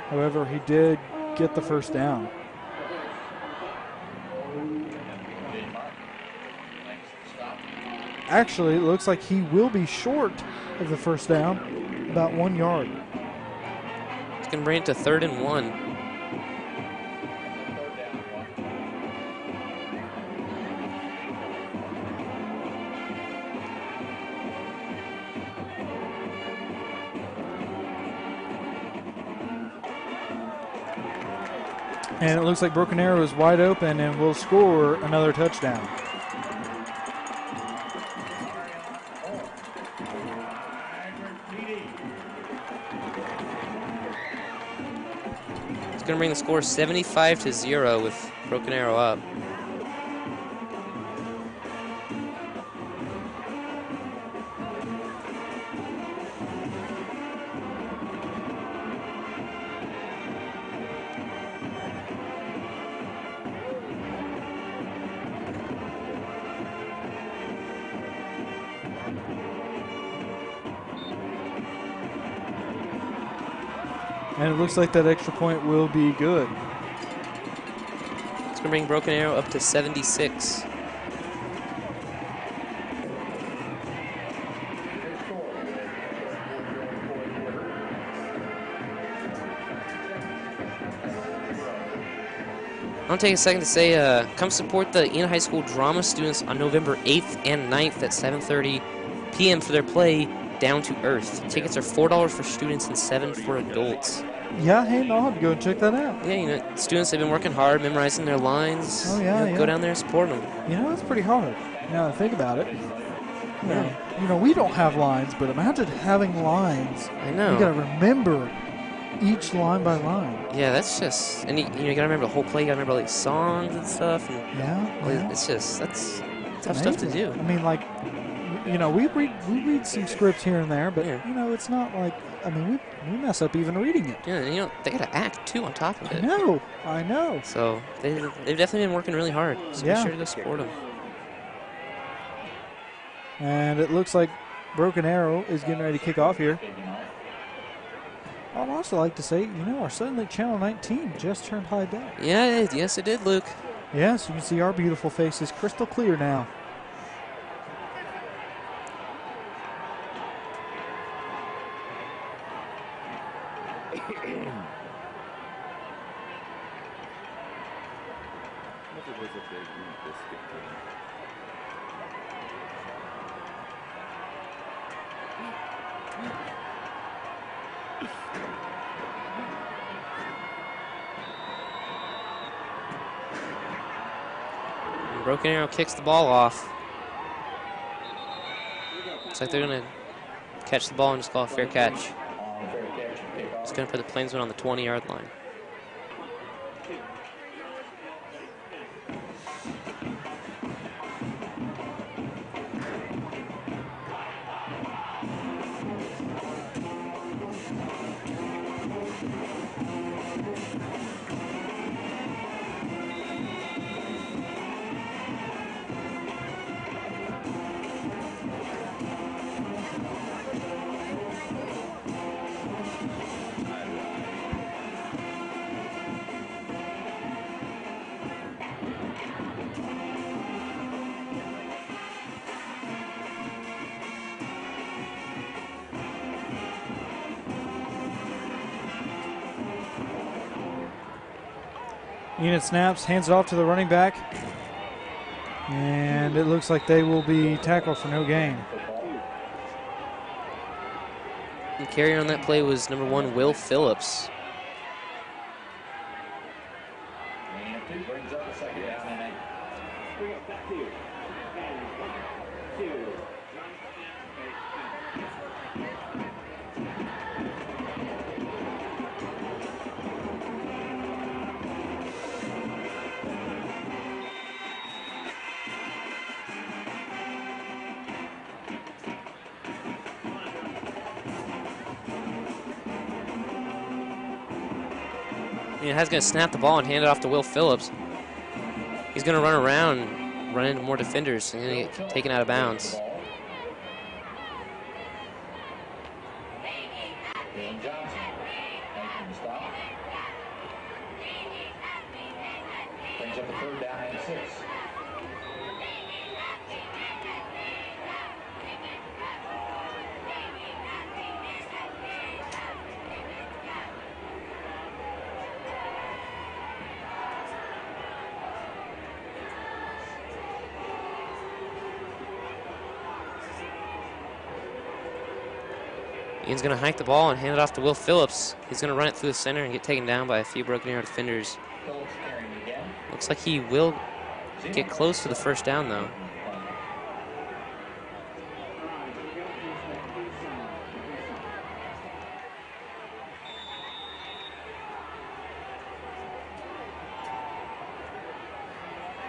However, he did get the first down. Actually, it looks like he will be short of the first down, about 1 yard. It's going to bring it to 3rd and 1. And it looks like Broken Arrow is wide open and will score another touchdown. It's going to bring the score 75-0 with Broken Arrow up. And it looks like that extra point will be good. It's going to bring Broken Arrow up to 76. I'll take a second to say, come support the Enid High School drama students on November 8th and 9th at 7:30 p.m. for their play Down to Earth. Tickets are $4 for students and $7 for adults. Yeah, hey, no, I'll have to go and check that out. Yeah, you know, students have been working hard, memorizing their lines. Oh, yeah, you know, yeah. Go down there and support them. You know, it's pretty hard. Now that I think about it. You know, we don't have lines, but imagine having lines. I know. You got to remember each line by line. Yeah, that's just, and you got to remember the whole play. You got to remember all these songs and stuff. And Yeah. it's just, that's tough amazing stuff to do. I mean, like, you know, we read some scripts here and there, but, Yeah. you know, it's not like, I mean, we mess up even reading it. Yeah, and you know, they got to act, too, on top of it. I know. So they've definitely been working really hard. So Yeah. be sure to go support them. And it looks like Broken Arrow is getting ready to kick off here. I'd also like to say, you know, our Southern Lake Channel 19 just turned high def. Yeah, yes, it did, Luke. Yes, you can see our beautiful faces crystal clear now. Broken Arrow kicks the ball off. Looks like they're going to catch the ball and just call a fair catch. It's going to put the Plainsmen on the 20-yard line. Enid snaps, hands it off to the running back. And it looks like they will be tackled for no gain. And carrier on that play was number 1, Will Phillips. Brings up a second down and 8. Has going to snap the ball and hand it off to Will Phillips. He's going to run around and run into more defenders and going to get taken out of bounds. Brings up a third down and 6. Ian's going to hike the ball and hand it off to Will Phillips. He's going to run it through the center and get taken down by a few Broken Arrow defenders. Looks like he will get close to the first down, though.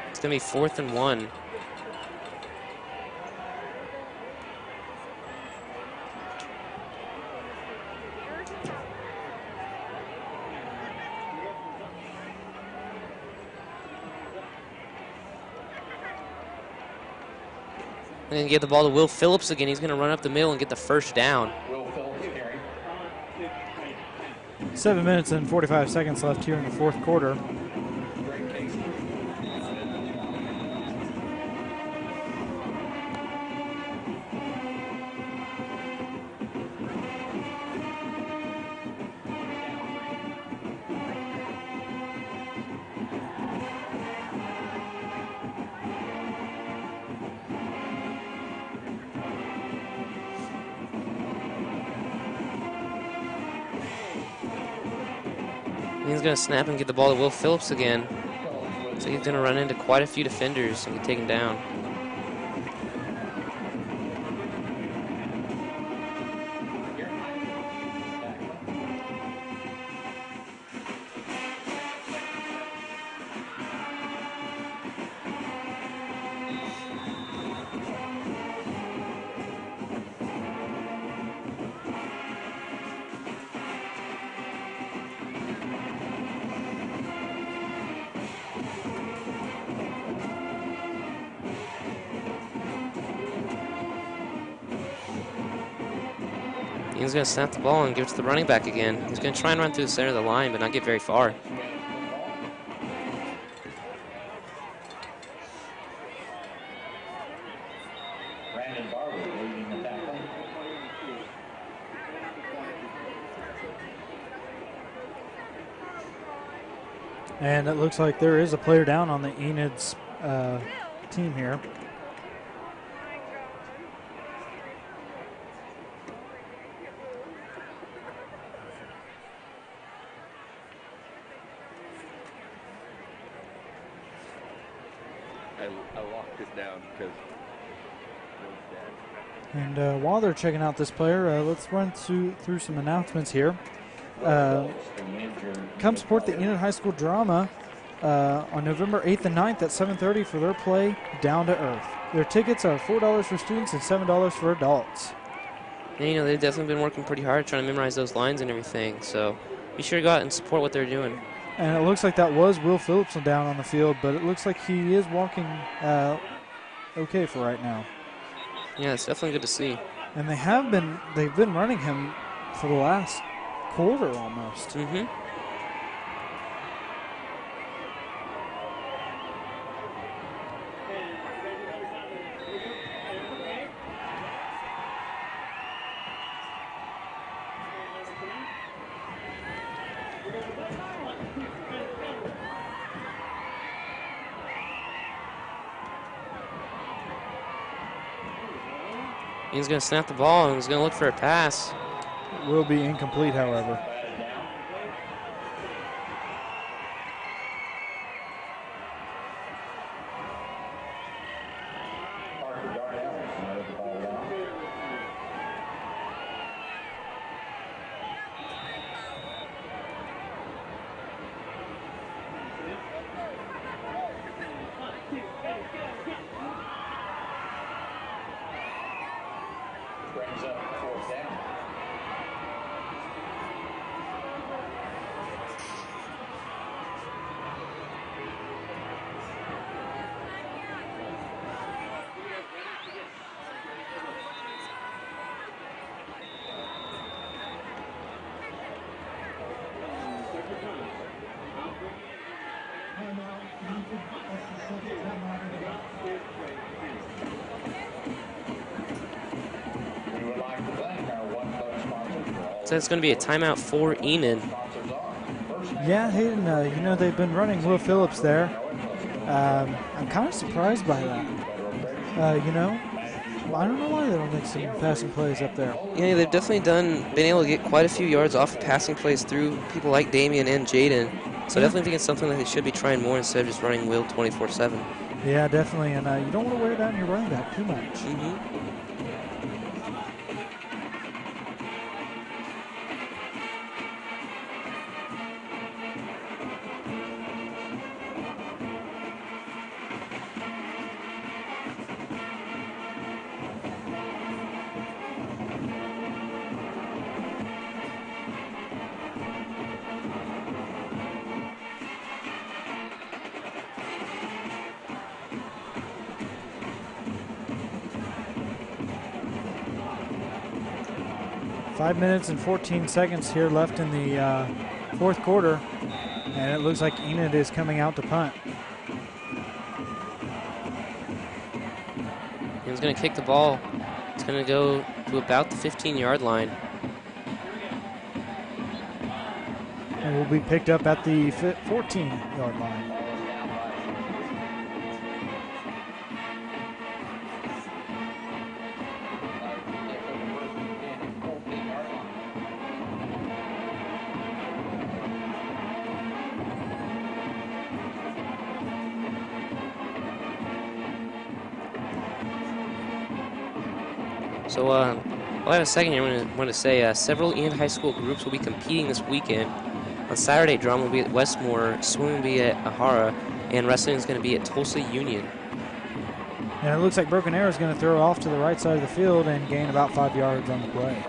It's going to be 4th and 1. And then get the ball to Will Phillips again. He's going to run up the middle and get the first down. Will Phillips carry. 7 minutes and 45 seconds left here in the fourth quarter. He's going to snap and get the ball to Will Phillips again. So he's going to run into quite a few defenders and get taken down. He's going to snap the ball and give it to the running back again. He's going to try and run through the center of the line, but not get very far. And it looks like there is a player down on the Enid's team here. I locked it down because And while they're checking out this player, let's run through some announcements here. Come support the Enid High School Drama on November 8th and 9th at 7:30 for their play, Down to Earth. Their tickets are $4 for students and $7 for adults. And, you know, they've definitely been working pretty hard trying to memorize those lines and everything. So be sure to go out and support what they're doing. And it looks like that was Will Phillips down on the field, but it looks like he is walking okay for right now. Yeah, it's definitely good to see. And they've been running him for the last quarter almost. Mm-hmm. He's going to snap the ball and he's going to look for a pass. It will be incomplete, however. So it's going to be a timeout for Enid. Yeah, Hayden, you know, they've been running Will Phillips there. I'm kind of surprised by that. You know, I don't know why they don't make some passing plays up there. Yeah, they've definitely been able to get quite a few yards off of passing plays through people like Damian and Jaden. So I definitely think it's something that they should be trying more instead of just running Will 24/7. Yeah, definitely, and you don't want to wear down your running back too much. Mm-hmm. 5 minutes and 14 seconds here left in the fourth quarter, and it looks like Enid is coming out to punt. He's going to kick the ball. It's going to go to about the 15-yard line. And will be picked up at the 14-yard line. So, while I have a second here, I want to say several Enid High School groups will be competing this weekend. On Saturday, drama will be at Westmore, swimming will be at Ahara, and wrestling is going to be at Tulsa Union. And it looks like Broken Arrow is going to throw off to the right side of the field and gain about 5 yards on the play.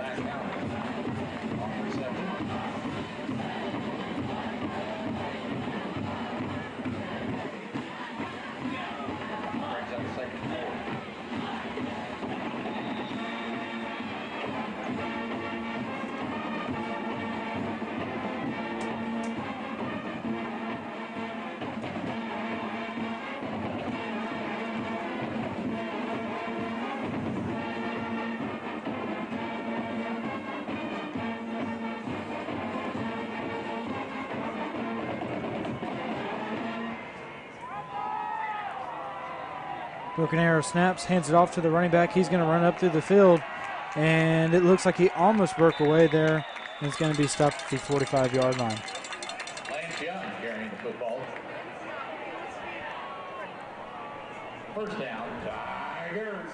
Broken Arrow snaps, hands it off to the running back. He's going to run up through the field, and it looks like he almost broke away there, and it's going to be stopped at the 45-yard line. Lance Young carrying the football. First down, Tigers.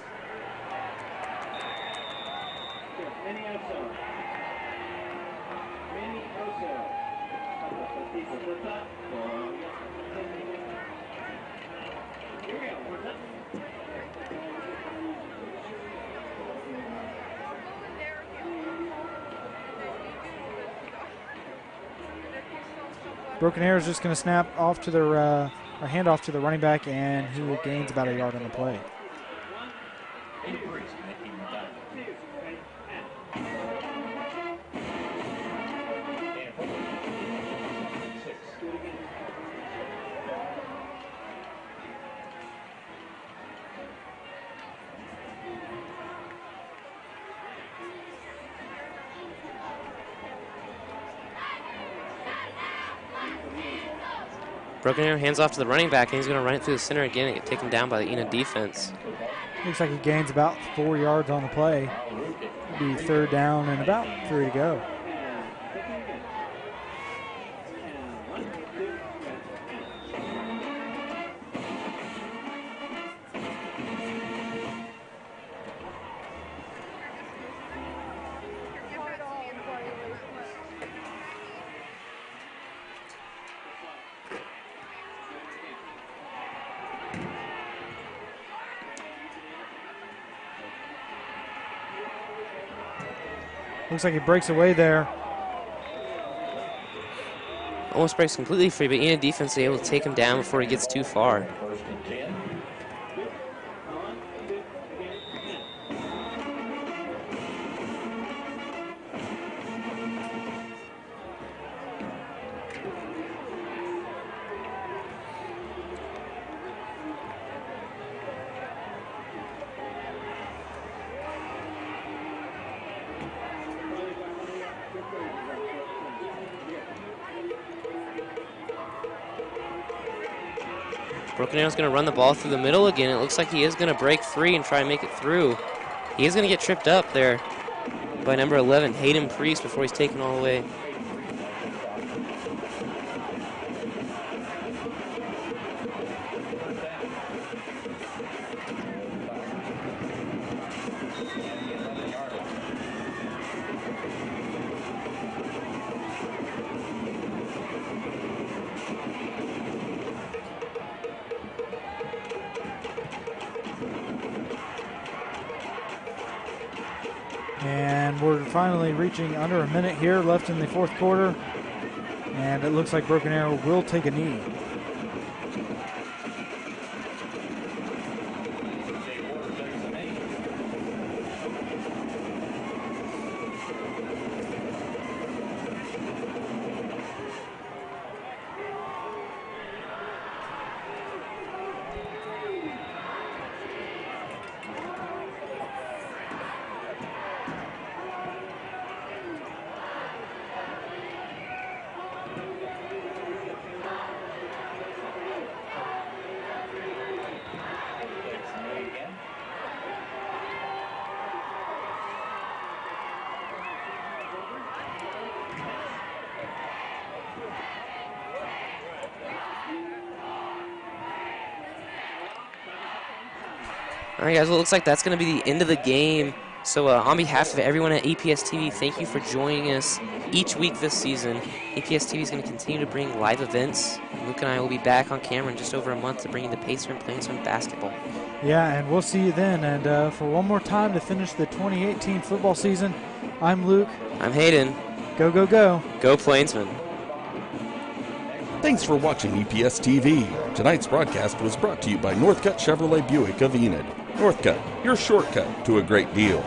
Broken Arrow is just going to snap off to their or hand off to the running back, and he gains about a yard on the play. Broken Arrow hands off to the running back, and he's going to run it through the center again and get taken down by the Enid defense. Looks like he gains about 4 yards on the play. It'll be third down and about 3 to go. Looks like he breaks away there. Almost breaks completely free, but Enid defense is able to take him down before he gets too far. First and 10. Broken Arrow's going to run the ball through the middle again. It looks like he is going to break free and try and make it through. He is going to get tripped up there by number 11, Hayden Priest, before he's taken all the way. And we're finally reaching under a minute here left in the fourth quarter. And it looks like Broken Arrow will take a knee. All right, guys. Well, it looks like that's going to be the end of the game. So on behalf of everyone at APS TV, thank you for joining us each week this season. APS TV is going to continue to bring live events. Luke and I will be back on camera in just over a month to bring you the Pacer and Plainsmen basketball. Yeah, and we'll see you then. And for one more time to finish the 2018 football season, I'm Luke. I'm Hayden. Go, go, go. Go Plainsmen. Thanks for watching EPS TV. Tonight's broadcast was brought to you by Northcutt Chevrolet Buick of Enid. Northcutt, your shortcut to a great deal.